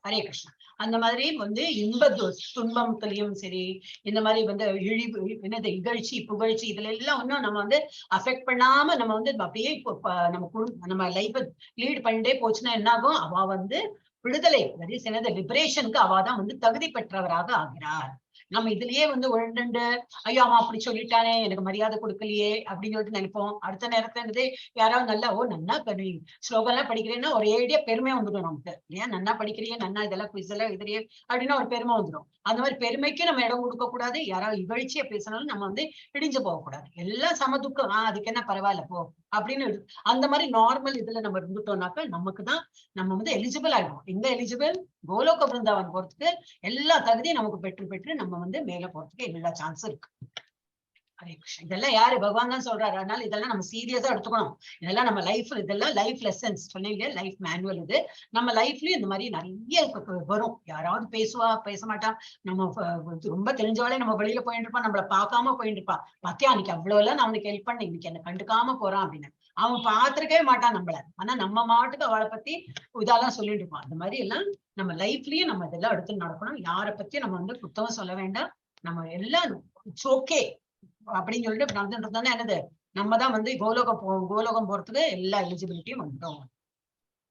ஹரே கிருஷ்ணா. அந்த மாதிரி வந்து இன்ப துன்பத்திலையும் சரி, இந்த மாதிரி வந்து என்னது இகழ்ச்சி புகழ்ச்சி இதுல எல்லாம் ஒன்னும் நம்ம வந்து அஃபெக்ட் பண்ணாம நம்ம வந்து அப்படியே நம்ம லைஃப் லீட் பண்ணிட்டே போச்சுன்னா என்ன ஆகும்? அவ வந்து விடுதலை லிபரேஷனுக்கு அவாதான் வந்து தகுதி பெற்றவராக ஆகிறார். நம்ம இதுலயே வந்து உழண்டு ஐயோ அவன் அப்படி சொல்லிட்டானே, எனக்கு மரியாதை கொடுக்கலையே அப்படின்னு சொல்லிட்டு நினைப்போம். அடுத்த நேரத்துல யாராவது நல்லா நன்னா ஸ்லோகம் எல்லாம் படிக்கிறேன்னா ஒரு ஏடியா பெருமை வந்துடும் நமக்கு, இல்லையா? நன்னா படிக்கிறியே, நன்னா இதெல்லாம் குவிஸ் எல்லாம் இதுலயே அப்படின்னா ஒரு பெருமை வந்துடும். அந்த மாதிரி பெருமைக்கு நம்ம இடம் கொடுக்க கூடாது. யாராவது இகழ்ச்சியை பேசினாலும் நம்ம வந்து இடிஞ்சு போகக்கூடாது. எல்லாம் சமதுக்கம், அதுக்கு என்ன பரவாயில்ல போ அப்படின்னு அந்த மாதிரி நார்மல் இதுல நம்ம இருந்துட்டோம்னாக்க நமக்கு தான் நம்ம வந்து எலிஜிபிள் ஆயிடும். எங்க எலிஜிபிள்? கோலோக பிருந்தாவன் போறதுக்கு எல்லா தகுதியும் நமக்கு பெற்று நம்ம வந்து மேல போறதுக்கு எல்லா சான்ஸும் இருக்கு. ஹரே கிருஷ்ணா. இதெல்லாம் யாரு பகவான் தான் சொல்றாரு. அதனால இதெல்லாம் நம்ம சீரியஸா எடுத்துக்கணும். இதெல்லாம் நம்ம லைஃப், இதெல்லாம் லைஃப் லெசன்ஸ் சொன்னீங்க, லைஃப் மேனுவல். இது நம்ம லைஃப்லயும் இந்த மாதிரி நிறைய வரும். யாராவது பேசுவா, பேச மாட்டா. நம்ம ரொம்ப தெரிஞ்சவாளே நம்ம வெளியில போயிட்டு இருப்பான், நம்மள பார்க்காம போயிட்டு இருப்பான். பாத்தியா அன்னைக்கு அவ்வளவு எல்லாம் நான் அவனுக்கு ஹெல்ப் பண்ணேன், இன்னைக்கு என்ன கண்டுக்காம போறான் அப்படின்னு. அவன் பார்த்திருக்கவே மாட்டான் நம்மள. ஆனா நம்ம மாட்டுக்கு அவளை பத்தி இதெல்லாம் சொல்லிட்டு இருப்பான். அந்த மாதிரி எல்லாம் நம்ம லைஃப்லயும் நம்ம இதெல்லாம் எடுத்து நடக்கணும். யாரை பத்தியும் நம்ம வந்து குத்தம் சொல்ல வேண்டாம். நம்ம எல்லாம் இட்ஸ் ஓகே அப்படின்னு சொல்லிட்டு நடந்துட்டு என்னது, நம்ம தான் வந்து கோலோகம் போறதுக்கு எல்லா எலிஜிபிலிட்டியும் வந்துட்டோம்.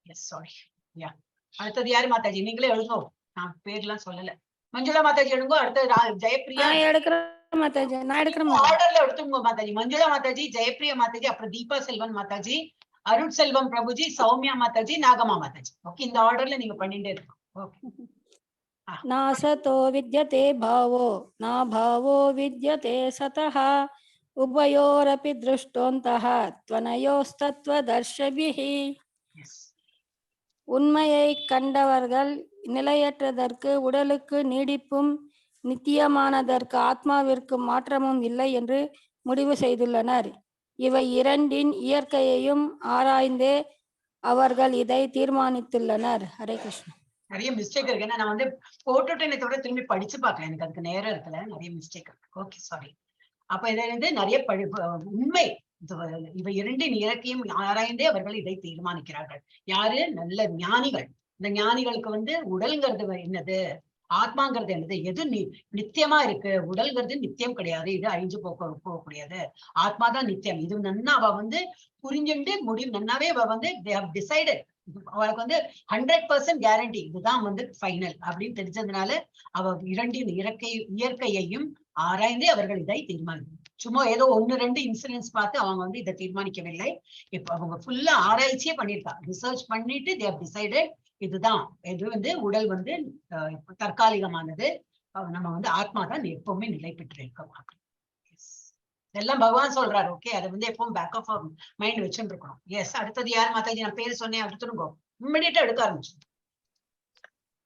Yes sorry. யா, அடுத்தது யாரு மாதாஜி? நீங்களே எழுதுங்க, நான் பேர்லாம் சொல்லல. மஞ்சுளா மாதாஜி எழுதுங்க. அடுத்தது ஜெயப்பிரியா. நான் எடுக்கிறேன் மாதாஜி, நான் எடுக்கிறேன் மாதாஜி. ஆர்டர்ல எடுத்துங்க மாதாஜி. மஞ்சுளா மாதாஜி, ஜெயப்பிரியா மாதாஜி, அப்புறம் தீபா செல்வன் மாதாஜி, அருட் செல்வம் பிரபுஜி, சௌமியா மாதாஜி, நாகமா மாதாஜி. ஓகே, இந்த ஆர்டர்ல நீங்க பண்ணிட்டே இருக்கணும். ஓகே. नासतो विद्यते भावो न भावो विद्यते सतः उभयोरपि दृष्टोऽन्तः त्वनयोस्तत्त्वदर्शिभिः. உண்மையை கண்டவர்கள் நிலையற்றதற்கு உடலுக்கு நீடிப்பும் நித்தியமானதற்கு ஆத்மாவிற்கு மாற்றமும் இல்லை என்று முடிவு செய்துள்ளனர். இவை இரண்டின் இயற்கையையும் ஆராய்ந்தே அவர்கள் இதை தீர்மானித்துள்ளனர். ஹரே கிருஷ்ணா. நிறைய மிஸ்டேக் இருக்கு. ஏன்னா நான் வந்து போட்டுட்டு தவிர திரும்பி படிச்சு பார்க்கல, எனக்கு அதுக்கு நேரம் இருக்குல்ல, நிறைய மிஸ்டேக் இருக்கு. Okay, sorry. அப்ப இதுல இருந்து நிறைய உண்மை, இவை இரண்டின் இயற்கையும் ஆராய்ந்தே அவர்கள் இதை தீர்மானிக்கிறார்கள். யாரு? நல்ல ஞானிகள். இந்த ஞானிகளுக்கு வந்து உடல்ங்கிறது என்னது, ஆத்மாங்கிறது என்னது, எது நித்தியமா இருக்கு. உடல்ங்கிறது நித்தியம் கிடையாது, இது அழிஞ்சு போகக்கூடியது. ஆத்மாதான் நித்தியம். இது நன்னா அவ வந்து புரிஞ்சுட்டு முடிவு நன்னாவே அவ வந்து டிசைடட். அவளுக்கு வந்து 100% கேரண்டி, இதுதான் வந்து ஃபைனல் அப்படின்னு தெரிஞ்சதுனால அவ இரண்டின் இயற்கையையும் ஆராய்ந்தே அவர்கள் இதை தீர்மானிக்கும். சும்மா ஏதோ 1-2 இன்சிடென்ட்ஸ் பார்த்து அவங்க வந்து இதை தீர்மானிக்கவில்லை. இப்ப அவங்க ஃபுல்லா ஆராய்ச்சியே பண்ணிருக்காங்க, ரிசர்ச் பண்ணிட்டு they have decided இதுதான், இது வந்து உடல் வந்து தற்காலிகமானது, நம்ம வந்து ஆத்மா தான் எப்பவுமே நிலை பெற்று இருக்கோம். இதெல்லாம் பகவான் சொல்றாரு. ஓகே, அதை வந்து எப்பவும் பேக் ஆஃப் மைண்ட் வச்சுட்டு இருக்கணும். எஸ், அடுத்தது யார் மாதாஜி? நான் பேர் சொன்னேன், அடுத்துருங்கோ. இம்மிடியேட்டா எடுக்க ஆரம்பிச்சு.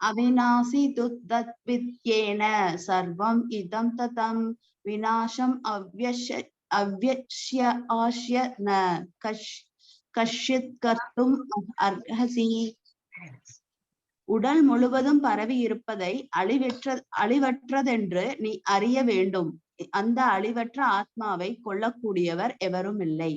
அவிநாசி துத்தத்வித்யேன சர்வம் இதம் ததம் விநாசம் அவ்யஸ்ய ஆஸ்ய ந கஷ்யத் கர்த்தும் அர்ஹசி. உடல் முழுவதும் பரவி இருப்பதை அழிவற்றதென்று நீ அறிய வேண்டும். அந்த அழிவற்ற ஆத்மாவை கொல்லக்கூடியவர் எவரும் இல்லை.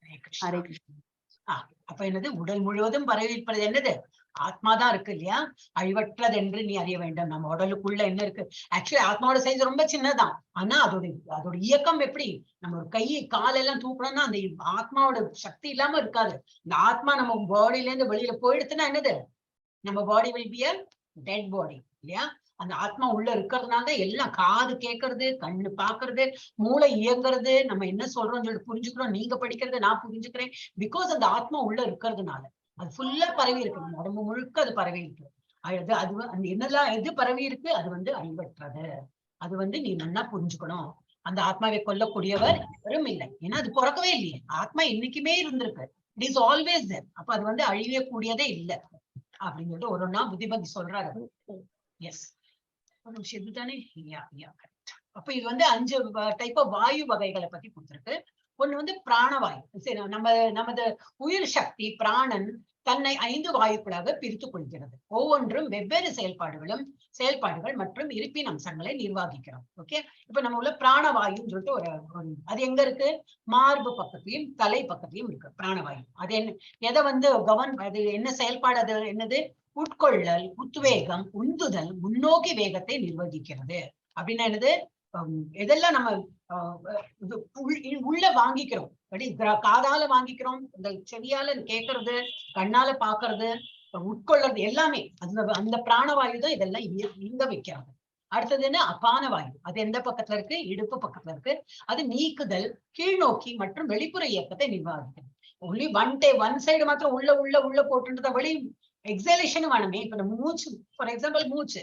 ஹரே கிருஷ்ணா. அப்ப என்னது? உடல் முழுவதும் பரவி இருப்பது என்னது? ஆத்மாதான் இருக்கு இல்லையா? அழிவற்றது என்று நீ அறிய வேண்டும். நம்ம உடலுக்குள்ள என்ன இருக்கு? ஆக்சுவலி ஆத்மாவோட சைஸ் ரொம்ப சின்னதான். ஆனா அதோட இயக்கம் எப்படி? நம்ம ஒரு கை காலெல்லாம் தூக்கணும்னா அந்த ஆத்மாவோட சக்தி இல்லாம இருக்காது. இந்த ஆத்மா நம்ம பாடியில இருந்து வெளியில போயிடுச்சுன்னா என்னது? நம்ம பாடி will B a dead body இல்லையா? அந்த ஆத்மா உள்ள இருக்கிறதுனால எல்லாம் காது கேட்கறது, கண்ணு பாக்குறது, மூளை இயங்குறது, நம்ம என்ன சொல்றோம்னு சொல்லிட்டு புரிஞ்சுக்கிறோம், நீங்க படிக்கிறது நான் புரிஞ்சுக்கிறேன். பிகாஸ் அந்த ஆத்மா உள்ள இருக்கிறதுனால அது ஃபுல்லா பரவி இருக்கு, உடம்பு முழுக்க அது பரவி இருக்கு. அது அந்த என்னெல்லாம் எது பரவி இருக்கு, அது வந்து அழிவற்றது. அது வந்து நீ நல்லா புரிஞ்சுக்கணும். அந்த ஆத்மாவை கொல்லக்கூடியவர் யாரும் இல்லை. ஏன்னா அது பிறக்கவே இல்லையே, ஆத்மா இன்னைக்குமே இருந்திருக்கு. It is always there. அப்ப அது வந்து அழியக்கூடியதே இல்லை அப்படின்னு சொல்லிட்டு ஒரு நாள் புத்திபதி சொல்றாரு. எஸ், ஒரு விஷயம் இதுதானே. அப்ப இது வந்து 5 டைப் ஆஃப் வாயு வகைகளை பத்தி கொடுத்திருக்கு. ஒண்ணு வந்து பிராணவாயு. சரி, நமது உயிர் சக்தி பிராணன் தன்னை 5 வாயுக்களாக பிரித்துக் கொள்கிறது. ஒவ்வொன்றும் வெவ்வேறு செயல்பாடுகள் மற்றும் இருப்பின் அம்சங்களை நிர்வகிக்கிறோம். ஓகே, இப்ப நம்ம உள்ள பிராணவாயுன்னு சொல்லிட்டு ஒரு அது எங்க இருக்கு? மார்பு பக்கத்திலையும் தலை பக்கத்திலையும் இருக்கு பிராணவாயு. அது என்ன, எதை வந்து அது என்ன செயல்பாடு? அது என்னது? உட்கொள்ளல், உத்வேகம், உந்துதல், முன்னோக்கி வேகத்தை நிர்வகிக்கிறது. அப்படின்னா என்னது? எதெல்லாம் நம்ம உள்ள வாங்கிக்கிறோம், காதால வாங்கிக்கிறோம், இந்த செவியால கேட்கறது, கண்ணால பாக்குறது, உட்கொள்றது எல்லாமே அந்த பிராணவாயு தான் இதெல்லாம் இங்க வைக்கிறது. அடுத்தது என்ன? அபான வாயு. அது எந்த பக்கத்துல இருக்கு? இடுப்பு பக்கத்துல இருக்கு. அது நீக்குதல், கீழ்நோக்கி மற்றும் வெளிப்புற இயக்கத்தை நிர்வகிக்கிறது. ஒன்லி ஒன் சைடு மாத்திரம் உள்ள போட்டுன்றத வெளி எக்ஸலேஷனும் வேணுமே. இப்ப நம்ம மூச்சு, ஃபார் எக்ஸாம்பிள் மூச்சு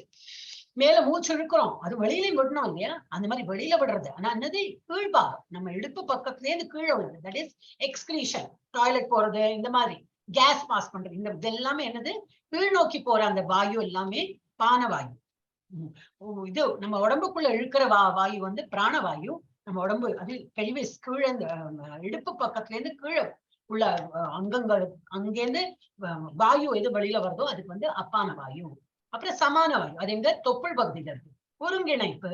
மேல மூச்சு இழுக்கிறோம், அது வெளியிலையும் விடணும் இல்லையா? அந்த மாதிரி வெளியில விடுறது. ஆனா என்னது? கீழ்பாகம், நம்ம இடுப்பு பக்கத்துல இருந்து கீழே விடுறது, தட் இஸ் எக்ஸ்கிரீஷன். டாய்லெட் போறது, இந்த மாதிரி கேஸ் பாஸ் பண்றது, இது எல்லாமே என்னது? கீழ் நோக்கி போற அந்த வாயு எல்லாமே பானவாயு. இது நம்ம உடம்புக்குள்ள இழுக்கிற வாயு வந்து பிராணவாயு. நம்ம உடம்பு அது பெல்விஸ் கீழே இந்த இடுப்பு பக்கத்துல இருந்து கீழே உள்ள அங்கங்கள் அங்கேருந்து வாயு எது வெளியில வருதோ அதுக்கு வந்து அப்பான வாயு. அப்புறம் சமான வாயு, அது எங்க தொப்புள் பகுதியில இருக்கு. ஒருங்கிணைப்பு,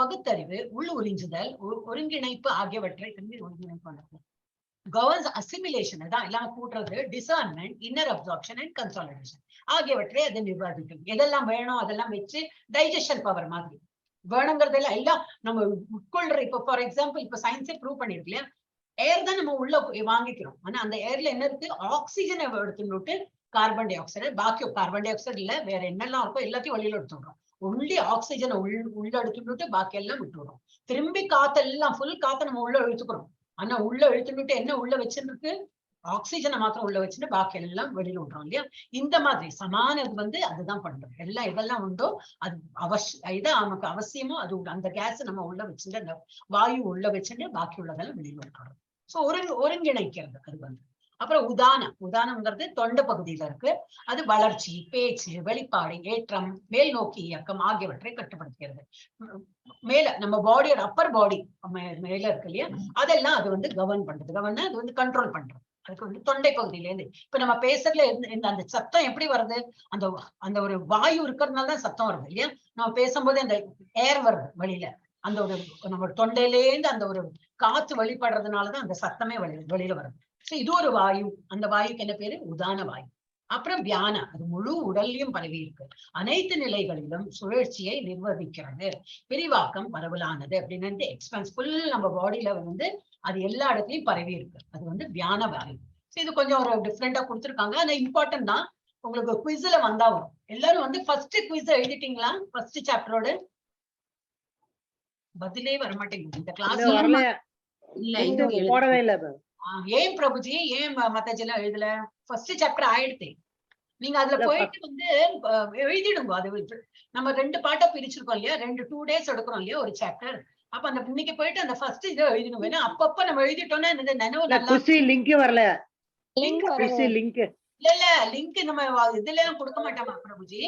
பகுத்தறிவு, உள் உறிஞ்சுதல், ஒருங்கிணைப்பு ஆகியவற்றை ஒருங்கிணைப்பு கவர்ன்ஸ் அசிமிலேஷன், தான் எல்லாம் கூட்டுறது, discernment, inner absorption and consolidation ஆகியவற்றை அதை நிர்வாகிக்கும். எதெல்லாம் வேணும் அதெல்லாம் வச்சு டைஜஷன் பவர் மாதிரி வேணுங்கிறதெல்லாம் எல்லாம் நம்ம உட்கொள்ற. இப்ப ஃபார் எக்ஸாம்பிள் இப்ப சயின்ஸே ப்ரூவ் பண்ணிருக்கு இல்லையா, ஏர் தான் நம்ம உள்ள வாங்கிக்கிறோம். ஆனா அந்த ஏர்ல என்ன இருக்கு, ஆக்சிஜனை எடுத்துட்டு கார்பன் டை ஆக்சைடு, பாக்கி கார்பன் டை ஆக்சைடு இல்ல வேற என்னெல்லாம் இருக்கோ எல்லாத்தையும் வெளியில எடுத்துடுறோம். ஒன்லி ஆக்சிஜனை உள்ள எடுத்துட்டு பாக்கி எல்லாம் விட்டுடுறோம். திரும்பி காத்தெல்லாம் ஃபுல் காத்தை நம்ம உள்ள இழுத்துக்கிறோம். ஆனா உள்ள இழுத்துட்டு என்ன உள்ள வச்சிருக்கு, ஆக்சிஜனை மாத்திரம் உள்ள வச்சுட்டு பாக்கி எல்லாம் வெளியில விடுறோம் இல்லையா. இந்த மாதிரி சமானது வந்து அதுதான் பண்றோம். எல்லாம் இதெல்லாம் உண்டோ அது இதை நமக்கு அவசியமோ அது அந்த கேஸ் நம்ம உள்ள வச்சுட்டு அந்த வாயு உள்ள வச்சுட்டு பாக்கி உள்ளதெல்லாம் வெளியில விட்டுறோம். சோ ஒருங்கிணைக்கிறது அது வந்து. அப்புறம் உதானம்ங்கிறது தொண்டை பகுதியில இருக்கு. அது வளர்ச்சி, பேச்சு, வெளிப்பாடு, ஏற்றம், மேல் நோக்கி இயக்கம் ஆகியவற்றை கட்டுப்படுத்துகிறது. மேல நம்ம பாடியோட அப்பர் பாடி மேல இருக்கு இல்லையா, அதெல்லாம் அது வந்து கவர்ன் பண்றது. கவர்னா அது வந்து கண்ட்ரோல் பண்றது. அதுக்கு வந்து தொண்டை பகுதியில இருந்து இப்ப நம்ம பேசுறதுல இருந்து அந்த சத்தம் எப்படி வருது, அந்த அந்த ஒரு வாயு இருக்கிறதுனாலதான் சத்தம் வருது இல்லையா. நம்ம பேசும்போது அந்த ஏர் வருது வெளியில, அந்த ஒரு நம்ம தொண்டையிலேருந்து அந்த ஒரு காத்து வெளிப்படுறதுனாலதான் அந்த சத்தமே வெளியில வருது. சோ இது ஒரு வாயு. அந்த வாயுக்கு என்ன பேரு, உதான வாயு. அப்புறம் வியான, அது முழு உடல்லையும் பரவி இருக்கு. அனைத்து நிலைகளிலும் சுழற்சியை நிர்வகிக்கிறது. விரிவாக்கம் பரவலானது அப்படின்னு எக்ஸ்பென்ஸ் ஃபுல் நம்ம பாடியில வந்து அது எல்லா இடத்துலயும் பரவி இருக்கு. அது வந்து வியான வாயு. இது கொஞ்சம் ஒரு டிஃப்ரெண்டா கொடுத்துருக்காங்க. ஆனா இம்பார்ட்டன்ட் தான். உங்களுக்கு குவிஸ்ல வந்தா வரும். எல்லாரும் வந்து ஃபர்ஸ்ட் குவிஸ் எழுதிட்டீங்களா? ஃபர்ஸ்ட் சாப்டரோட பதிலே வரமாட்டேங்குது இந்த கிளாஸ். போடவே இல்ல. ஏன் பிரபுஜி, ஏன் மத்தாஜி எல்லாம் எழுதல? ஃபர்ஸ்ட் சாப்டர் ஆயிடுத்து. நீங்க அதுல போயிட்டு வந்து எழுதிடுங்க. அது நம்ம 2 பார்ட்டா பிரிச்சிருக்கோம் இல்லையா, 2 days எடுக்கிறோம் இல்லையா ஒரு சாப்டர். அப்ப அந்த இன்னைக்கு போயிட்டு அந்த ஃபர்ஸ்ட் இதை எழுதிடுங்க. ஏன்னா அப்பப்ப நம்ம எழுதிட்டோம்னா இந்த நினைவு நல்லா. லிங்க் வரல. லிங்க் இல்ல லிங்க் நம்ம இதுல எல்லாம் கொடுக்க மாட்டோமா பிரபுஜி.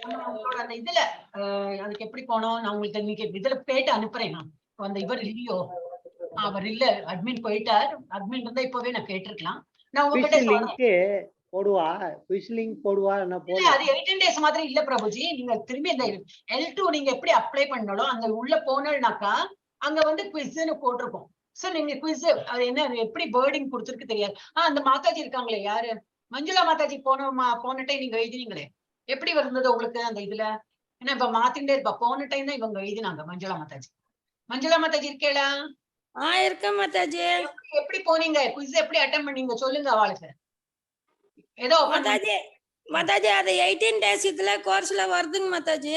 உங்களோட அந்த இதுல அதுக்கு எப்படி போனோம், நான் உங்களுக்கு இன்னைக்கு இதுல போயிட்டு அனுப்புறேன். நான் அந்த இவர் இல்லையோ, அவர் இல்ல, அட்மின் போயிட்டார். அட்மின் இருந்தா இப்பவே நான் கேட்டிருக்கலாம். நான் உங்ககிட்ட லிங்க் போடுவா, குவிஸ் லிங்க் போடுவா. அது 18 days மாதிரி இல்ல பிரபுஜி. நீங்க திரும்பி இந்த L2 நீங்க எப்படி அப்ளை பண்ணாலும் அந்த உள்ள போனாக்கா அங்க வந்து குவிஸ்ன்னு போட்டிருக்கோம். சோ நீங்க குவிஸ் அது என்ன எப்படி வேர்டிங் கொடுத்துருக்கு தெரியாது. அந்த மாதாஜி இருக்காங்களே, யாரு, மஞ்சுளா மாதாஜி போன டைம் நீங்க எழுதினீங்களே, எப்படி வந்தது உங்களுக்கு அந்த இதுல? ஏன்னா இப்ப மாத்திட்டே இருப்பா. போன டைம் தான் இவங்க எழுதினாங்க மஞ்சுளா மாதாஜி இருக்கேளா? இருக்க மாதாஜி. எப்படி போனீங்க குவிஸ், எப்படி அட்டெண்ட் பண்ணீங்க சொல்லுங்க அவளுக்கு. ஏதோ மாதாஜி அது 18 days இதுல கோர்ஸ்ல வருதுங்க மாதாஜி.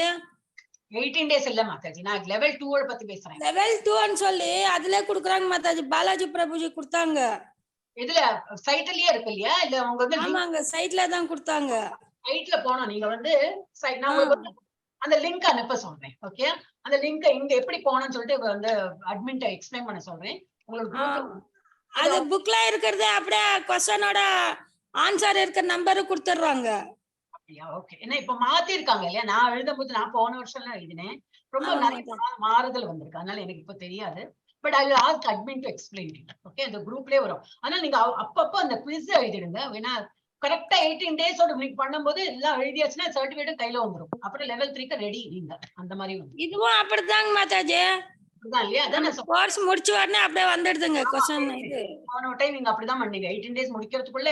18 days இல்ல மாதாஜி, நான் level 2 பத்தி பேசுறேன். level 2 ன்னு சொல்லி அதுல குடுக்குறாங்க மாதாஜி. பாலாஜி பிரபுஜி கொடுத்தாங்க. இதுல சைட்லயே இருக்கு இல்லையா, இல்ல உங்க வந்து? ஆமாங்க, சைட்ல தான் கொடுத்தாங்க. சைட்ல போனோம். நீங்க வந்து நான் உங்களுக்கு அந்த லிங்க் அனுப்ப சொல்றேன். ஓகே, அந்த லிங்க் இங்க எப்படி போனோம்னு சொல்லிட்டு வந்து அட்மின்ட்ட எக்ஸ்பிளைன் பண்ண சொல்றேன். உங்களுக்கு அது புக்ல இருக்கிறது அப்படியே क्वेश्चनோட ஆன்சர் இருக்க நம்பர் கொடுத்துறாங்க. அப்படியா? ஓகே. ஏன்னா இப்ப மாத்தி இருக்காங்க இல்லையா. நான் எழுதும்போது நான் போன வருஷம்லாம் எழுதினேன். ரொம்ப நிறைய மாறுதல் வந்திருக்கு. அதனால எனக்கு இப்ப தெரியாது. But I will ask admin to explain it. Okay, அந்த குரூப்லயே வரும். அதனால நீங்க அப்பப்போ அந்த குவிஸ் எழுதிடுங்க. ஏன்னா கரெக்டா 18 days நீங்க பண்ணும்போது எல்லாம் எழுதியாச்சுன்னா சர்டிபிகேட் கையில வந்துடும். அப்புறம் level 3க்கு ரெடி நீங்க. அந்த மாதிரி இதுவும் அப்படிதாங்க மாதாஜி. அப்படிதான் இல்லையா? அதான் கோர்ஸ் முடிச்ச உடனே அப்படியே வந்துடுதுங்க क्वेश्चन. இது போன டைம் நீங்க அப்படிதான் பண்ணீங்க. 18 days முடிக்கிறதுக்குள்ள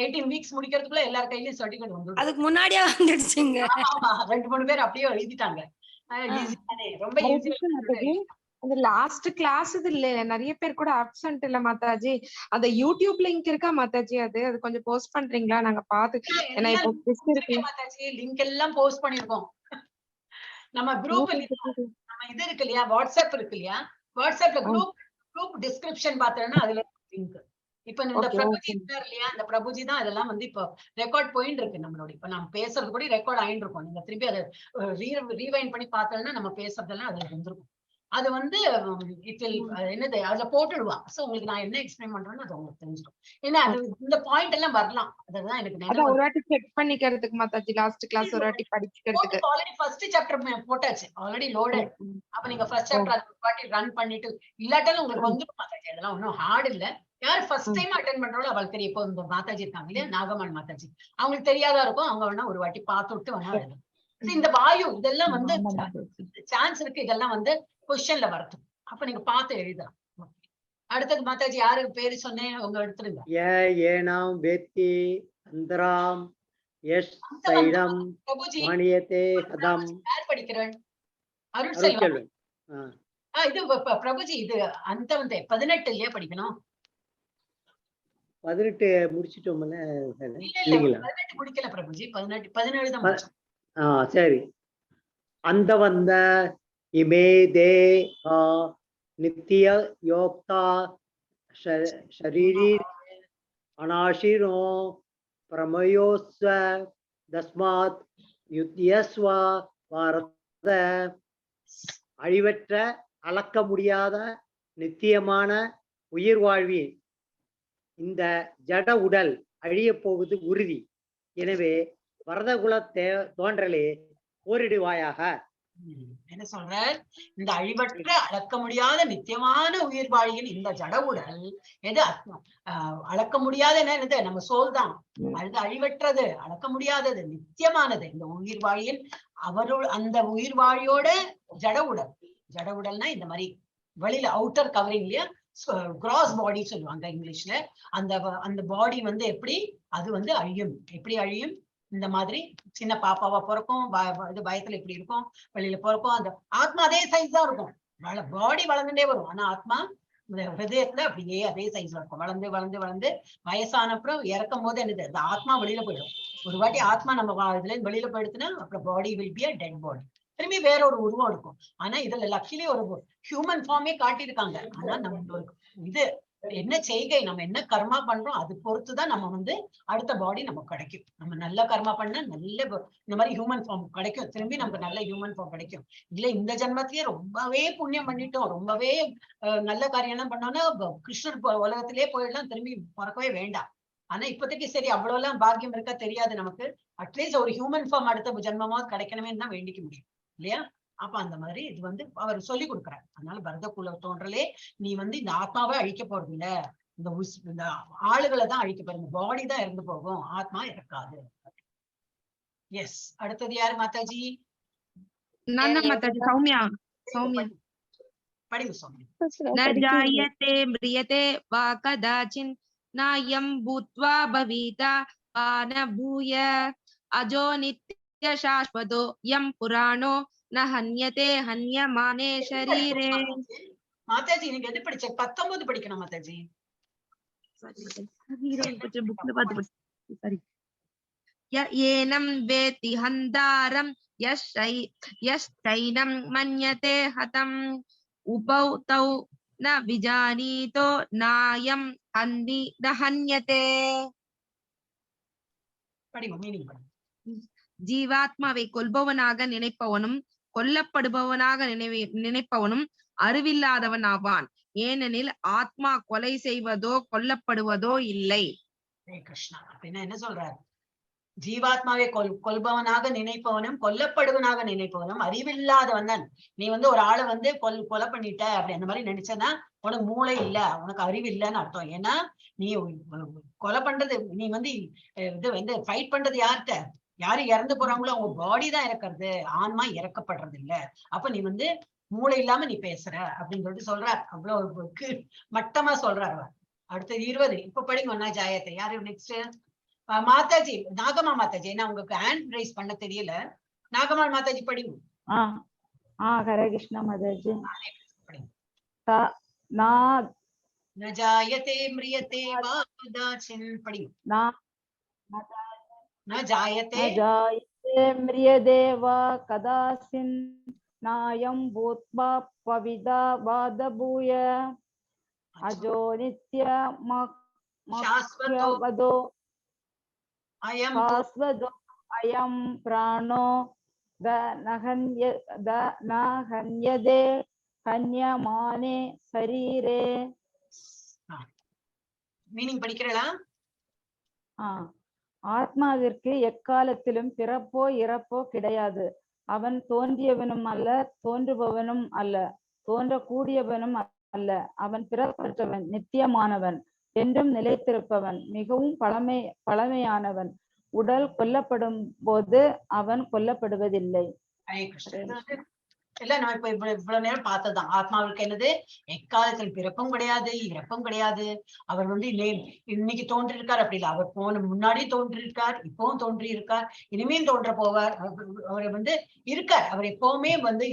18 weeks முடிக்கிறதுக்குள்ள எல்லார் கையிலயும் சர்டிபிகேட் வந்துடும். அதுக்கு முன்னாடியே வந்துடுச்சுங்க. 2-3 பேர் அப்படியே எழுதிட்டாங்க. ரொம்ப ஈஸியா. அந்த லாஸ்ட் கிளாஸ் இதுல நிறைய பேர் கூட அப்சென்ட் இல்ல மாதாஜி. அந்த யூடியூப் லிங்க் இருக்கா மாதாஜி? அது கொஞ்சம் போஸ்ட் பண்றீங்களா? நாங்க பாத்து. ஏன்னா இப்போ குவிஸ் இருக்கு மாதாஜி, லிங்க் எல்லாம் போஸ்ட் பண்ணிருக்கோம். நம்ம குரூப் நம்ம இது இருக்கு இல்லையா, வாட்ஸ்அப் இருக்கு இல்லையா, வாட்ஸ்அப்ல குரூப் டிஸ்கிரிப்ஷன் பார்த்தேன்னா அதுல லிங்க். இப்ப இந்த பிரபுஜி இருக்கார் இல்லையா, அந்த பிரபுஜி தான் இதெல்லாம் வந்து இப்போ ரெக்கார்ட் போயிட்டு இருக்கு நம்மளோட. இப்ப நம்ம பேசுறது கூட ரெக்கார்ட் ஆயிட்டு இருக்கோம். நீங்க திருப்பி அதை ரீவைண்ட் பண்ணி பார்த்தோம்னா நம்ம பேசுறதெல்லாம் அதுல வந்துருக்கும். அது வந்து என்னது அதுல போட்டுடுவா. சோ உங்களுக்கு நான் என்ன எக்ஸ்பிளைன் பண்றேன்னு அது உங்களுக்கு தெரிஞ்சிடும். ஏன்னா அது இந்த பாயிண்ட் எல்லாம் வரலாம். அதுதான் எனக்கு அதான் நினைவு. ஒரு வாட்டி செக் பண்ணிக்கிறதுக்கு மாதாஜி, லாஸ்ட் கிளாஸ் ஒரு வாட்டி படிக்கிறதுக்கு. ஆல்ரெடி ஃபர்ஸ்ட் சாப்டர் போட்டாச்சு, ஆல்ரெடி லோடட். அப்ப நீங்க ஃபர்ஸ்ட் சாப்டர் அது ஒரு வாட்டி ரன் பண்ணிட்டு இல்லாட்டாலும் உங்களுக்கு வந்துடும் மாதாஜி. அதெல்லாம் ஒன்றும் ஹார்ட் இல்ல. யார் ஃபர்ஸ்ட் டைம் அட்டென்ட் பண்றாலும் அவளுக்கு தெரியும். இப்போ இந்த மாதாஜி இருக்காங்க இல்லையா, நாகம்மாள் மாதாஜி, அவங்களுக்கு தெரியாதா இருக்கும். அவங்க வேணா ஒரு வாட்டி பார்த்துட்டு வேணா எழுதணும். இந்த வாயு இதெல்லாம் வந்து சான்ஸ் இருக்கு, இதெல்லாம் வந்து பொசிஷன்ல வரட்டும். அப்ப நீங்க பார்த்து எழுதலாம். அடுத்தது மாதாஜி யாருக்கு பேரு சொன்னேன், உங்க எடுத்துருங்க. ஏனாம் வேத்தி அந்தராம் எஸ் சைடம் பிரபுஜி மானியத்தே ஹதம். யார் படிக்கிறேன்? அருள் செல்வம். அருட்செல்வன். இது பிரபுஜி இது அந்த வந்து 18 இல்லையா படிக்கணும்? 18 முடிச்சிட்டோம்ல. இல்ல 18 முடிக்கல பிரபுஜி, 17 தான் முடிச்சோம். சரி. அந்த வந்த இமே தே நித்திய யோக்தா ஷரீரி அநாஷினோ பிரமயோஸ்வ தஸ்மாத் யுத்யஸ்வ பாரத. அழிவற்ற அளக்க முடியாத நித்தியமான உயிர் வாழ்வின் இந்த ஜட உடல் அழிய போவது உறுதி. எனவே வரதகுல தோன்றலே போரிடுவாயாக. என்ன சொல்ற? இந்த அழிவற்ற அளக்க முடியாத நித்தியமான உயிர் வாழ்வின் இந்த ஜட உடல் எது அளக்க முடியாத என்னது? நம்ம சோல் தான். அது அழிவற்றது, அளக்க முடியாதது, நித்தியமானது இந்த உயிர் வாழியின் அந்த உயிர் வாழியோட ஜட உடல். ஜட உடல்னா இந்த மாதிரி வெளியில அவுட்டர் கவரிங் இல்லையா, கிராஸ் பாடி சொல்லுவாங்க இங்கிலீஷ்ல. அந்த பாடி வந்து எப்படி அது வந்து அழியும், எப்படி அழியும்? இந்த மாதிரி சின்ன பாப்பாவா பிறக்கும், இது பயத்துல இப்படி இருக்கும், வெளியில பிறக்கும். அந்த ஆத்மா அதே சைஸ் தான் இருக்கும், பாடி வளர்ந்துட்டே வரும். ஆனா ஆத்மா ஹிருதயத்துல அப்படியே அதே சைஸ்ல இருக்கும். வளர்ந்து வளர்ந்து வளர்ந்து வயசான அப்புறம் இறக்கும் போது என்னது, அந்த ஆத்மா வெளியில போயிடும். ஒரு வாட்டி ஆத்மா நம்ம இதுல இருந்து வெளியில போயிடுச்சுன்னா அப்புறம் body will be a dead body, திரும்பி வேற ஒரு உருவம் இருக்கும். ஆனா இதுல லக்கிலி ஒரு ஹியூமன் ஃபார்மே காட்டியிருக்காங்க. ஆனா நம்ம இது என்ன செய்கை, நம்ம என்ன கர்மா பண்றோம் அது பொறுத்துதான் நம்ம வந்து அடுத்த பாடி நமக்கு கிடைக்கும். நம்ம நல்ல கர்மா பண்ணா நல்ல இந்த மாதிரி ஹியூமன் ஃபார்ம் கிடைக்கும், திரும்பி நமக்கு நல்ல ஹியூமன் ஃபார்ம் கிடைக்கும். இல்ல இந்த ஜென்மத்திலேயே ரொம்பவே புண்ணியம் பண்ணிட்டோம், ரொம்பவே நல்ல காரியம் எல்லாம் பண்ணோம்னா கிருஷ்ணர் உலகத்திலேயே போயிடலாம், திரும்பி பிறக்கவே வேண்டாம். ஆனா இப்போதைக்கு சரி அவ்வளவு எல்லாம் பாக்கியம் இருக்கா தெரியாது நமக்கு. அட்லீஸ்ட் ஒரு ஹியூமன் ஃபார்ம் அடுத்த ஜென்மமாவது கிடைக்கணுமே தான் வேண்டிக்க முடியும் இல்லையா? அப்ப அந்த மாதிரி இது வந்து அவர் சொல்லி கொடுக்குறாரு. அதனால பரத குல தோன்றலே நீ வந்து இந்த ஆத்மாவை அழிக்க போறது இல்ல, இந்த ஆளுகளை தான் அழிக்க போற, இந்த பாடி தான் இறந்து போகும், ஆத்மா இறக்காது. எஸ், அடுத்தது யாரு மாதாஜி? மாதாஜி சௌமியா. சௌமியா படிங்க சௌமியா. ந ஜாயதே ம்ரியதே வா கதாசின் நாயம் பூத்வா பவீதா பான பூய அஜோ நித்ய சாஸ்வதோ யம் புராணோ ந ஹன்யதே ஹன்யமானே ஷரீரே. மாதாஜி நீங்க எது படிச்ச? 19 படிக்கணும் மாதாஜி. ஏனம் வேதி ஹந்தாரம் யஷ்டைனம் மன்யதே ஹதம் உபௌ தௌ ந விஜானீதோ நாயம் ஹந்தி ந ஹன்யதே. படிங்க, மீனிங் படிங்க. ஜீவாத்மாவை கொல்பவனாக நினைப்பவனும் கொல்லப்படுபவனாக நினைப்பவனும் அறிவில்லாதவன் ஆவான். ஏனெனில் ஆத்மா கொலை செய்வதோ கொல்லப்படுவதோ இல்லை. கிருஷ்ணா அப்படின்னா என்ன சொல்றாரு? ஜீவாத்மாவை கொல்பவனாக நினைப்பவனும் கொல்லப்படுவனாக நினைப்பவனும் அறிவில்லாதவன் தான். நீ வந்து ஒரு ஆளை வந்து கொலை பண்ணிட்ட அப்படி அந்த மாதிரி நினைச்சனா உனக்கு மூளை இல்ல, உனக்கு அறிவு இல்லைன்னு அர்த்தம். ஏன்னா நீ கொலை பண்றது, நீ வந்து இது வந்து ஃபைட் பண்றது யார்கிட்ட? யாரு இறந்து போறாங்களோ அவங்க பாடி தான் இறக்குறது, ஆன்மா இறக்கப்படுறது இல்ல. அப்ப நீ வந்து மூளை இல்லாம நீ பேசுற அப்படின்னு சொல்லிட்டு சொல்றார். அவ்வளவு மட்டமா சொல்றாரு அவர். அடுத்தது 20. இப்ப படிங்க ஒன்னா ஜாயத்தை. யாரு நெக்ஸ்ட்? மாதாஜி, நாகம்மா மாதாஜி. ஏன்னா உங்களுக்கு ஹேண்ட் ரைஸ் பண்ண தெரியல. நாகம்மா மாதாஜி படிங்க. ஹரே கிருஷ்ணா மாதாஜி. ந ஜாயதே ம்ரியதே வா கதாசின் படிங்க. ந ஜாயதே म्रियते वा कदाचिन् नायं भूत्वा पविदा वादभूय अजो नित्यमक्षवदो शाश्वतो अयं प्राणो न हन्यते हन्यमाने शरीरे மீனிங் படிக்கிறீங்களா? ஆத்மாவிற்கு எக்காலத்திலும் பிறப்போ இறப்போ கிடையாது. அவன் தோன்றியவனும் அல்ல, தோன்றுபவனும் அல்ல, தோன்றக்கூடியவனும் அல்ல. அவன் பிறப்பற்றவன், நித்தியமானவன், என்றும் நிலைத்திருப்பவன், மிகவும் பழமையானவன். உடல் கொல்லப்படும் போது அவன் கொல்லப்படுவதில்லை. ஹரே கிருஷ்ணா. எல்லாம் நம்ம இப்ப இவ்வளவு நேரம் பார்த்ததுதான். ஆத்மாவுக்கு என்னது? எக்காலத்தில் பிறப்பும் கிடையாது, இறப்பும் கிடையாது. அவர் வந்து இன்னைக்கு தோன்றிருக்கார் அப்படி இல்லை. அவர் முன்னாடி தோன்றிருக்கார், இப்பவும் தோன்றி இருக்கார், இனிமேல் தோன்ற போவார். அவர் வந்து இருக்கார். அவர் எப்பவுமே வந்து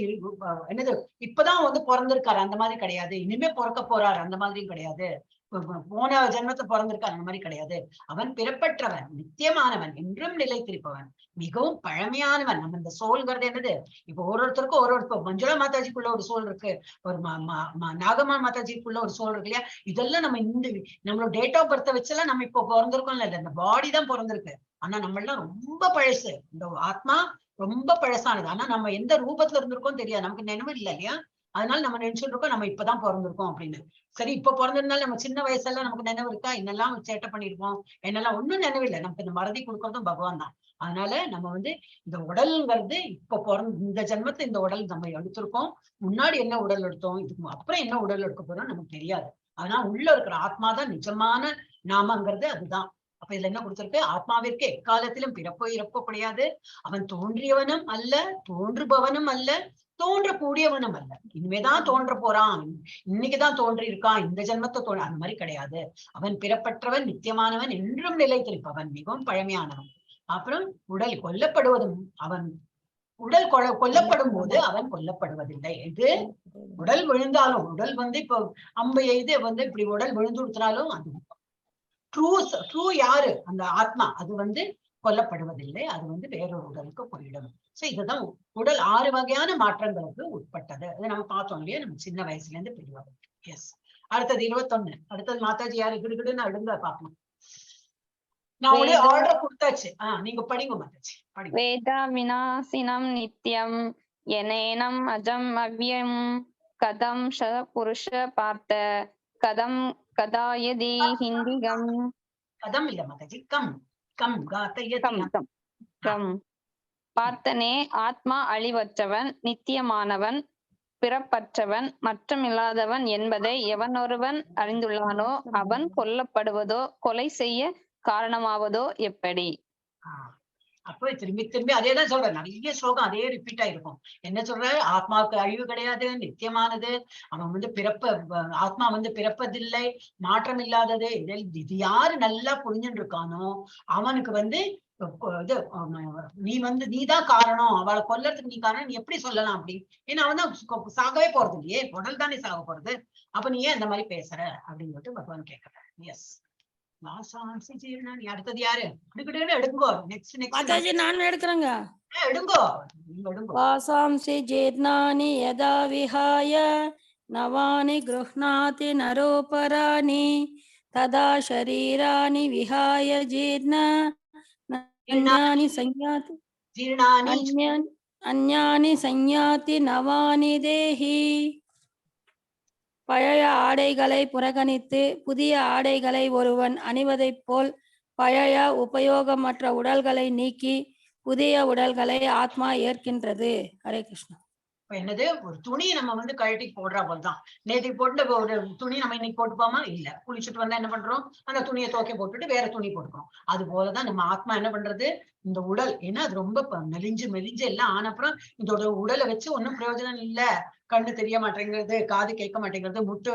என்னது இப்பதான் வந்து பிறந்திருக்காரு அந்த மாதிரி கிடையாது. இனிமே பிறக்க போறார் அந்த மாதிரியும் கிடையாது. போன ஜென்மத்தை பிறந்திருக்கார் அந்த மாதிரி கிடையாது. அவன் பிறப்பற்றவன், நித்தியமானவன், என்றும் நிலைத்திருப்பவன், மிகவும் பழமையானவன். நம்ம இந்த சோல்ங்கிறது என்னது? இப்ப ஒருத்தருக்கும் ஒரு மஞ்சுளா மாதாஜிக்குள்ள ஒரு சோல் இருக்கு, ஒரு நாகம்மா மாதாஜிக்குள்ள ஒரு சோல் இருக்கு இல்லையா? இதெல்லாம் நம்ம நம்மளோட டேட் ஆஃப் பர்த்தை வச்செல்லாம் நம்ம இப்போ பிறந்திருக்கோம் இல்ல, இந்த பாடி தான் பிறந்திருக்கு. ஆனா நம்ம எல்லாம் ரொம்ப பழசு. இந்த ஆத்மா ரொம்ப பழசானது. ஆனா நம்ம எந்த ரூபத்துல இருந்திருக்கோம் தெரியாது, நமக்கு நினைவு இல்லை இல்லையா? அதனால நம்ம நினைச்சுட்டு இருக்கோம் நம்ம இப்பதான் பிறந்திருக்கோம் அப்படின்னு. சரி, இப்ப பிறந்திருந்தாலும் நம்ம சின்ன வயசுல நமக்கு நினைவு இருக்கா? என்னெல்லாம் சேட்டை பண்ணிருக்கோம், என்னெல்லாம் ஒண்ணும் நினைவில்லை. நமக்கு இந்த மறதி கொடுக்கறதும் பகவான் தான். அதனால நம்ம வந்து இந்த உடல்ங்கிறது இப்ப இந்த ஜென்மத்தை இந்த உடல் நம்ம எடுத்திருக்கோம். முன்னாடி என்ன உடல் எடுத்தோம், இதுக்கு அப்புறம் என்ன உடல் எடுக்க போறோம் நமக்கு தெரியாது. ஆனா உள்ள இருக்கிற ஆத்மாதான் நிஜமான நாமங்கிறது அதுதான். அப்ப இதுல என்ன கொடுத்திருக்கு? ஆத்மாவிற்கு எக்காலத்திலும் பிறப்போ இறப்போ கிடையாது. அவன் தோன்றியவனும் அல்ல, தோன்றுபவனும் அல்ல, தோன்றக்கூடியவனும் அல்ல. இனிமேதான் தோன்ற போறான், இன்னைக்குதான் தோன்றி இருக்கான், இந்த ஜென்மத்தை அந்த மாதிரி கிடையாது. அவன் பிறப்பற்றவன், நித்தியமானவன், என்றும் நிலைத்திருப்பவன், மிகவும் பழமையானவன். அப்புறம் உடல் கொல்லப்படுவதும், அவன் உடல் கொல்லப்படும் போது அவன் கொல்லப்படுவதில்லை. இது உடல் விழுந்தாலும், உடல் வந்து இப்போ அம்பு எய்து வந்து இப்படி உடல் விழுந்து கொடுத்தாலும் அது ட்ரூ யாரு? அந்த ஆத்மா. அது வந்து கொல்லப்படுவதில்லை, அது வந்து வேறொரு உடலுக்கு போயிடும். சோ இதுதான் உடல் 6 வகையான மாற்றங்களுக்கு உட்பட்டது. அதை நம்ம பார்த்தோம் இல்லையா, நம்ம சின்ன வயசுல இருந்து பெரியவங்க. எஸ். அடுத்தது 21. அடுத்தது மாதாஜி யாரு? கிடுகிடுன்னு அடுங்க பாக்கணும். நான் உடனே ஆர்டர் கொடுத்தாச்சு. நீங்க படிங்க மாதாஜி, படிங்க. வேதா விநாசினம் நித்யம் யனேனம் அஜம் அவ்யம் கதம் ச புருஷ பார்த்த கதம் கதாயதி ஹிந்திகம். கதம் இல்ல மாதாஜி, கம் கம் காத்தயதி. கம் பார்த்தனே, ஆத்மா அழிவற்றவன், நித்தியமானவன், பிறப்பற்றவன், மற்றமில்லாதவன் என்பதை எவனொருவன் அறிந்துள்ளானோ அவன் கொல்லப்படுவதோ கொலை செய்ய காரணமாவதோ எப்படி? அப்போ திரும்பி திரும்பி அதேதான் சொல்றேன். நிறைய ஸ்லோகம் அதே ரிப்பீட் ஆயிருக்கும். என்ன சொல்ற? ஆத்மாவுக்கு அழிவு கிடையாது, நித்தியமானது. அவன் வந்து ஆத்மா வந்து பிறப்பதில்லை, மாற்றம் இல்லாதது. இது யாரு நல்லா புரிஞ்சுட்டு இருக்கானோ அவனுக்கு வந்து இது நீதான் காரணம், அவளை கொல்லறதுக்கு நீ காரணம், நீ எப்படி சொல்லலாம் அப்படி? ஏன்னா அவன் தான் சாகவே போறது இல்லையே, உடல் தானே சாக போறது. அப்ப நீ ஏன் இந்த மாதிரி பேசுற அப்படின்னு சொல்லிட்டு பகவான் கேட்கற. எஸ். அடுத்தது யாரு? எடுங்கோ. நெக்ஸ்ட் நான் எடுக்கிறேங்க. எடுங்கோ. வாசாம்சி ஜீர்ணானி யதா விஹாய நவானி கிருஹ்ணாதி நரோபராணி ததா ஷரீராணி விஹாய அந்யானி சஞ்ஞாதி நவானி தேஹி. பழைய ஆடைகளை புறக்கணித்து புதிய ஆடைகளை ஒருவன் அணிவதைப் போல் பழைய உபயோகமற்ற உடல்களை நீக்கி புதிய உடல்களை ஆத்மா ஏற்கின்றது. ஹரே கிருஷ்ணா. என்னது? ஒரு துணி நம்ம வந்து கழட்டி போடுற போதுதான். நேற்றுக்கு போட்டு ஒரு துணி நம்ம இன்னைக்கு போட்டுப்போமா? இல்ல. குளிச்சுட்டு வந்தா என்ன பண்றோம்? அந்த துணியை துவைக்க போட்டுட்டு வேற துணி போட்டுக்கிறோம். அது போலதான் நம்ம ஆத்மா என்ன பண்றது? இந்த உடல் ஏன்னா அது ரொம்ப மெலிஞ்சு எல்லாம் ஆனப்புறம் இந்த உடலை வச்சு ஒன்னும் பிரயோஜனம் இல்ல. கண்ணு தெரிய மாட்டேங்கிறது, காது கேட்க மாட்டேங்கிறது, முட்டு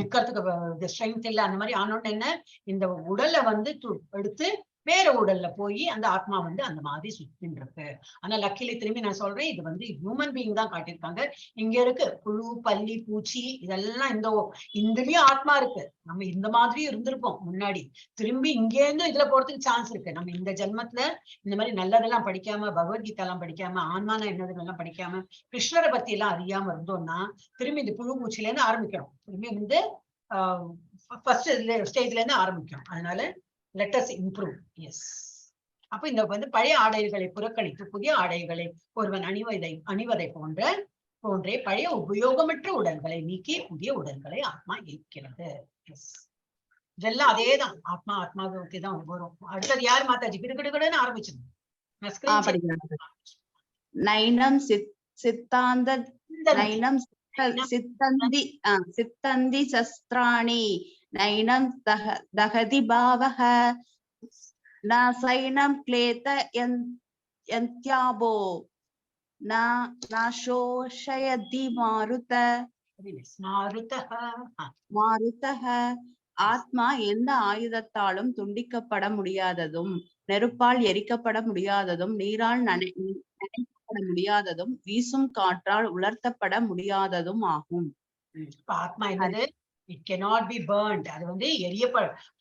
நிக்கிறதுக்கு ஸ்ட்ரென்த் இல்லை. அந்த மாதிரி ஆனோன்னு என்ன, இந்த உடலை வந்து எடுத்து வேற உடல்ல போய் அந்த ஆத்மா வந்து அந்த மாதிரி சுத்தின்னு இருக்கு. ஆனா லக்கிலி திரும்பி நான் சொல்றேன், இது வந்து ஹியூமன் பீயிங் தான் காட்டியிருக்காங்க. இங்க இருக்கு புழு, பல்லி, பூச்சி, இதெல்லாம் இந்தலயும் ஆத்மா இருக்கு. நம்ம இந்த மாதிரி இருந்திருக்கோம் முன்னாடி. திரும்பி இங்கே இருந்து இதுல போறதுக்கு சான்ஸ் இருக்கு. நம்ம இந்த ஜென்மத்துல இந்த மாதிரி நல்லதெல்லாம் படிக்காம, பகவத்கீதை எல்லாம் படிக்காம, ஆன்மான என்னதுன்னு படிக்காம, கிருஷ்ணரை பத்தி எல்லாம் அறியாம இருந்தோம்னா திரும்பி இந்த புழு பூச்சில இருந்து ஆரம்பிக்கணும். திரும்பி வந்து ஃபர்ஸ்ட் ஸ்டேஜ்ல இருந்து ஆரம்பிக்கணும். அதனால let us improve. Yes. அப்ப இந்த வந்து பழைய ஆடைகளை புறக்கணித்து புதிய ஆடைகளை ஒருவன் அணிவதை போன்ற போன்றே பழைய உபயோகமற்ற உடல்களை நீக்கி புதிய உடல்களை ஆத்மா ஏற்கிறது. இதெல்லாம் அதேதான், ஆத்மா ஆத்மாவை நோக்கி தான் வரும். அடுத்தது யார் மாதாஜி? கிடுகிடுன்னு ஆரம்பிச்சிருங்க. நைனம் சித்தாந்த நைனம் சித்தந்தி சித்தந்தி சஸ்திராணி நைனம் தகதி பாவக ந சைனம் கிளேத யந்த்யாபோ ந சோஷயதி மாருதஹ. ஆத்மா எந்த ஆயுதத்தாலும் துண்டிக்கப்பட முடியாததும், நெருப்பால் எரிக்கப்பட முடியாததும், நீரால் நனைக்கப்பட முடியாததும், வீசும் காற்றால் உலர்த்தப்பட முடியாததும் ஆகும். ஆத்மா என்னது? It cannot be burnt. அது வந்து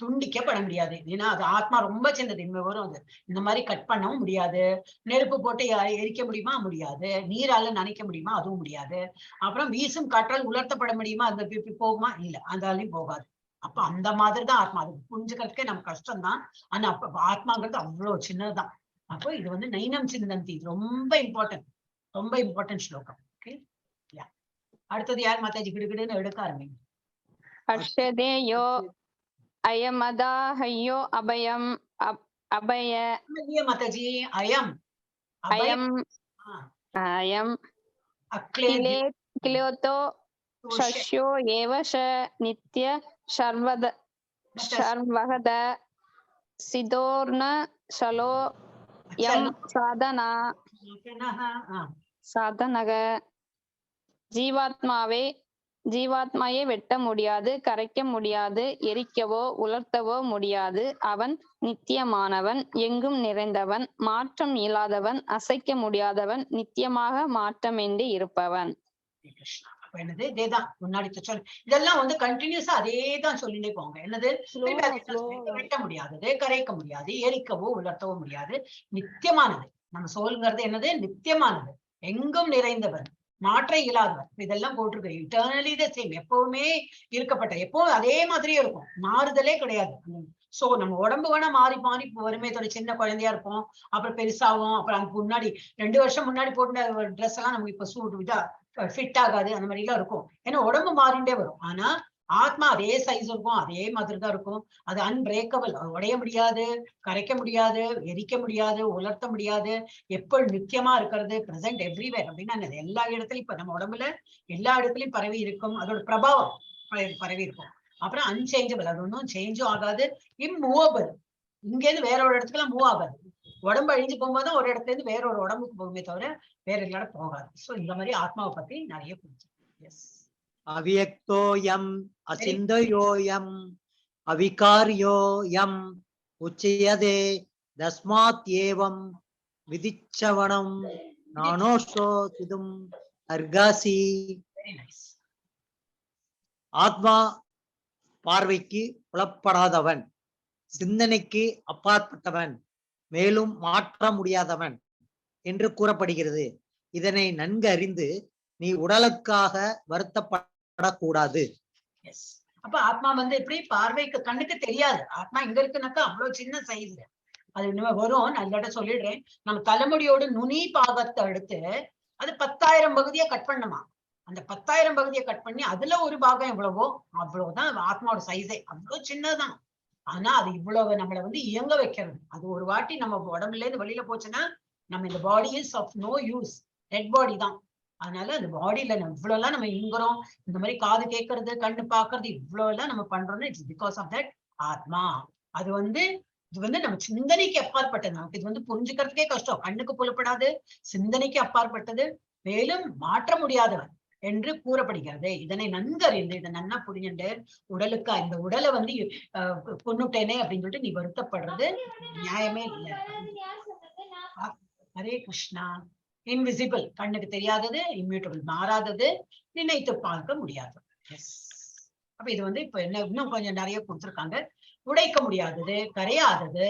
துண்டிக்கப்பட முடியாது. ஏன்னா அது ஆத்மா ரொம்ப சின்னது. இனிமே வரும் அது. இந்த மாதிரி கட் பண்ணவும் முடியாது. நெருப்பு போட்டு எரிக்க முடியுமா? முடியாது. நீரால நனைக்க முடியுமா? அதுவும் முடியாது. அப்புறம் வீசும் காற்றால் உலர்த்தப்பட முடியுமா? அந்த போகுமா? இல்ல, அந்தாலையும் போகாது. அப்ப அந்த மாதிரிதான் ஆத்மா. அது புரிஞ்சுக்கிறதுக்கே நமக்கு கஷ்டம்தான். ஆனா அப்ப ஆத்மாங்கிறது அவ்வளவு சின்னதுதான். அப்போ இது வந்து நைனம் சிந்தந்தி, ரொம்ப இம்பார்ட்டன்ட் ஸ்லோகம். ஓகே, அடுத்தது யார் மாதாஜி? கிடுகிடுன்னு எடுக்க ஆரம்பிங்க. ஹர்ஷதே யோ அயமதாஹயோ அபயம் அபய மாதாஜி. அயம் அயம் அயம் கிலேதோ ஷஷ்யோ ஏவ நித்ய சர்வகத சிதோர்ண சலோ யம் சாதனக. ஜீவாத்மாயை வெட்ட முடியாது, கரைக்க முடியாது, எரிக்கவோ உலர்த்தவோ முடியாது. அவன் நித்தியமானவன், எங்கும் நிறைந்தவன், மாற்றம் இல்லாதவன், அசைக்க முடியாதவன், நித்தியமாக மாற்றமின்றி இருப்பவன். என்னது? இதேதான் முன்னாடி இதெல்லாம் வந்து கண்டினியூஸா அதேதான் சொல்லிட்டே போங்க. என்னது? வெட்ட முடியாதது, கரைக்க முடியாது, எரிக்கவோ உலர்த்தவோ முடியாது, நித்தியமானது. நம்ம சொல்லுங்கிறது என்னது? நித்தியமானது, எங்கும் நிறைந்தவன், மாற்ற இயலாதவர். இதெல்லாம் போட்டிருக்கு. இட்டர்னலி த சேம், எப்பவுமே இருக்கப்பட்ட, எப்பவும் அதே மாதிரியே இருக்கும், மாறுதலே கிடையாது. சோ நம்ம உடம்பு வேணா மாறி மாறி வருமே தவிர, சின்ன குழந்தையா இருப்போம், அப்புறம் பெருசாகும், அப்புறம் அதுக்கு முன்னாடி 2 வருஷம் முன்னாடி போட்ட ட்ரெஸ் எல்லாம் நமக்கு இப்ப சூட் இதா ஃபிட் ஆகாது, அந்த மாதிரி எல்லாம் இருக்கும். ஏன்னா உடம்பு மாறிண்டே வரும். ஆனா ஆத்மா அதே சைஸ் இருக்கும், அதே மாதிரி தான் இருக்கும். அது அன்பிரேக்கபிள், உடைய முடியாது, கரைக்க முடியாது, எரிக்க முடியாது, உலர்த்த முடியாது, எப்பொழுது நித்தியமா இருக்கிறது, பிரசன்ட் எவ்ரிவேர் அப்படின்னா எல்லா இடத்துலயும், இப்ப நம்ம உடம்புல எல்லா இடத்துலயும் பரவி இருக்கும், அதோட பிரபாவம் பரவி இருக்கும். அப்புறம் அன்சேஞ்சபிள், அது ஒன்றும் சேஞ்சும் ஆகாது. இம்மூவபிள், இங்க இருந்து வேற ஒரு இடத்துக்குலாம் மூவ் ஆகாது. உடம்பு அழிஞ்சு போகும்போது ஒரு இடத்துல இருந்து வேற ஒரு உடம்புக்கு போகுமே தவிர வேற எல்லாரும் போகாது. சோ இந்த மாதிரி ஆத்மாவை பத்தி நிறைய புரிஞ்சு. எஸ். அவ்யக்தோயம் அசிந்தயோயம் அவிகாரியோயம் உச்சியதே தஸ்மாத் ஏவம் விதிச்சவனம் நானோஷோ சிதும் அர்காசி. ஆத்மா பார்வைக்கு புலப்படாதவன், சிந்தனைக்கு அப்பாற்பட்டவன், மேலும் மாற்ற முடியாதவன் என்று கூறப்படுகிறது. இதனை நன்கு அறிந்து நீ உடலுக்காக வருத்தப்படக்கூடாது. அப்ப ஆத்மா வந்து எப்படி? பார்வைக்கு கண்ணுக்கு தெரியாது. ஆத்மா எங்க இருக்குனாக்கா அவ்வளவு சின்ன சைஸ். அது இன்னும் வரும், நான் இந்த சொல்லிடுறேன். நம்ம தலைமுடியோட நுனி பாகத்தை எடுத்து அது 10,000 பகுதியா கட் பண்ணுமா. அந்த 10,000 பகுதியை கட் பண்ணி அதுல ஒரு பாகம் எவ்வளவோ அவ்வளவுதான் ஆத்மாவோட சைஸே. அவ்வளவு சின்னதுதான். ஆனா அது இவ்வளவு நம்மளை வந்து இயங்க வைக்கிறது. அது ஒரு வாட்டி நம்ம உடம்புல இருந்து வெளியில போச்சுன்னா நம்ம இந்த body is of no use, dead body தான். அதனால அந்த பாடியில இவ்வளவு எல்லாம் நம்ம இயங்குறோம், இந்த மாதிரி காது கேட்கறது, கண்ணு பாக்குறது, இவ்வளவு எல்லாம் நம்ம பண்றோம்னா இட்ஸ் பிகாஸ் ஆஃப் தட் ஆத்மா. அது வந்து இது வந்து நம்ம சிந்தனைக்கு அப்பாற்பட்டது. நமக்கு இது வந்து புரிஞ்சுக்கிறதுக்கே கஷ்டம். கண்ணுக்கு புலப்படாது, சிந்தனைக்கு அப்பாற்பட்டது, மேலும் மாற்ற முடியாதவன் என்று கூறப்படுகிறது. இதனை நன்கறிந்து, இதை நன்னா புரிஞ்சுட்டு, உடலுக்கா இந்த உடலை வந்து கொன்னுட்டேனே அப்படின்னு சொல்லிட்டு நீ வருத்தப்படுறது நியாயமே இல்லை. ஹரே கிருஷ்ணா. இன்விசிபிள், கண்ணுக்கு தெரியாதது, இம்யூட்டபிள், மாறாதது, நினைத்து பார்க்க முடியாது. எஸ். அப்ப இது வந்து இப்ப என்ன இன்னும் கொஞ்சம் நிறைய கொடுத்திருக்காங்க. உடைக்க முடியாதது, கரையாதது,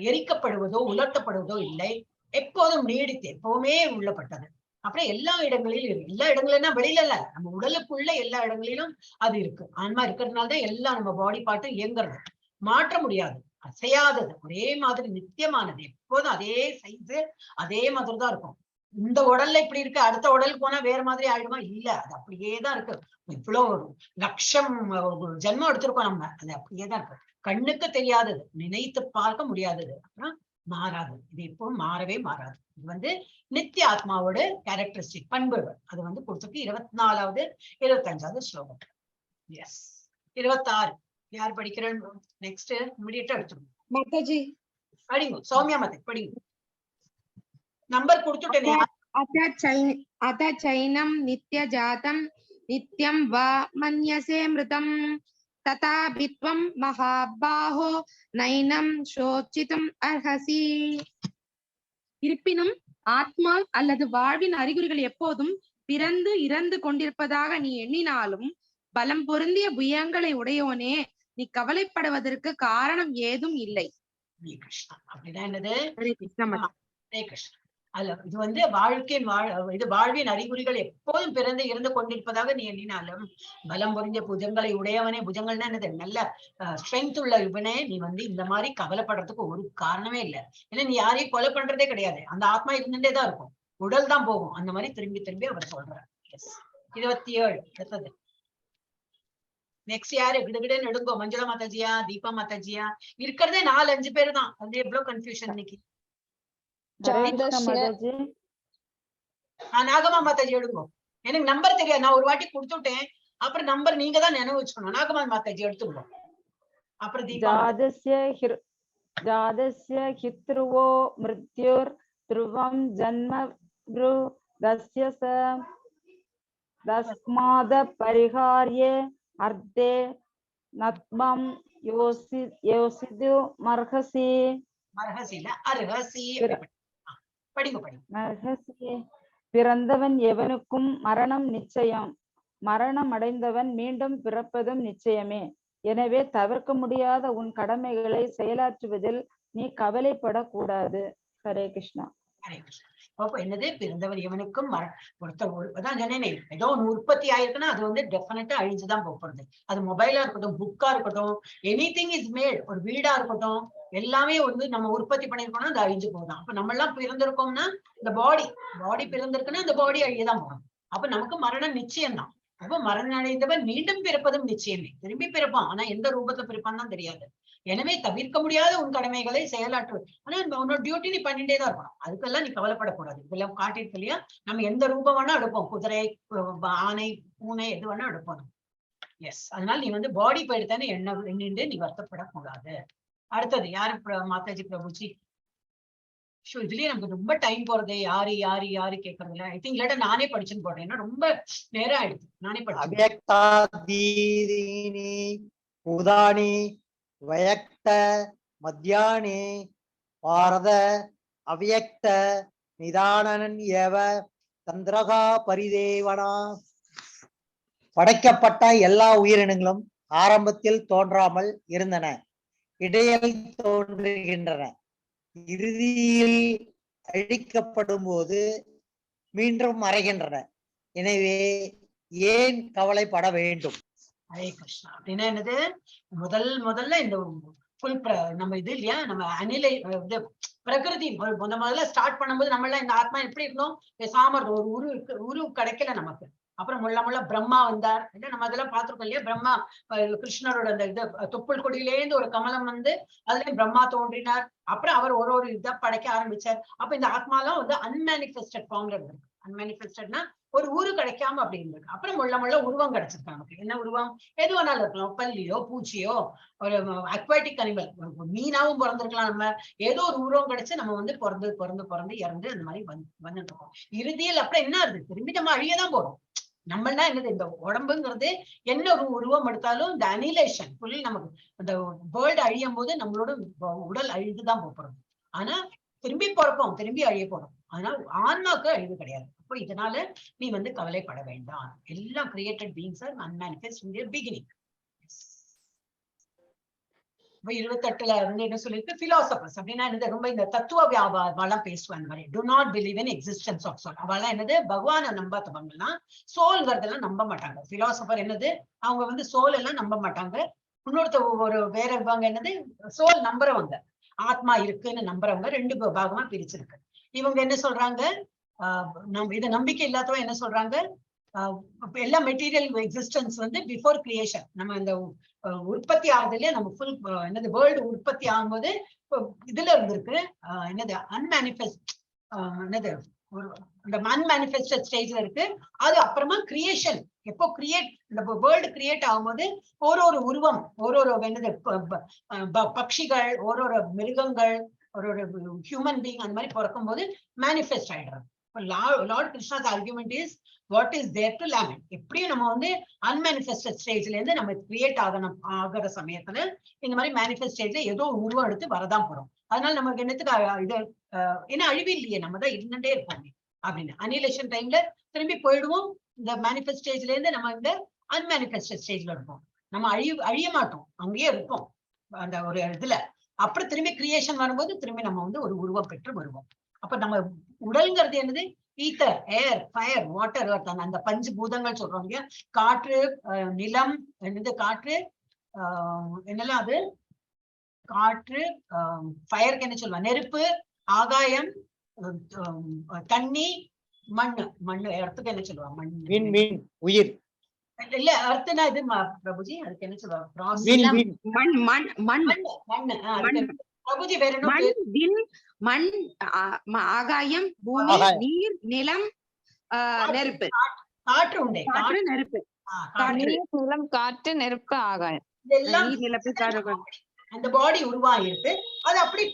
எரிக்கப்படுவதோ உலர்த்தப்படுவதோ இல்லை, எப்போதும் நீடித்து எப்பவுமே உள்ளப்பட்டது. அப்புறம் எல்லா இடங்களிலும் இருக்கு. எல்லா இடங்கள்னா வெளியில இல்ல, நம்ம உடலுக்குள்ள எல்லா இடங்களிலும் அது இருக்கு. ஆன்மா இருக்கிறதுனாலதான் எல்லாம் நம்ம பாடி பார்ட்டும் இயங்குறது. மாற்ற முடியாது, அசையாதது, ஒரே மாதிரி நித்தியமானது, எப்போதும் அதே சைஸ் அதே மாதிரிதான் இருக்கும். இந்த உடல்ல இப்படி இருக்கு, அடுத்த உடலுக்கு போனா வேற மாதிரி ஆயிடுமா? இல்ல, அது அப்படியேதான் இருக்கு. இவ்வளவு லட்சம் ஜென்மம் எடுத்திருக்கோம் நம்ம, அது அப்படியேதான் இருக்கு. கண்ணுக்கு தெரியாதது, நினைத்து பார்க்க முடியாதது, அப்புறம் மாறாது. இது எப்பவும் மாறவே மாறாது. இது வந்து நித்திய ஆத்மாவோட கேரக்டரிஸ்டிக் பண்புகள். அது வந்து கொடுத்துருக்கு 24வது 25வது ஸ்லோகம். எஸ், 26 யார் படிக்கிறேன்? நெக்ஸ்ட் இமிடியேட்டா எடுத்துருங்க. மாதாஜி. படிங்க சௌமியா மதி, படிங்க. நம்பர் கொடுத்துட்டேனே. अथ चैनं नित्यजातं नित्यं वा मन्यसे मृतं तथापि त्वं महाबाहो नैनं शोचितुम् अर्हसि. இருப்பினும் ஆத்மா அல்லது வாழ்வின் அறிகுறிகள் எப்போதும் பிறந்து இறந்து கொண்டிருப்பதாக நீ எண்ணினாலும் பலம் பொருந்திய புயங்களை உடையோனே, நீ கவலைப்படுவதற்கு காரணம் ஏதும் இல்லை. ஹரே கிருஷ்ணா. அப்படின்னா என்னது? ஹரே கிருஷ்ணா. ஹரே கிருஷ்ணா. அல்ல, இது வந்து இது வாழ்வின் அறிகுறிகள் எப்போதும் பிறந்து இறந்து கொண்டிருப்பதாக நீ எண்ணினாலும் பலம் பொருந்திய புஜங்களை உடையவனே, புஜங்கள்னா என்னது? நல்ல ஸ்ட்ரென்த் உள்ள இவனே, நீ வந்து இந்த மாதிரி கவலைப்படுறதுக்கு ஒரு காரணமே இல்லை. ஏன்னா நீ யாரையும் கொலை பண்றதே கிடையாது. அந்த ஆத்மா இருந்துட்டே தான் இருக்கும், உடல் தான் போகும். அந்த மாதிரி திரும்பி திரும்பி அவர் சொல்றார். 27 அடுத்தது. நெக்ஸ்ட் யாரு? கிடுகிடுன்னு எடுங்கோ. மஞ்சுளா மாதாஜியா, தீபா மாதாஜியா? இருக்கிறதே 4-5 பேர் தான். வந்து எவ்வளவு கன்ஃபியூஷன் இன்னைக்கு. நாகமா மாதாஜி எடுங்கோ. எனக்கு நம்பர் தெரியாது, நான் ஒரு வாட்டி கொடுத்துட்டேன். அப்புறம் நம்பர் நீங்க தான் நினைவு வச்சுக்கணும். நாகமா மாதாஜி எடுத்துக்கோ. அப்புறம் தீபா. ஜாதஸ்ய ஹித்ருவோ மிருத்யுர் த்ருவம் ஜன்ம தஸ்ய தஸ்மாத பரிஹார்யே அர்த்தே நத்மம் யோசிது மர்ஹசி. மர்ஹசில அர்ஹசி. படிங்க படிங்க. மர்ஹசி. பிறந்தவன் எவனுக்கும் மரணம் நிச்சயம், மரணம் அடைந்தவன் மீண்டும் பிறப்பதும் நிச்சயமே. எனவே தவிர்க்க முடியாத உன் கடமைகளை செயலாற்றுவதில் நீ கவலைப்படக்கூடாது. ஹரே கிருஷ்ணா. ஹரே கிருஷ்ணா. அப்போ என்னது? பிறந்தவர் எவனுக்கும் அதான் சொன்னேனே, ஏதோ ஒன்று உற்பத்தி ஆயிருக்குன்னா அது வந்து டெஃபினட்டா அழிஞ்சுதான் போறது. அது மொபைலா இருக்கட்டும், புக்கா இருக்கட்டும், எனிதிங் இஸ் மேட். ஒரு வீடா இருக்கட்டும், எல்லாமே வந்து நம்ம உற்பத்தி பண்ணிருக்கோம்னா அது அழிஞ்சு போகுதான். அப்ப நம்ம எல்லாம் பிறந்திருக்கோம்னா இந்த பாடி பிறந்திருக்குன்னா அந்த பாடி அழியதான் போகும். அப்ப நமக்கு மரணம் நிச்சயம்தான். அப்ப மரணம் அடைந்தவன் மீண்டும் பிறப்பதும் நிச்சயமே. திரும்பி பிறப்பான், ஆனா எந்த ரூபத்துல பிறப்பான்னு தான் தெரியாது. எனவே தவிர்க்க முடியாத உன் கடமைகளை செயலாற்று. ஆனா உன்னோட டியூட்டி நீ பண்ணிட்டே தான் இருக்கணும். அதுக்கெல்லாம் நீ கவலைப்படக்கூடாது. இதெல்லாம் காட்டிருக்கு இல்லையா? நம்ம எந்த ரூபம் வேணா எடுப்போம். குதிரை, ஆனை, பூனை, எது வேணா எடுப்போம். எஸ், அதனால நீ வந்து பாடி போயிடுத்தானே எண்ணிட்டு நீ வருத்தப்படக்கூடாது. அடுத்தது யாரு? மாதாஜி பிரபுஜி. இதுலயே நமக்கு ரொம்ப டைம் போறது. யாரு யாரு யாரு கேட்கறதுல ஐ திங்க் இல்லாட்ட நானே படிச்சுன்னு போடுறேன். ஏன்னா ரொம்ப நேரம் ஆயிடுச்சு. நானே படிச்சேன். வயக்த மத்தியானே பாரத அவ்யக்த நிதானன் ஏவ தந்திரகா பரிதேவனா. படைக்கப்பட்ட எல்லா உயிரினங்களும் ஆரம்பத்தில் தோன்றாமல் இருந்தன, இடையில் தோன்றுகின்றன, இறுதியில் அழிக்கப்படும் போது மீண்டும் மறைகின்றன. எனவே ஏன் கவலைப்பட வேண்டும்? ஹரே கிருஷ்ணா. அப்படின்னா என்னது? முதல்ல இந்த நம்ம இது இல்லையா, நம்ம அனிலை பிரகிருதி முதல்ல ஸ்டார்ட் பண்ணும்போது நம்ம எல்லாம் இந்த ஆத்மா எப்படி இருந்தோம்? பேசாம ஒரு உரு கிடைக்கல நமக்கு. அப்புறம் முள்ள பிரம்மா வந்தார். நம்ம அதெல்லாம் பார்த்திருக்கோம் இல்லையா? பிரம்மா கிருஷ்ணரோட அந்த இது தொப்புள் கொடியிலேருந்து ஒரு கமலம் வந்து அதுலயும் பிரம்மா தோன்றினார். அப்புறம் அவர் ஒரு இதை படைக்க ஆரம்பிச்சார். அப்ப இந்த ஆத்மாலாம் வந்து அன்மேனிஃபெஸ்டட் ஃபார்ம்ல இருந்திருக்கு. அன்மேனிஃபெஸ்டட்னா ஒரு உரு கிடைக்காம அப்படி இருந்திருக்கு. அப்புறம் முள்ள உருவம் கிடைச்சிருக்கு நமக்கு. என்ன உருவம்? எது வேணாலும் இருக்கலாம். பல்லியோ, பூச்சியோ, ஒரு அக்வாட்டிக் அனிமல், மீனாவும் பிறந்திருக்கலாம். நம்ம ஏதோ ஒரு உருவம் கிடைச்சு நம்ம வந்து பிறந்து இறந்து அந்த மாதிரி வந்துட்டு இருக்கோம். இறுதியில் அப்புறம் என்ன ஆகுது? திரும்பி நம்ம அழியதான் போறோம். நம்மளா என்னது? இந்த உடம்புங்கிறது என்ன ஒரு உருவம் எடுத்தாலும் இந்த அனிலேஷன் ஃபுல் நமக்கு இந்த வேர்ல்டு அழியும் போது நம்மளோட உடல் அழிந்துதான் போறோம். ஆனா திரும்பி பிறப்போம், திரும்பி அழிய போறோம். ஆனா ஆன்மாக்கு அழிவு கிடையாது. அப்போ இதனால நீ வந்து கவலைப்பட வேண்டாம். எல்லாம் created beings are unmanifest in their beginning. 28ல வந்து என்ன சொல்லிருக்கு? பிலாசபர்ஸ் அப்படின்னா என்னது? ரொம்ப இந்த தத்துவ வியாபாரம் பேசுவாங்க மாதிரி. Do not believe in existence of soul. அவெல்லாம் என்னது? பகவானை நம்பாதவங்கலாம் சோல்ங்கிறதெல்லாம் நம்ப மாட்டாங்க. பிலாசபர் என்னது? அவங்க வந்து சோல் எல்லாம் நம்ப மாட்டாங்க. இன்னொருத்த வேற என்னது? சோல் நம்புறவங்க, ஆத்மா இருக்குன்னு நம்புறவங்க 2 பாகமா பிரிச்சிருக்கு. இவங்க என்ன சொல்றாங்க? நம்ம இதை நம்பிக்கை இல்லாதவங்க என்ன சொல்றாங்க, எல்லா மெட்டீரியல் எக்ஸிஸ்டன்ஸ் வந்து பிஃபோர் கிரியேஷன், நம்ம இந்த உற்பத்தி ஆகுதுலயே நம்ம ஃபுல் என்னது வேர்ல்டு உற்பத்தி ஆகும்போது இதுல இருந்திருக்கு என்னது அன்மேனிஃபெஸ்ட் என்னது இந்த அன்மேனிஃபெஸ்டட் ஸ்டேஜ்ல இருக்கு. அது அப்புறமா கிரியேஷன் எப்போ கிரியேட் இந்த வேர்ல்டு கிரியேட் ஆகும்போது ஒரு உருவம் ஒரு என்னது பட்சிகள் ஒரு மிருகங்கள் ஒரு ஹியூமன் பீயிங் அந்த மாதிரி பிறக்கும் போது மேனிஃபெஸ்ட் ஆயிடுறாங்க. Lord Krishna's argument is what is there to layman. எப்படியும் நம்ம வந்து அன்மேனிஃபெஸ்டட் ஸ்டேஜ்ல இருந்து நம்ம கிரியேட் ஆகிற சமயத்துல இந்த மாதிரி மேனிஃபெஸ்ட் ஸ்டேஜ்ல ஏதோ உருவம் எடுத்து வரதான் போறோம். அதனால நமக்கு என்னத்துக்கு இது ஏன்னா அழிவு இல்லையே, நம்ம தான் இருந்துட்டே இருப்போம் அப்படின்னு. அனிலேஷன் டைம்ல திரும்பி போயிடுவோம். இந்த மேனிஃபெஸ்ட் ஸ்டேஜ்ல இருந்து நம்ம இந்த அன்மேனிஃபெஸ்டட் ஸ்டேஜ்ல இருப்போம். நம்ம அழிய மாட்டோம், அங்கேயே இருப்போம் அந்த ஒரு இதுல. அப்புறம் திரும்பி கிரியேஷன் வரும்போது திரும்பி நம்ம வந்து ஒரு உருவம் பெற்று வருவோம். அப்ப நம்ம உடல்ங்கிறது என்னது, ஈத்தர், ஏர், ஃபயர், வாட்டர், அந்த 5 பூதங்கள் சொல்றோம் இல்லையா. காற்று, நிலம், என்னது காற்று, என்னெல்லாம் அது காற்று, ஃபயருக்கு என்ன சொல்லுவாங்க, நெருப்பு, ஆகாயம், தண்ணி, மண்ணு இடத்துக்கு என்ன சொல்லுவாங்க, மண், உயிர் இல்ல அர்த்தனா இது பிரபுஜி, அதுக்கு என்ன சொல்லுவாங்க, பிரபுஜி வேற என்ன, மண், ஆகாயம், பூமி, நீர், நிலம், நெருப்பு. காற்று உண்டே, காற்று, நெருப்பு, நிலம், காற்று, நெருப்பு, ஆகாயம், இதெல்லாம் அந்த பாடி உருவாகிருக்கு. அது அப்படி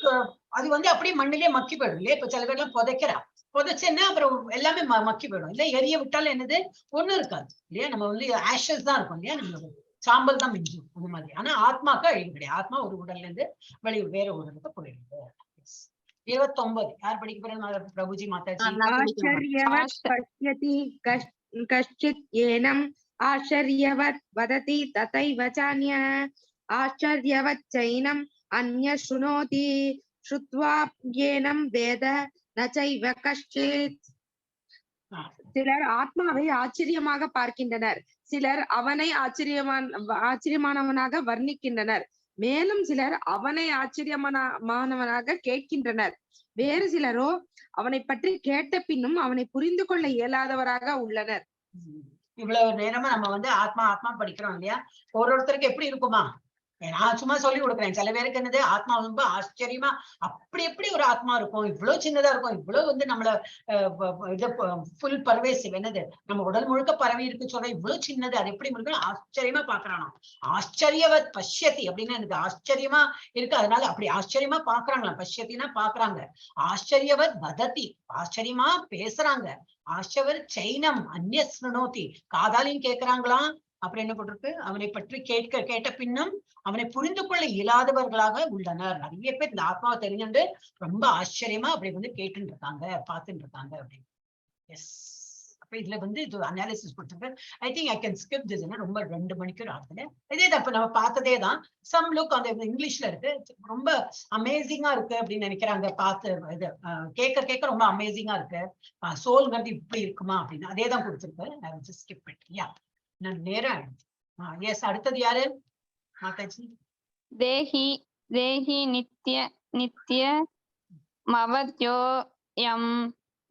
அது வந்து அப்படியே மண்ணிலே மக்கி போயிடும் இல்லையா. இப்ப சில பேர் எல்லாம் புதைச்சேன்னா அப்புறம் எல்லாமே மக்கி போயிடும் இல்ல. எரிய விட்டாலும் என்னது ஒண்ணும் இருக்காது இல்லையா. நம்ம வந்து ஆஷஸ் தான் இருக்கும் இல்லையா, நம்ம சாம்பல் தான் மிஞ்சும் அந்த மாதிரி. ஆனா ஆத்மாக்கு அழிவு கிடையாது. ஆத்மா ஒரு உடல்ல இருந்து வேற உடலுக்கு போயிடுது. 29 யார் படிக்க போறாங்க, பிரபுஜி மாதாஜி. கஷ்டித் ஏனம் ஆச்சரியவத் வததி ததைவ சான்யः ஆச்சரியவத் சைனம் அன்ய ஸ்ருணோதி ஸ்ருத்வா ஏனம் வேத ந சைவ கஷ்டித். சிலர் ஆத்மாவை ஆச்சரியமாக பார்க்கின்றனர், சிலர் அவனை ஆச்சரியமானவனாக வர்ணிக்கின்றனர், மேலும் சிலர் அவனை ஆச்சரியமானவனாக கேட்கின்றனர். வேறு சிலரோ அவனை பற்றி கேட்ட பின்னும் அவனை புரிந்து கொள்ள இயலாதவராக உள்ளனர். இவ்வளவு நேரமா நம்ம வந்து ஆத்மா படிக்கிறோம் இல்லையா. ஒருத்தருக்கு எப்படி இருக்குமா, நான் சும்மா சொல்லி கொடுக்குறேன். சில பேருக்கு என்னது ஆத்மா ரொம்ப ஆச்சரியமா, அப்படி எப்படி ஒரு ஆத்மா இருக்கும், இவ்வளவு சின்னதா இருக்கும், இவ்வளவு வந்து நம்மள இது ஃபுல் பர்வேசிவ், என்னது நம்ம உடல் முழுக்க பரவி இருக்கு சொல்ற, இவ்வளவு சின்னது அது எப்படி இருக்கு ஆச்சரியமா பாக்குறானா. ஆச்சரியவத் பஷ்யதி அப்படின்னு எனக்கு ஆச்சரியமா இருக்கு, அதனால அப்படி ஆச்சரியமா பாக்குறாங்களாம். பஷ்யத்தினா பாக்குறாங்க. ஆச்சரியவத் வததி ஆச்சரியமா பேசுறாங்க. ஆச்சவர் சைனம் அந்நிய ஸ்ருணோதி காதாலையும் கேட்கிறாங்களாம். அப்புறம் என்ன போட்டிருக்கு, அவனை பற்றி கேட்ட பின்னும் அவனை புரிந்து கொள்ள இயலாதவர்களாக உள்ளனர். நிறைய பேர் இந்த ஆத்மாவை தெரிஞ்சுட்டு ரொம்ப ஆச்சரியமா அப்படி வந்து கேட்டுட்டு இருக்காங்க, பார்த்துட்டு இருக்காங்க அப்படின்னு. எஸ், அப்ப இதுல வந்து இது அனாலிசிஸ் கொடுத்துருக்கு. I think I can skip this. ரொம்ப 2 மணிக்கு ஆகுதுல இதே தான் இப்ப நம்ம பார்த்ததே தான். சம் லுக் அந்த இங்கிலீஷ்ல இருக்கு, ரொம்ப அமேசிங்கா இருக்கு அப்படின்னு நினைக்கிறாங்க. பார்த்து இது கேட்க ரொம்ப அமேசிங்கா இருக்கு, சோல்ங்கிறது இப்படி இருக்குமா அப்படின்னு அதே தான் கொடுத்துருக்கு. Skip it. யா, நான் நேரம். எஸ், அடுத்தது யாரு மாதாஜி? தேஹி நித்ய மவத்யோயம்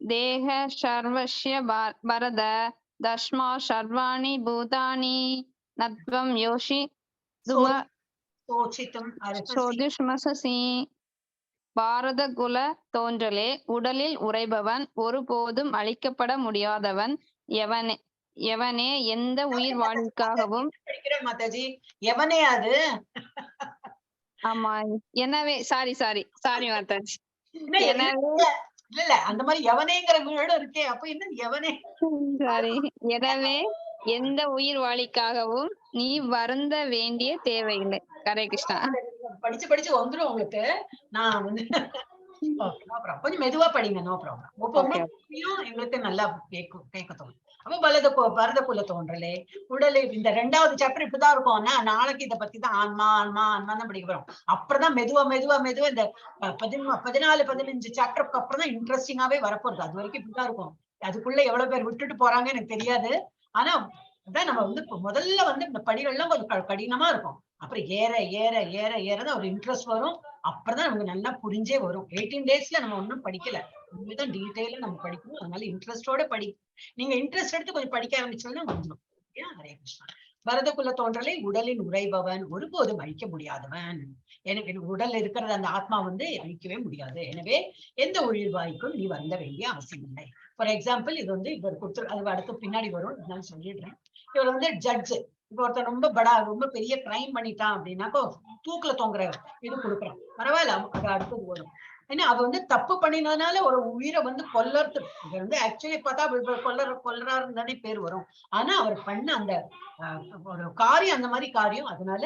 தேஹ சர்வஸ்ய பரத தஸ்மா சர்வாணி பூதானி நத்வம் யோஷி சோதிஷ்மசி. பாரத குல தோன்றலே, உடலில் உறைபவன், ஒருபோதும் அழிக்கப்பட முடியாதவன், எவனே எந்த உயிர் வாழ்வுக்காகவும். மாதாஜி எவனே அது? ஆமா, எனவே சாரி மாதாஜி. இல்ல அந்த மாதிரி எவனேங்கிற வீடு இருக்கே, அப்ப என்ன எவனே? சாரி. எனவே எந்த உயிர் வாழிக்காகவும் நீ வருந்த வேண்டிய தேவையில்லை. ஹரே கிருஷ்ணா. படிச்சு வந்துரும் உங்களுக்கு. நான் வந்து கொஞ்சம் மெதுவா படிங்க, நோ ப்ராப்ளம். எங்களுக்கு நல்லா கேட்க தோணும். அப்ப பரத குல தோன்றலே, உடலே, இந்த 2வது சாப்டர் இப்படிதான் இருக்கும்னா, நாளைக்கு இதை பத்தி தான் ஆன்மா தான் படிக்க போறோம். அப்புறம்தான் மெதுவா இந்த 14-15 சாப்டருக்கு அப்புறம் தான் இன்ட்ரெஸ்டிங்காவே வரப்போகுது. அது வரைக்கும் இப்படிதான் இருக்கும். அதுக்குள்ள எவ்வளவு பேர் விட்டுட்டு போறாங்க எனக்கு தெரியாது. ஆனா அதான் நம்ம வந்து முதல்ல வந்து இந்த படிகள்லாம் கொஞ்சம் கடினமா இருக்கும். அப்புறம் ஏற தான் ஒரு இன்ட்ரெஸ்ட் வரும். அப்புறம் தான் நமக்கு நல்லா புரிஞ்சே வரும். 18 daysல நம்ம ஒன்னும் படிக்கல. உண்மைதான் டீட்டெயிலா நம்ம படிக்கணும். அதனால இன்ட்ரெஸ்டோட நீங்க இன்ட்ரெஸ்ட் எடுத்து கொஞ்சம் படிக்க ஆரம்பிச்சோம்னா வந்துடும். ஹரே கிருஷ்ணா. பரத குல தோன்றலை உடலில் உறைபவன் ஒருபோதும் அழிக்க முடியாதவன். எனக்கு உடல் இருக்கிறது அந்த ஆத்மா வந்து அழிக்கவே முடியாது. எனவே எந்த உயிர்வாய்க்கும் நீ வந்த வேண்டிய அவசியம் இல்லை. ஃபார் எக்ஸாம்பிள் இது வந்து இவர் கொடுத்து அது அடுத்து பின்னாடி வரும், நான் சொல்லிடுறேன். இவர் வந்து ஜட்ஜு. இப்ப ஒருத்தர் ரொம்ப பெரிய கிரைம் பண்ணிட்டான் அப்படின்னாக்கோ தூக்குல தொங்குற இது கொடுக்குறான், பரவாயில்ல, அது அடுத்தது வரும். ஏன்னா அது வந்து தப்பு பண்ணினதுனால ஒரு உயிரை வந்து கொல்லறது வந்து ஆக்சுவலி பார்த்தா கொல்லறாருன்னு தானே பேர் வரும். ஆனா அவர் பண்ண அந்த ஒரு காரியம் அந்த மாதிரி காரியம், அதனால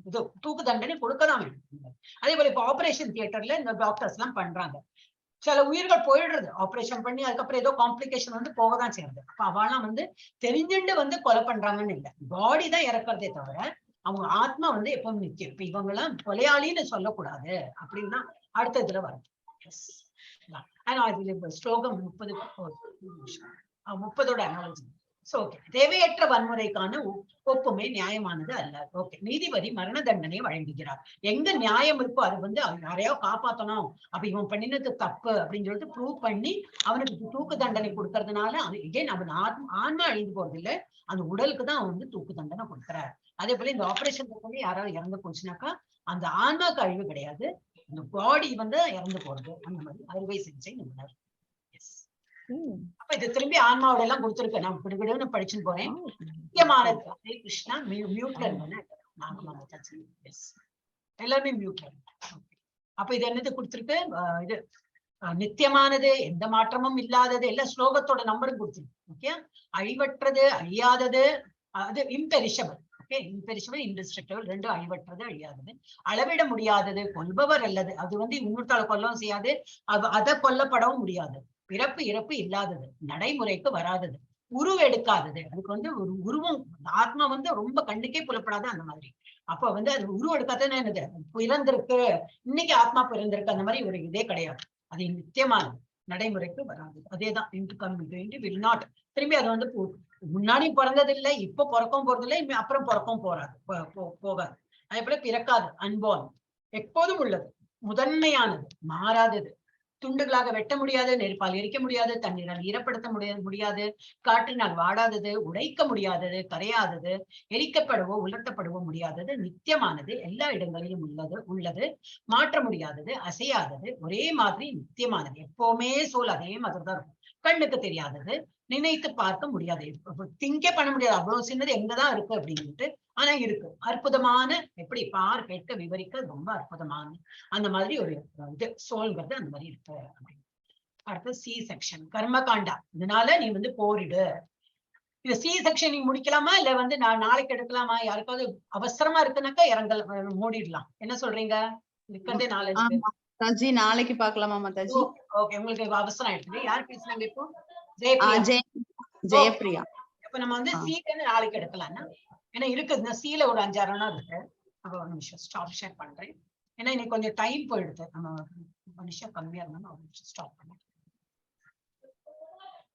இது தூக்கு தண்டனை கொடுக்கதான் வேணும். அதே போல இப்ப ஆபரேஷன் தியேட்டர்ல இந்த டாக்டர்ஸ் எல்லாம் பண்றாங்க, சில உயிர்கள் போயிடுறது ஆபரேஷன் பண்ணி, அதுக்கப்புறம் ஏதோ காம்ப்ளிகேஷன் வந்து போகதான் செய்யுது. அப்ப அவெல்லாம் வந்து தெரிஞ்சுட்டு வந்து கொலை பண்றாங்கன்னு இல்லை, பாடி தான் இறக்குறதே தவிர அவங்க ஆத்மா வந்து எப்பவும் நிக்கும். இப்ப இவங்க எல்லாம் கொலையாளின்னு சொல்லக்கூடாது அப்படின்னா அடுத்த இதுல வரும். ஸ்லோகம் 30ஓட அனாலஜி. தேவையற்ற வன்முறைக்கான ஒப்புமை நியாயமானது அல்ல. ஓகே, நீதிபதி மரண தண்டனை வழங்குகிறார். எங்க நியாயம் இருக்கோ அது வந்து யாரையோ காப்பாத்தணும், அப்ப இவன் பண்ணினது தப்பு அப்படின்னு சொல்லிட்டு ப்ரூவ் பண்ணி அவனுக்கு தூக்கு தண்டனை கொடுக்கறதுனால அவன் ஆன்மா அழிந்து போறது இல்லை, அந்த உடலுக்கு தான் அவன் வந்து தூக்கு தண்டனை கொடுக்குறாரு. அதே போல இந்த ஆபரேஷன் பண்ணி யாராவது இறந்து போச்சுனாக்கா அந்த ஆன்மாக்கு அழிவு கிடையாது, இந்த பாடி வந்து இறந்து போறது. அந்த மாதிரி அறுவை சிகிச்சை நிபுணர். அப்ப இது திரும்பி ஆன்மாவோட எல்லாம் கொடுத்துருக்கேன், நான் விடுவிடுன்னு படிச்சுன்னு போறேன். முக்கியமானது ஹரே கிருஷ்ணா. மியூட்ல எல்லாருமே மியூட்ல. அப்ப இது என்னது கொடுத்துருக்கு, இது நித்தியமானது, எந்த மாற்றமும் இல்லாதது, எல்லா ஸ்லோகத்தோட நம்பரும் கொடுத்துருக்கு. ஓகே, அழிவற்றது, அழியாதது, அது இம்பெரிஷபிள். ஓகே, இம்பெரிஷபிள், இன்டிஸ்ட்ரக்டபிள், ரெண்டும் அழிவற்றது, அழியாதது, அளவிட முடியாதது, கொல்பவர் அல்லது, அது வந்து இன்னொருத்தால கொல்லவும் செய்யாது, அதை கொல்லப்படவும் முடியாது, பிறப்பு இறப்பு இல்லாதது, நடைமுறைக்கு வராதது, உருவெடுக்காதது. அதுக்கு வந்து ஒரு உருவம், ஆத்மா வந்து ரொம்ப கண்ணுக்கே புலப்படாது அந்த மாதிரி. அப்ப வந்து அது உருவம் எடுக்காதுன்னு என்னது, பிறந்திருக்கு, இன்னைக்கு ஆத்மா பிறந்திருக்கு, அந்த மாதிரி ஒரு இதே கிடையாது. அது நித்தியமானது, நடைமுறைக்கு வராது. அதேதான் வில் நாட். திரும்பி அது வந்து முன்னாடி பிறந்தது இல்லை, இப்ப பிறக்கவும் போறது இல்லை, அப்புறம் பிறக்கவும் போகாது. அதே போல பிறக்காது, அன்போன், எப்போதும் உள்ளது, முதன்மையானது, மாறாதது, துண்டுகளாக வெட்ட முடியாது, நெருப்பால் எரிக்க முடியாது, தண்ணீரால் ஈரப்படுத்த முடியாது, காற்றினால் வாடாதது, உடைக்க முடியாதது, கரையாதது, எரிக்கப்படவோ உலர்த்தப்படவோ முடியாதது, நித்தியமானது, எல்லா இடங்களிலும் உள்ளது, மாற்ற முடியாதது, அசையாதது, ஒரே மாதிரி நித்தியமானது, எப்பவுமே அதே மாதிரிதான் இருக்கும், கண்ணுக்கு தெரியாதது, நினைத்து பார்க்க முடியாது, திங்கே பண்ண முடியாது, அவ்வளவு சின்னது எங்கதான் இருக்கு அப்படின்ட்டு, ஆனா இருக்கு, அற்புதமான, எப்படி கேட்க விவரிக்க ரொம்ப அற்புதமான அந்த மாதிரி ஒரு இது சோல்ங்கிறது அந்த மாதிரி இருக்கு. அடுத்து சி செக்ஷன், கர்மகாண்டா. இதனால நீ வந்து போரிடு. இது சி செக்ஷன் நீ முடிக்கலாமா இல்ல வந்து நான் நாளைக்கு எடுக்கலாமா? யாருக்காவது அவசரமா இருக்குனாக்கா மூடிடலாம். என்ன சொல்றீங்க? இருக்கிறதே நாளைக்கு. நாளைக்கு பாக்கலாமா மாதாஜி? ஓகே, உங்களுக்கு அவசரம் ஆயிடுச்சு. யார் பேசுறாங்க இப்போ? ஜெயப்பிரியா. இப்ப நம்ம வந்து சீல நாளைக்கு எடுக்கலாம்னா, ஏன்னா இருக்குதுன்னா சீல ஒரு 5-6 இருக்கு. அப்ப ஒரு நிமிஷம் ஸ்டாப் ஷேர் பண்றேன். ஏன்னா இன்னைக்கு கொஞ்சம் டைம் போயிடுது, நம்ம மனுஷன் கம்மியா இருந்தாலும் ஒரு நிமிஷம் ஸ்டாப் பண்ணேன்.